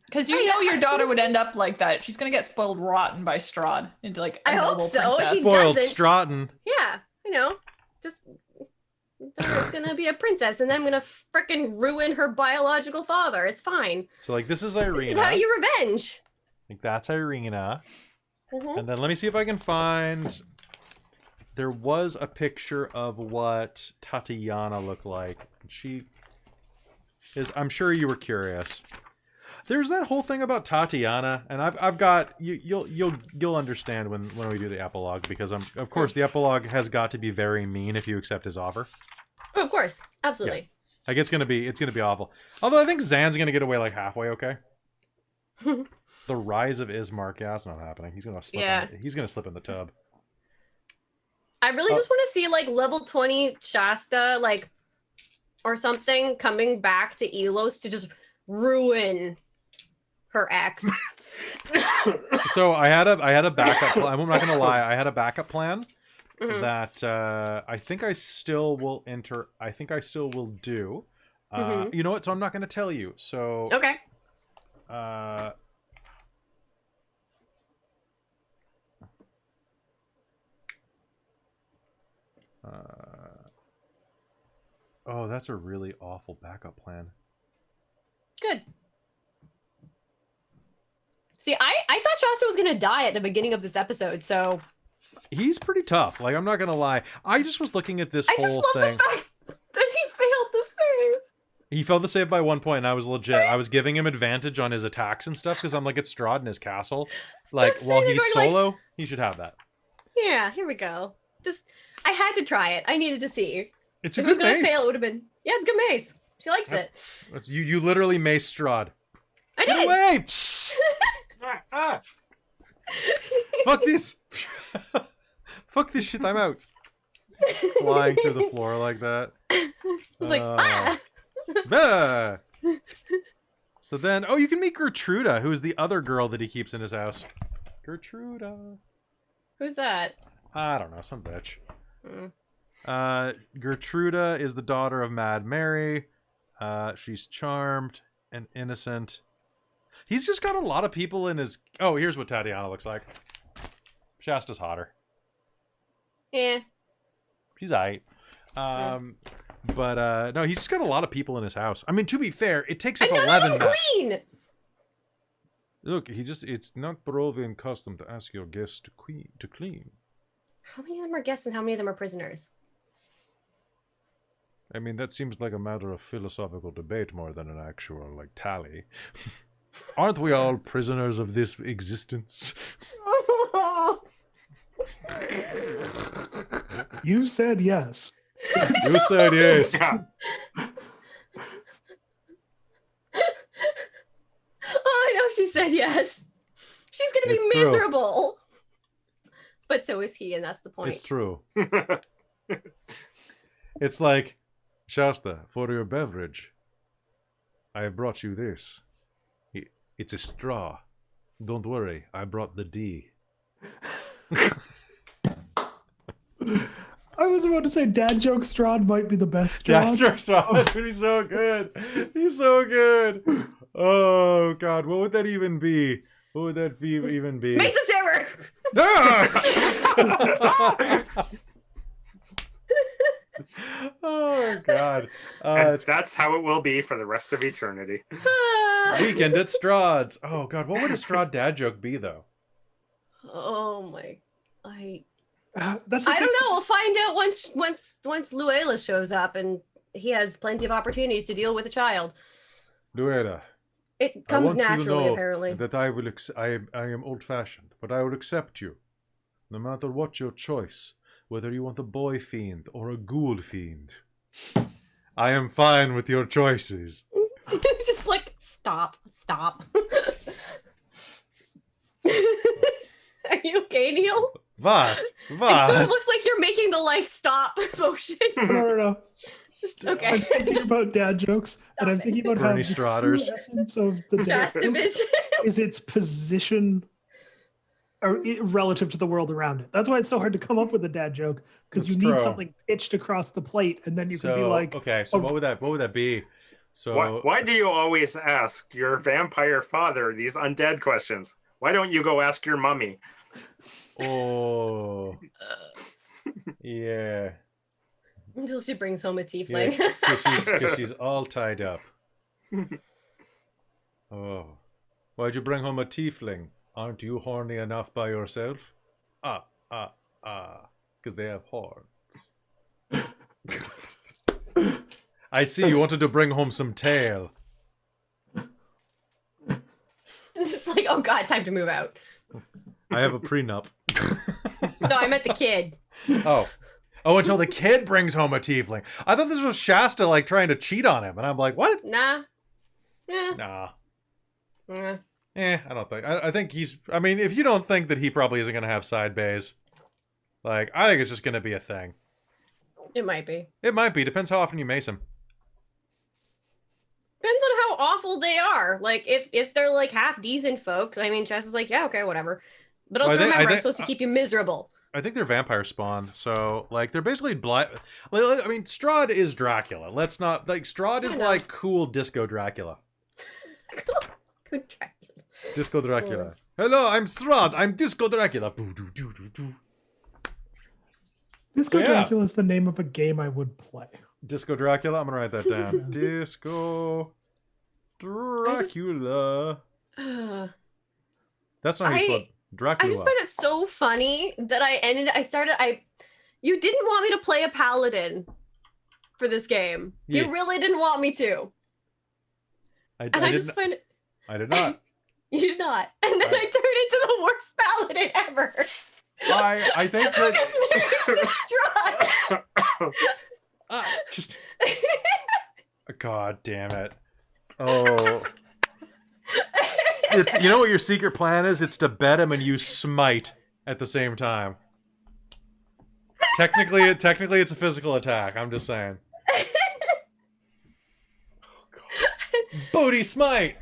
B: Because you know your daughter would end up like that. She's going to get spoiled rotten by Strahd into like a
C: I hope
B: noble
C: so.
B: princess.
C: She
A: Spoiled
C: doesn't.
A: Stratton.
C: Yeah, you know, just daughter's gonna be a princess, and I'm gonna frickin' ruin her biological father. It's fine.
A: So like this is
C: This
A: Irina.
C: is how you revenge.
A: Like that's Irina.
C: Mhm.
A: And then let me see if I can find. There was a picture of what Tatiana looked like. She is. I'm sure you were curious. There's that whole thing about Tatiana, and I've got you'll understand when we do the epilogue, because of course the epilogue has got to be very mean if you accept his offer.
C: Oh, of course, absolutely.
A: Like it's gonna be awful. Although I think Zan's gonna get away like halfway okay. The rise of Ismark, yeah, that's not happening. He's gonna slip.
C: Yeah.
A: He's gonna slip in the tub.
C: I really just want to see like level 20 Shasta, like, or something coming back to Elos to just ruin her ex.
A: So I had a backup plan. I'm not gonna lie, I had a backup plan
C: Mhm.
A: that I think I still will do.
C: Mhm.
A: You know what? So I'm not gonna tell you. So
C: Okay.
A: Oh, that's a really awful backup plan.
C: Good. See, I thought Shasta was gonna die at the beginning of this episode, so
A: He's pretty tough. Like, I'm not gonna lie. I just was looking at this
C: I just
A: whole
C: love
A: thing.
C: the fact that he failed the save.
A: He failed the save by 1 point, and I was legit. I was giving him advantage on his attacks and stuff because I'm like, it's Strahd in his castle. Like,
C: That's
A: while
C: it,
A: he's
C: like-
A: solo, he should have that.
C: Yeah, here we go. Just I had to try it. I needed to see.
A: It's a
C: If it was
A: good
C: gonna
A: mace.
C: fail, it would have been. Yeah, it's good mace. She likes it.
A: You literally mace Strahd.
C: I
A: Get
C: did.
A: away! Fuck this! Fuck this shit, I'm out. Flying through the floor like that.
C: I was like, ah!
A: Bah! So then, oh, you can meet Gertruda, who is the other girl that he keeps in his house. Gertruda.
C: Who's that?
A: I don't know, some bitch.
C: Hmm.
A: Gertruda is the daughter of Mad Mary. She's charmed and innocent. He's just got a lot of people in his... Oh, here's what Tatiana looks like. Shasta's hotter.
C: Yeah.
A: She's aight. But no, he's just got a lot of people in his house. I mean, to be fair, it takes up
C: And none
A: 11
C: of them
A: maps.
C: clean.
A: Look, it's not Barovian custom to ask your guests to clean.
C: How many of them are guests and how many of them are prisoners?
A: I mean, that seems like a matter of philosophical debate more than an actual, like, tally. Aren't we all prisoners of this existence?
D: You said yes.
A: You said yes.
E: Yeah.
C: Oh, I know she said yes. She's gonna be
A: It's true.
C: miserable. But so is he, and that's the point.
A: It's true. It's like, Shasta, for your beverage, I have brought you this. It's a straw. Don't worry, I brought the D.
D: I was about to say dad joke Strahd might be the best
A: Yeah,
D: Strahd.
A: sure, straw. That's gonna be so good. He's so good. Oh God, what would that even be? What would that even be?
C: Mace of Terror!
A: Ah! Oh God.
E: And that's how it will be for the rest of eternity.
A: Weekend at Strahd's. Oh God, what would a Strahd dad joke be though?
C: Oh my.
D: That's the
C: I
D: thing.
C: don't know. We'll find out once Luella shows up and he has plenty of opportunities to deal with a child.
A: Luella,
C: It
A: I
C: comes
A: want you to
C: naturally,
A: know
C: apparently.
A: that I will. I am old-fashioned, but I will accept you, no matter what your choice. Whether you want a boy fiend or a ghoul fiend, I am fine with your choices.
C: Just like stop. Are you okay, Neil?
A: What?
C: It sort of
A: What?
C: looks like you're making the like stop motion.
D: No.
C: Okay.
D: I'm thinking about dad jokes, and I'm
C: Stop
D: thinking about how
A: Bernie
D: the
A: Strahders.
D: true essence of the dad
C: Shasta
D: joke
C: vision.
D: is its position relative to the world around it. That's why it's so hard to come up with a dad joke, because you
A: That's
D: need
A: true.
D: something pitched across the plate, and then you can be like,
A: okay, so
D: oh.
A: what would that be? So
E: Why do you always ask your vampire father these undead questions? Why don't you go ask your mummy?
A: Oh, yeah,
C: Until she brings home a tiefling.
A: because she's all tied up. Oh, why'd you bring home a tiefling? Aren't you horny enough by yourself? Because they have horns. I see you wanted to bring home some tail.
C: It's like, oh god, time to move out.
A: I have a prenup.
C: No, I meant the kid.
A: Oh, until the kid brings home a tiefling. I thought this was Shasta like trying to cheat on him, and I'm like, what?
C: Nah. Yeah.
A: Nah.
C: Nah.
A: I don't think. I think he's. I mean, if you don't think that he probably isn't going to have side bays, like, I think it's just going to be a thing.
C: It might be.
A: It might be. Depends how often you mace him.
C: Depends on how awful they are. Like, if they're like half decent folks, I mean, Chess is like, yeah, okay, whatever. But also
A: Well, I
C: remember, I'm
A: think-
C: supposed to keep you miserable.
A: I think they're vampire spawned, so like they're basically blind. I mean, Strahd is Dracula. Let's not like Strahd is
C: I know.
A: like cool disco Dracula.
C: Good Dracula.
A: Disco Dracula. Hello, I'm Strahd. I'm Disco Dracula. Boo, doo, doo, doo, doo.
D: Disco
A: Yeah.
D: Dracula is the name of a game I would play.
A: Disco Dracula. I'm gonna write that down. Disco Dracula. That's not how you spell
C: I
A: Dracula.
C: just find it so funny that you didn't want me to play a paladin for this game.
A: Yeah.
C: You really didn't want me to.
A: I
C: just find it.
A: I did not.
C: You did not. And then I turned into the worst paladin ever.
A: I think
C: Who
A: that
C: gets married to Strahd?
A: just God damn it. Oh. It's, you know what your secret plan is? It's to bet him and you smite at the same time. Technically it's a physical attack. I'm just saying. Oh God. Booty smite.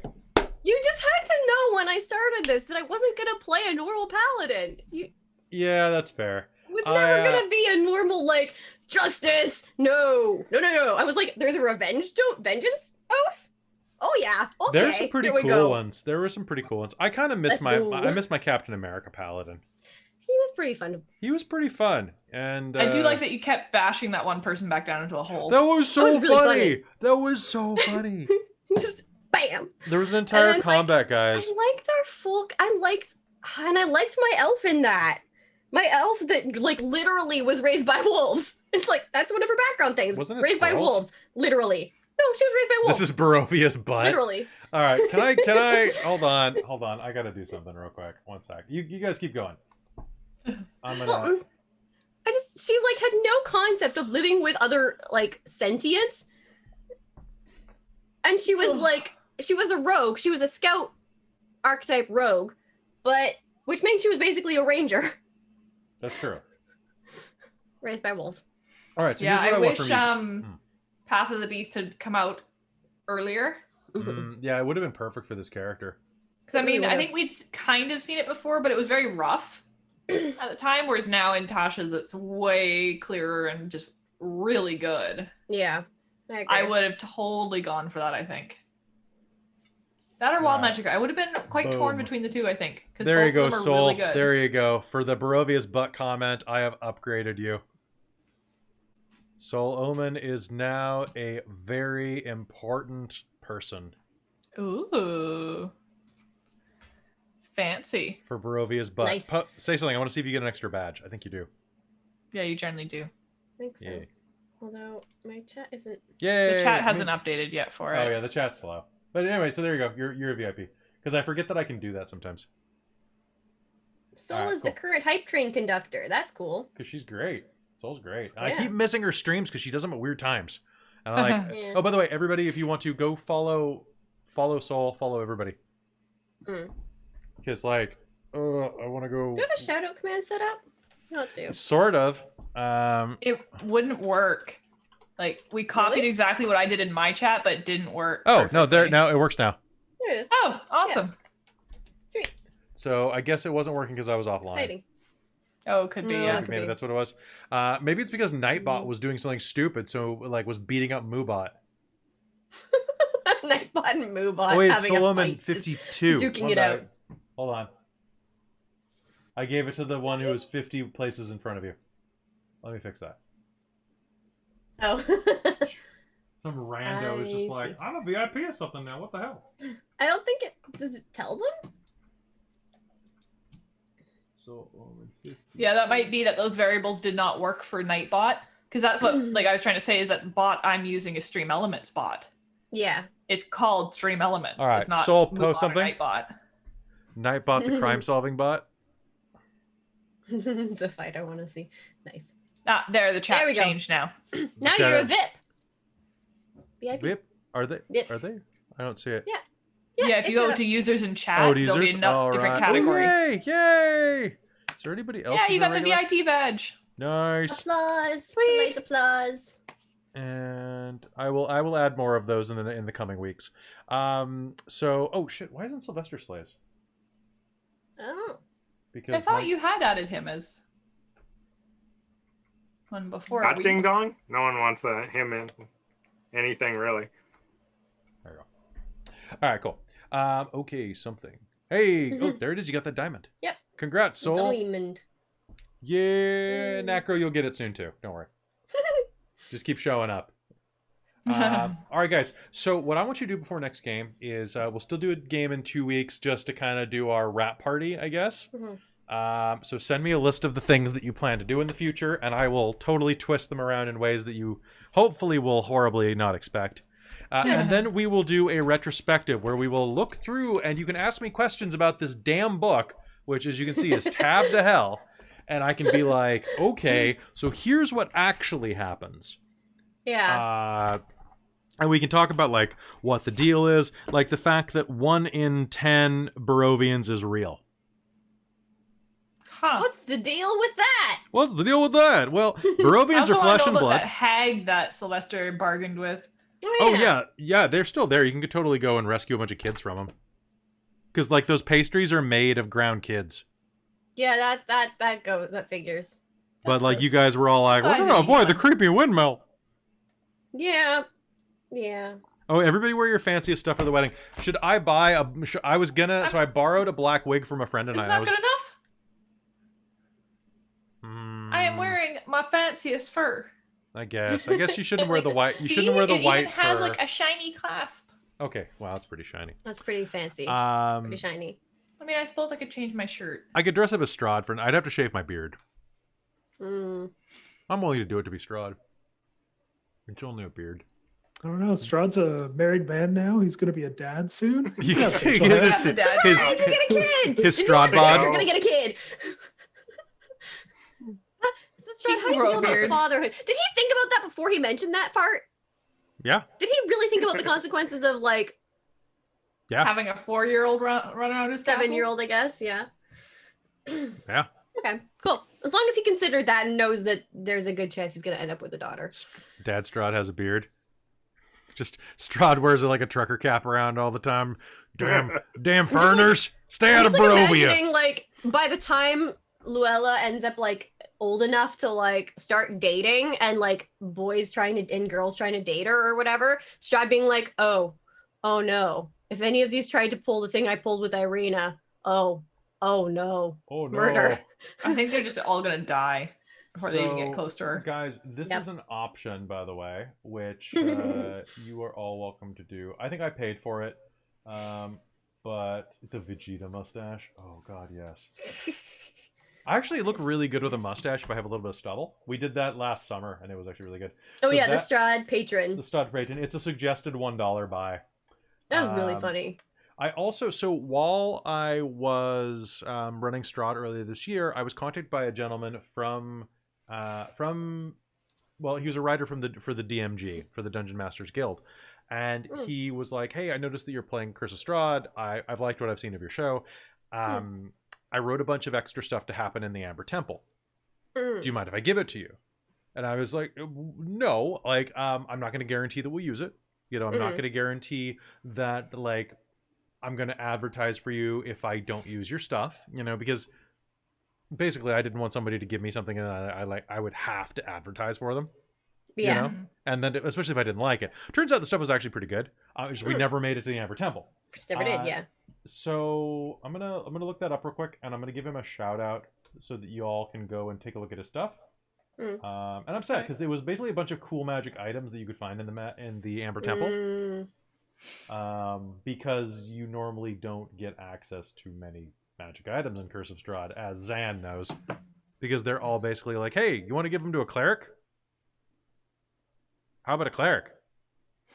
C: You just had to know when I started this that I wasn't gonna play a normal paladin.
A: Yeah, that's fair.
C: It was never gonna be a normal like justice. No. I was like, there's a vengeance oath. Oh yeah. Okay.
A: There's some pretty cool ones. There were some pretty cool ones. I kind of miss I miss my Captain America paladin.
C: He was pretty fun.
A: He was pretty fun, and
B: I do like that you kept bashing that one person back down into a hole.
A: That was so
C: That was really
A: funny. That was so funny.
C: Just bam.
A: There was an entire
C: then,
A: combat, guys.
C: I liked our folk. I liked my elf in that. My elf that like literally was raised by wolves. It's like that's one of her background things.
A: Wasn't it
C: raised by
A: squirrels?
C: wolves? Literally. No, she was raised by wolves.
A: This is Barovia's butt.
C: Literally.
A: All right, can I hold on. I gotta do something real quick. One sec. You guys keep going. I'm gonna.
C: Well, she like had no concept of living with other like sentients, and she was a rogue. She was a scout archetype rogue, but which means she was basically a ranger.
A: That's true.
C: Raised by wolves.
A: All right. So
B: yeah,
A: here's
B: I
A: what
B: wish
A: want from you.
B: Path of the Beast had come out earlier.
A: Yeah, it would have been perfect for this character.
B: Because I mean, I think we'd kind of seen it before, but it was very rough at the time. Whereas now in Tasha's, it's way clearer and just really good.
C: Yeah,
B: I would have totally gone for that. I think that or Wild Magic. I would have been quite torn between the two. I think.
A: There you go,
B: them are
A: Soul.
B: really good.
A: There you go. For the Barovia's butt comment, I have upgraded you. Soul Omen is now a very important person.
B: Ooh. Fancy.
A: For Barovia's butt.
C: Nice.
A: Say something. I want to see if you get an extra badge. I think you do.
B: Yeah, you generally do.
C: I think so.
A: Yay.
C: Although my chat isn't.
A: Yay!
B: The chat hasn't updated yet for it.
A: Oh yeah, the chat's slow. But anyway, so there you go. You're a VIP. Because I forget that I can do that sometimes.
C: Soul
A: Alright,
C: is the
A: cool.
C: current hype train conductor. That's cool.
A: Because she's great. Soul's great. And
C: Yeah.
A: I keep missing her streams because she does them at weird times. And I'm like,
C: Yeah.
A: oh, by the way, everybody, if you want to go follow Soul, follow everybody. Because like, I want to go.
C: Do you have a shout out command set up? Not to.
A: Sort of.
B: It wouldn't work. Like we copied
C: Really?
B: exactly what I did in my chat, but it didn't work.
A: Oh no, there
B: perfectly.
A: now it works now.
C: There it is.
B: Oh, awesome.
C: Sweet.
A: So I guess it wasn't working because I was offline.
C: Exciting.
B: Oh, could be.
C: No,
B: Yeah.
C: could
A: Maybe
C: be.
A: that's what it was. Maybe it's because Nightbot was doing something stupid, so like was beating up Moobot.
C: Nightbot and Moobot
A: Oh wait,
C: having a
A: Solomon
C: fight.
A: 52.
C: Duking
A: My
C: it
A: bad.
C: out.
A: Hold on. I gave it to the one who was 50 places in front of you. Let me fix that.
C: Oh.
A: Some rando is just
C: I
A: like,
C: see.
A: I'm a VIP or something now. What the hell?
C: I don't think it does it tell them?
A: Solomon 50.
B: Yeah, that might be that those variables did not work for Nightbot. Because that's what like I was trying to say is that the bot I'm using is Stream Elements bot.
C: Yeah.
B: It's called Stream Elements.
A: All right,
B: It's not
A: Soul,
B: Moobot
A: post
B: or
A: something.
B: Nightbot.
A: Nightbot, the crime-solving bot.
C: It's a fight I want to see. Nice.
B: Ah, there, the chat's
C: we go.
B: changed now.
C: Now
A: Chat-
C: you're a VIP. VIP.
A: Whip? Are they?
C: Yep.
A: Are they? I don't see it.
C: Yeah.
B: Yeah, if
C: it
B: you go
C: showed
B: to
C: up.
B: users and chat,
A: Oh,
B: there'll be
A: users.
B: a
A: All
B: different
A: right.
B: category.
A: Oh, yay! Yay! Is there anybody else?
B: Yeah,
A: in
B: you got the
A: regular?
B: VIP badge.
A: Nice.
C: Applause.
B: Sweet.
C: Polite applause.
A: And I will add more of those in the coming weeks. So oh shit, why isn't Sylvester Slays?
C: Oh.
A: Because
B: I thought
A: one-
B: you had added him as one before.
E: Not
B: we-
E: Ding Dong. No one wants him in anything really.
A: There you go. All right, cool. Okay, something. Hey, oh, there it is. You got that diamond.
C: Yep.
A: Congrats, Soul.
C: Diamond.
A: Yeah, Nacro, you'll get it soon too. Don't worry. Just keep showing up. All right, guys. So what I want you to do before next game is we'll still do a game in 2 weeks just to kind of do our wrap party, I guess. So send me a list of the things that you plan to do in the future, and I will totally twist them around in ways that you hopefully will horribly not expect. And then we will do a retrospective where we will look through, and you can ask me questions about this damn book, which, as you can see, is tabbed to hell. And I can be like, okay, so here's what actually happens.
C: Yeah.
A: And we can talk about, like, what the deal is. Like, the fact that 1 in 10 Barovians is real.
B: Huh.
C: What's the deal with that?
A: What's the deal with that? Well, Barovians are flesh and blood.
B: That hag that Sylvester bargained with.
A: Oh, yeah, they're still there. You can totally go and rescue a bunch of kids from them. Because, like, those pastries are made of ground kids.
C: Yeah, that figures.
A: But, like, you guys were all like, we're going to avoid the creepy windmill.
C: Yeah.
A: Oh, everybody wear your fanciest stuff for the wedding. Should I buy so I borrowed a black wig from a friend and
B: It's not good enough? I am wearing my fanciest fur.
A: I guess you shouldn't wear the white. You shouldn't wear the white.
B: It even has
A: fur.
B: like a shiny clasp.
A: Okay, wow, that's pretty shiny.
C: That's pretty fancy. Pretty shiny.
B: I mean, I suppose I could change my shirt.
A: I could dress up as Strahd I'd have to shave my beard.
C: Mm.
A: I'm willing to do it to be Strahd. It's only a beard.
D: I don't know. Strahd's a married man now. He's going to be a dad soon.
A: You
D: Yeah,
A: can
D: child.
A: just-
B: the dad.
C: He's gonna get a kid.
A: his
C: Did you
A: Strahd
C: know
A: bod.
C: You're gonna get a kid. So Strahd, how do you feel about
B: Weird.
C: fatherhood? Did he think about that before he mentioned that part?
A: Yeah.
C: Did he really think about the consequences of like
A: Yeah.
B: Having a 4-year-old run around his
C: 7-year-old? I guess. Yeah.
A: Yeah.
C: Okay. Cool. As long as he considered that and knows that there's a good chance he's gonna end up with a daughter.
A: Dad Strahd has a beard. Just Strahd wears like a trucker cap around all the time. Damn foreigners, stay out of Barovia.
C: Imagining like by the time Luella ends up like old enough to like start dating and like boys trying to and girls trying to date her or whatever, Strahd being like, oh no, if any of these tried to pull the thing I pulled with Irina, oh no, murder.
B: I think they're just all gonna die before they even get close to her.
A: Guys, this is an option, by the way, which you are all welcome to do. I think I paid for it, but the Vegeta mustache. Oh God, yes. I actually look really good with a mustache if I have a little bit of stubble. We did that last summer, and it was actually really good.
C: Oh
A: So
C: yeah,
A: that-
C: the Strahd patron.
A: The Strahd patron. It's a suggested $1 buy.
C: That was really funny.
A: I also, so while I was running Strahd earlier this year, I was contacted by a gentleman from well, he was a writer for the DMG, for the Dungeon Masters Guild, and he was like, "Hey, I noticed that you're playing Curse of Strahd. I've liked what I've seen of your show. I wrote a bunch of extra stuff to happen in the Amber Temple. Do you mind if I give it to you?" And I was like, "No, like, I'm not going to guarantee that we'll use it. You know, I'm not going to guarantee that, like, I'm going to advertise for you if I don't use your stuff, you know, because basically I didn't want somebody to give me something and I would have to advertise for them.
C: Yeah.
A: You know? And then, especially if I didn't like it. Turns out the stuff was actually pretty good. Just we never made it to the Amber Temple.
C: Just never did, yeah.
A: So I'm gonna look that up real quick, and I'm gonna give him a shout out so that you all can go and take a look at his stuff. And I'm sad because it was basically a bunch of cool magic items that you could find in the Amber Temple. Because you normally don't get access to many magic items in Curse of Strahd, as Zan knows, because they're all basically like, "Hey, you want to give them to a cleric? How about a cleric?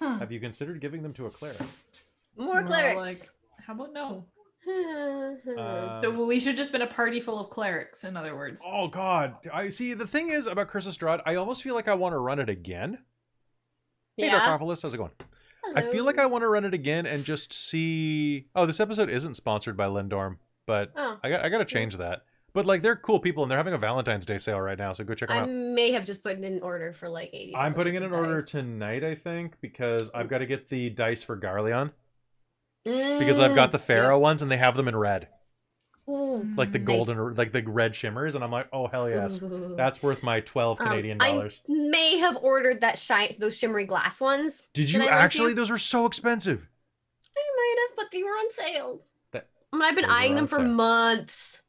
A: Have you considered giving them to a cleric?"
C: More clerics.
B: Like, how about no? So we should just been a party full of clerics, in other words.
A: Oh God! I see. The thing is about Curse of Strahd, I almost feel like I want to run it again. Hey, Darkopolis, how's it going?
C: Hello.
A: I feel like I want to run it again and just see. Oh, this episode isn't sponsored by Lindorm, but I got to change that. But like, they're cool people, and they're having a Valentine's Day sale right now, so go check them
C: I
A: out.
C: may have just put in an order for like $80.
A: I'm putting in an order
C: dice.
A: tonight, I think, because I've got to get the dice for Garleon. Because I've got the Pharaoh ones, and they have them in red.
C: Ooh,
A: Like the golden, like the red shimmers, and I'm like, oh, hell yes. That's worth my 12 Canadian dollars.
C: I may have ordered those shimmery glass ones.
A: Did you
C: that I lent
A: actually?
C: you.
A: Those were so expensive.
C: I might have, but they were on sale.
A: That-
C: I mean, I've been
A: they were
C: eyeing them
A: on
C: for
A: sale.
C: months.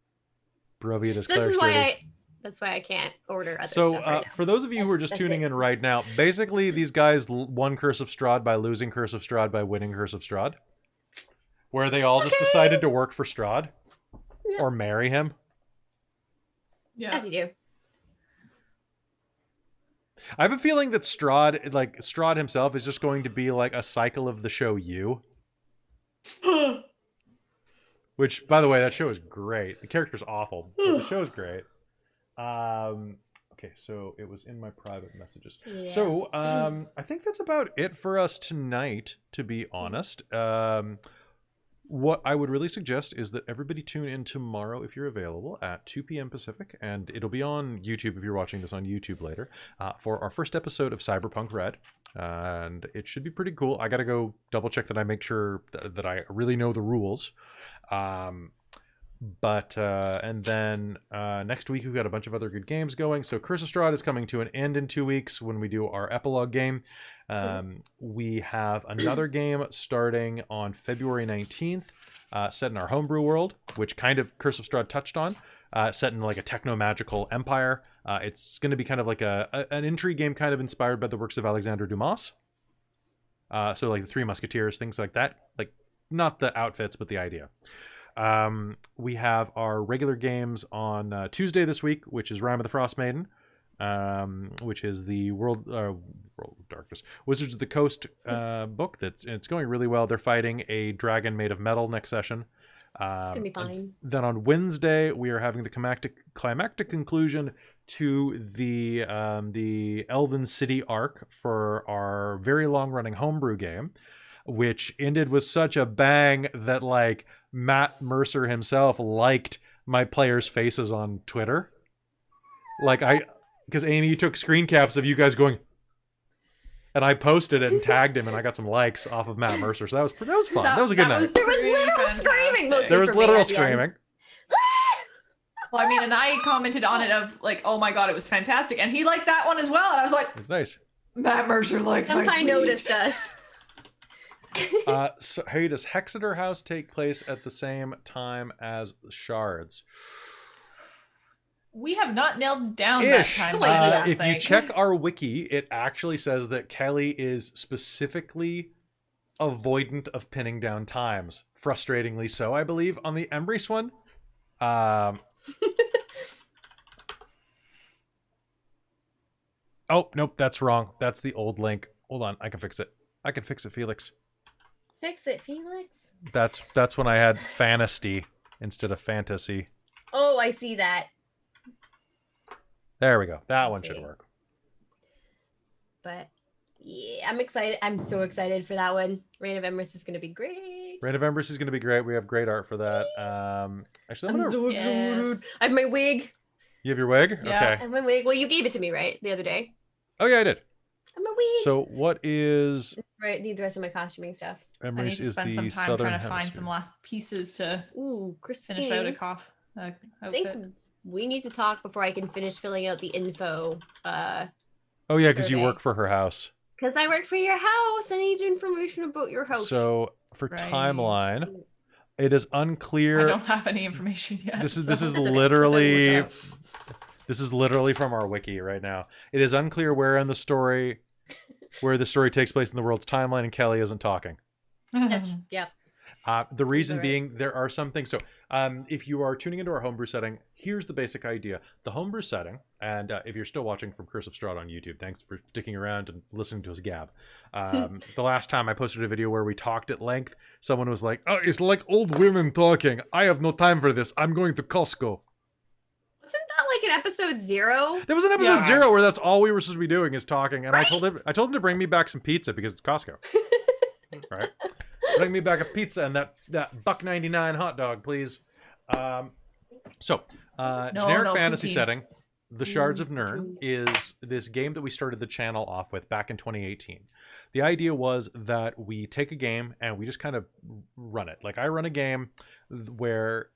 A: Barovia does
C: This is why That's why I can't order other
A: So
C: stuff right now.
A: for those of you who are just
C: That's
A: tuning
C: it.
A: in right now, basically these guys won Curse of Strahd by losing Curse of Strahd by winning Curse of Strahd, where they all just decided to work for Strahd
C: Yeah.
A: or marry him.
B: Yeah.
C: As you do.
A: I have a feeling that Strahd himself is just going to be like a cycle of the show You. Which, by the way, that show is great. The character's awful, but the show's great. Okay, so it was in my private messages.
C: Yeah.
A: So I think that's about it for us tonight, to be honest. What I would really suggest is that everybody tune in tomorrow if you're available at 2 p.m. Pacific, and it'll be on YouTube if you're watching this on YouTube later, for our first episode of Cyberpunk Red. And it should be pretty cool. I gotta go double check that I make sure that I really know the rules. And then next week we've got a bunch of other good games going. So Curse of Strahd is coming to an end in 2 weeks when we do our epilogue game. We have another game starting on February 19th, set in our homebrew world, which kind of Curse of Strahd touched on, set in like a techno-magical empire. It's going to be kind of like an intrigue game kind of inspired by the works of Alexandre Dumas. So like the Three Musketeers, things like that. Like not the outfits, but the idea. We have our regular games on Tuesday this week, which is Rime of the Frost Maiden, which is the World of Darkness, Wizards of the Coast book. It's going really well. They're fighting a dragon made of metal next session.
C: It's gonna be fine.
A: Then on Wednesday, we are having the climactic conclusion to the Elven City arc for our very long-running homebrew game, which ended with such a bang that like Matt Mercer himself liked my players' faces on Twitter. Because Amy took screen caps of you guys going, and I posted it and tagged him, and I got some likes off of Matt Mercer. So that was fun. That was a good night.
C: There was
B: Pretty
C: literal
B: fantastic.
C: screaming. Mostly
A: There was
C: for me
A: literal
C: at the end.
A: screaming.
B: Well, I mean, and I commented on it of like, oh my god, it was fantastic. And he liked that one as well. And I was like,
A: It's nice.
B: Matt Mercer liked my
C: Somehow
B: tweet.
C: noticed us.
A: So hey, does Hexeter House take place at the same time as Shards?
B: We have not nailed down
A: Ish.
B: that time.
C: No idea.
A: If you check our wiki, it actually says that Kelly is specifically avoidant of pinning down times. Frustratingly so, I believe, on the Embrace one. Oh, nope, that's wrong. That's the old link. Hold on, I can fix it. I can fix it, Felix.
C: Fix it, Felix.
A: That's when I had fantasy instead of fantasy.
C: Oh, I see that.
A: There we go. That one should work.
C: But yeah, I'm excited. I'm so excited for that one. Reign of Emrys is going to be great.
A: Reign of Embers is going to be great. We have great art for that. Actually, I'm
C: I'm
A: gonna...
C: so excited. I have my wig.
A: You have your wig?
B: Yeah.
C: I
A: Okay.
C: have my wig. Well, you gave it to me, right? The other day.
A: Oh, yeah, I did.
C: I have my wig.
A: So what is...
C: Right, need the rest of my costuming stuff.
B: I need
A: Embrace
B: to
A: is
B: spend
A: the
B: some time
A: southern
B: trying to find
A: hemisphere.
B: some last pieces to
C: Ooh, Christine.
B: finish out a
C: I
B: outfit.
C: think we need to talk before I can finish filling out the info.
A: Oh, yeah, because you
C: survey.
A: work for her house.
C: Because I work for your house. I need information about your house.
A: So for
B: Right.
A: timeline, it is
B: I
A: unclear.
B: don't have any information yet.
A: This is
B: so-
A: this is
C: That's okay.
A: literally
B: That's
A: this is literally from our wiki right now. It is unclear where the story takes place in the world's timeline, and Kelly isn't talking.
C: Yes, yeah.
A: The reason
C: alright.
A: being, there are some things. So, if you are tuning into our homebrew setting, here's the basic idea. The homebrew setting, and if you're still watching from Curse of Strahd on YouTube, thanks for sticking around and listening to us gab. The last time I posted a video where we talked at length, someone was like, "Oh, it's like old women talking. I have no time for this. I'm going to Costco."
C: Wasn't that like an episode 0?
A: There was an episode
B: Yeah.
A: 0 where that's all we were supposed to be doing is talking, and
C: Right?
A: I told him to bring me back some pizza because it's Costco. Right? Bring me back a pizza and that $1.99 hot dog, please. Generic
B: no
A: fantasy
B: poutine.
A: setting. The Shards of Nirn is this game that we started the channel off with back in 2018. The idea was that we take a game and we just kind of run it. Like I run a game where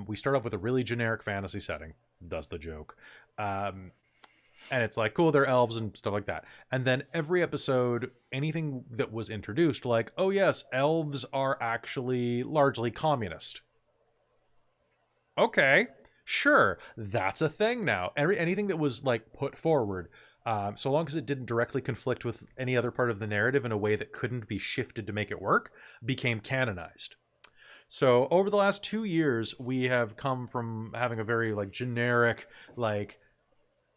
A: we start off with a really generic fantasy setting. Does the joke. And it's like, cool, they're elves and stuff like that. And then every episode, anything that was introduced, like, oh yes, elves are actually largely communist. Okay. Sure, that's a thing now. Anything that was like put forward, so long as it didn't directly conflict with any other part of the narrative in a way that couldn't be shifted to make it work, became canonized. So over the last 2 years, we have come from having a very like generic, like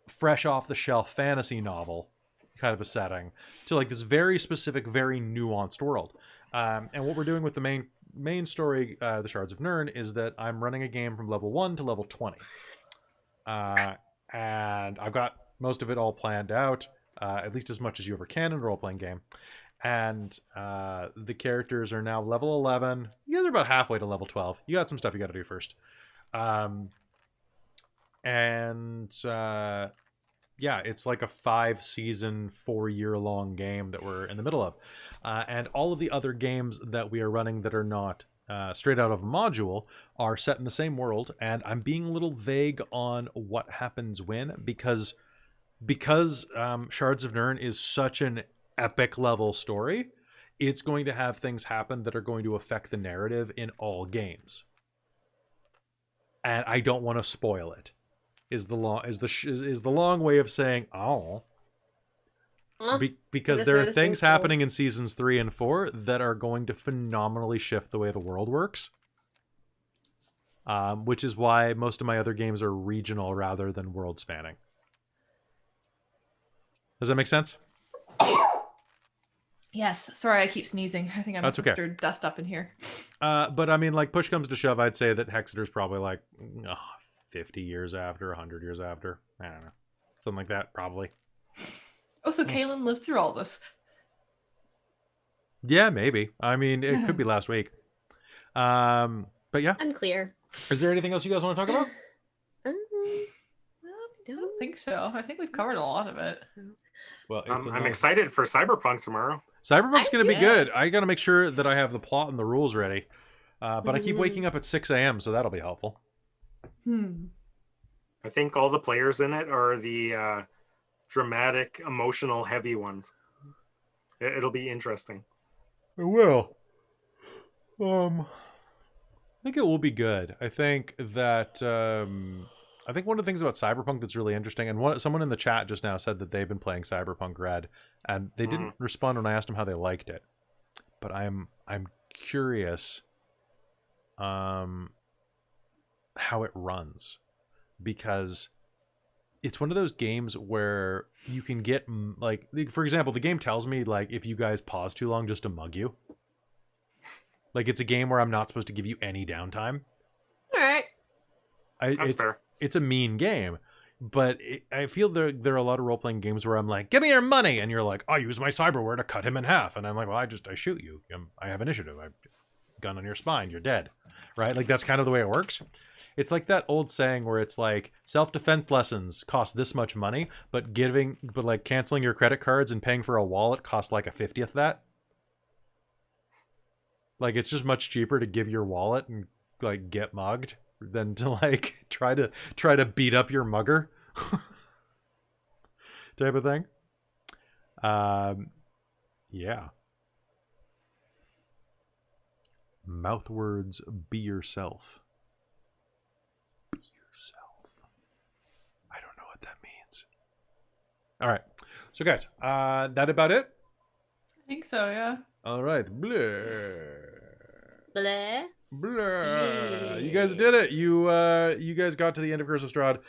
A: fresh off the shelf fantasy novel kind of a setting to like this very specific, very nuanced world. And what we're doing with the main story, the Shards of Nirn, is that I'm running a game from level 1 to level 20. And I've got most of it all planned out, at least as much as you ever can in a role-playing game. And the characters are now level 11. You guys are about halfway to level 12. You got some stuff you got to do first. Yeah, it's like a 5-season, 4-year-long game that we're in the middle of. And all of the other games that we are running that are not straight out of a module are set in the same world. And I'm being a little vague on what happens when, because Shards of Nirn is such an epic level story, it's going to have things happen that are going to affect the narrative in all games. And I don't want to spoil it. Is the long way of saying because there are things happening in seasons 3 and 4 that are going to phenomenally shift the way the world works. Which is why most of my other games are regional rather than world spanning. Does that make sense?
B: Yes. Sorry, I keep sneezing. I think I must have
A: okay.
B: stirred dust up in here.
A: But I mean, like, push comes to shove, I'd say that Hexeter's probably like 50 years after, 100 years after. I don't know. Something like that, probably.
B: Oh, so Kaylin lived through all this.
A: Yeah, maybe. I mean, it could be last week. But yeah.
C: Unclear.
A: Is there anything else you guys want to talk about?
B: I don't think so. I think we've covered a lot of it.
A: Well,
E: I'm excited for Cyberpunk tomorrow.
A: Cyberpunk's going to be good. I got to make sure that I have the plot and the rules ready. But I keep waking up at 6 a.m., so that'll be helpful.
E: I think all the players in it are the dramatic, emotional, heavy ones. It'll be interesting.
A: It will. I think it will be good. I think that I think one of the things about Cyberpunk that's really interesting, and someone in the chat just now said that they've been playing Cyberpunk Red, and they didn't respond when I asked them how they liked it. But I'm curious how it runs, because it's one of those games where you can get, like, for example, the game tells me, like, if you guys pause too long just to mug you. Like, it's a game where I'm not supposed to give you any downtime.
C: All right.
E: That's fair.
A: It's a mean game, but I feel there are a lot of role-playing games where I'm like, give me your money, and you're like, I use my cyberware to cut him in half, and I'm like, well, I shoot you. I have initiative. I gun on your spine. You're dead, right? Like, that's kind of the way it works. It's like that old saying where it's like, self-defense lessons cost this much money, but like canceling your credit cards and paying for a wallet costs like a 50th that. Like, it's just much cheaper to give your wallet and like get mugged than to like try to beat up your mugger type of thing. Yeah. Mouth words, be yourself. Be yourself. I don't know what that means. All right. So guys, that about it?
B: I think so, yeah.
A: All right. Blah.
C: Bleh.
A: Blah. You guys did it. You guys got to the end of Curse of Strahd.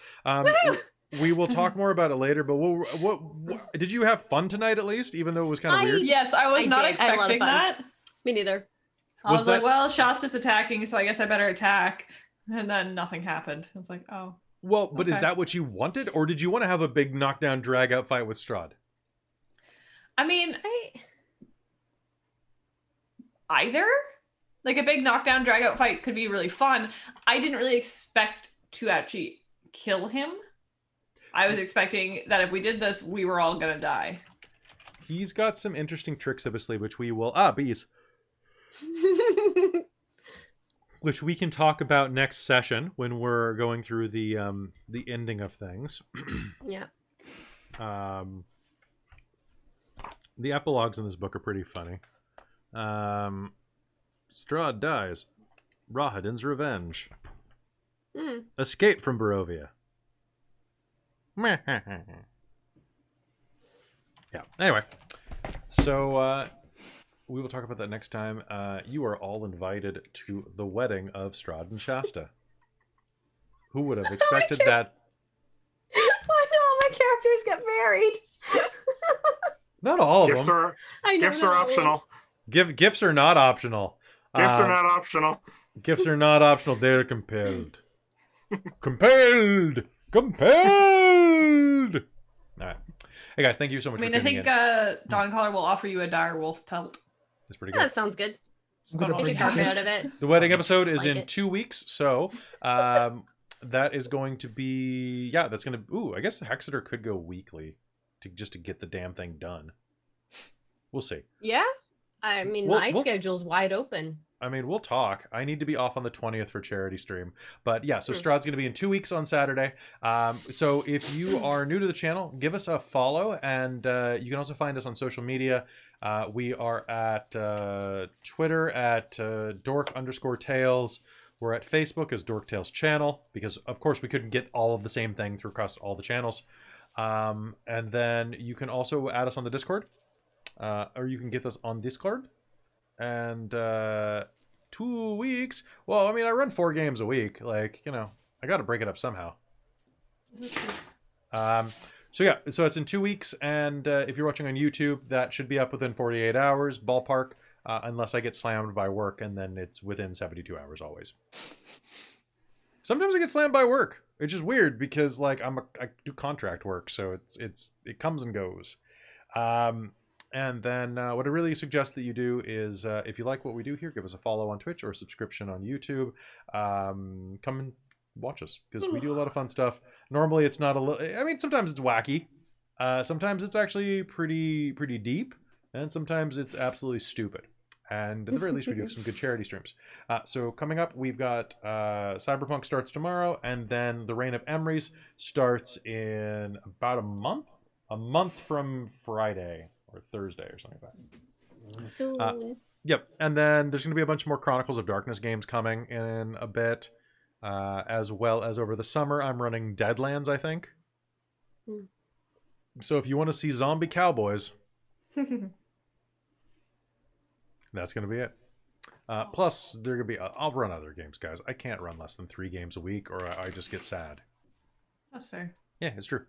A: We will talk more about it later, but what did you have fun tonight at least, even though it was kind of weird?
B: Yes, I was not
C: did. I had a lot of
B: expecting
C: fun.
B: that.
C: Me neither.
B: I was like, well, Shasta's attacking, so I guess I better attack. And then nothing happened. I was like, oh.
A: Well, but
B: okay.
A: Is that what you wanted, or did you want to have a big knockdown drag out fight with Strahd?
B: I mean, either. Like, a big knockdown drag out fight could be really fun. I didn't really expect to actually kill him. I was expecting that if we did this, we were all gonna die.
A: He's got some interesting tricks up his sleeve, which we will bees. Which we can talk about next session when we're going through the ending of things.
C: Yeah.
A: The epilogues in this book are pretty funny. Strahd dies. Rahadin's revenge. Escape from Barovia. Yeah. Anyway, so we will talk about that next time. You are all invited to the wedding of Strahd and Shasta. Who would have expected that?
C: Why do all my characters get married?
A: Not all of
E: Gifts
A: them.
E: are
C: I know
E: gifts are
C: that
E: optional.
A: Gifts are not optional.
E: Gifts are not optional.
A: Gifts are not optional. They're compelled. Compelled. Compelled. All right. Hey guys, thank you so much
B: I mean,
A: for
B: I
A: tuning
B: think
A: in.
B: Dawn Caller will offer you a dire wolf pelt.
A: That's pretty
C: Yeah,
A: good.
C: that sounds good.
D: I'm gonna
B: Make
D: bring
C: Make a carpet
D: this.
C: out of it.
A: The wedding episode is
C: Like
A: in
C: it.
A: 2 weeks, so that is going to be that's going to. Ooh, I guess the Hexeter could go weekly to get the damn thing done. We'll see.
C: Yeah? I mean, my schedule's wide open.
A: I mean, we'll talk. I need to be off on the 20th for charity stream. But yeah, so
C: Hmm.
A: Strahd's going to be in 2 weeks on Saturday. So if you are new to the channel, give us a follow. And you can also find us on social media. We are at Twitter at Dork_Tales. We're at Facebook as Dork Tales Channel. Because, of course, we couldn't get all of the same thing through across all the channels. And then you can also add us on the Discord. Or you can get us on Discord. And 2 weeks. Well, I mean, I run 4 games a week. Like, you know, I got to break it up somehow. So yeah, so it's in 2 weeks, and if you're watching on YouTube, that should be up within 48 hours, ballpark, unless I get slammed by work, and then it's within 72 hours always. Sometimes I get slammed by work, which is weird because like I do contract work, so it comes and goes. And then what I really suggest that you do is, if you like what we do here, give us a follow on Twitch or a subscription on YouTube. Come and watch us, because we do a lot of fun stuff. Normally it's not I mean, sometimes it's wacky. Sometimes it's actually pretty deep. And sometimes it's absolutely stupid. And at the very least, we do have some good charity streams. So coming up, we've got Cyberpunk starts tomorrow. And then The Reign of Emrys starts in about a month. A month from Friday. Or Thursday or something like that.
C: Soon.
A: Yep. And then there's going to be a bunch more Chronicles of Darkness games coming in a bit. As well as over the summer, I'm running Deadlands, I think. So if you want to see zombie cowboys, that's going to be it. Plus, they're going to be... I'll run other games, guys. I can't run less than 3 games a week or I just get sad.
B: That's fair.
A: Yeah, it's true.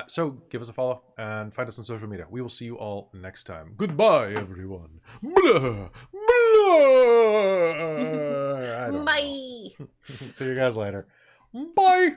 A: So give us a follow and find us on social media. We will see you all next time. Goodbye, everyone. Blah, blah. I don't know.
C: Bye.
A: See you guys later. Bye.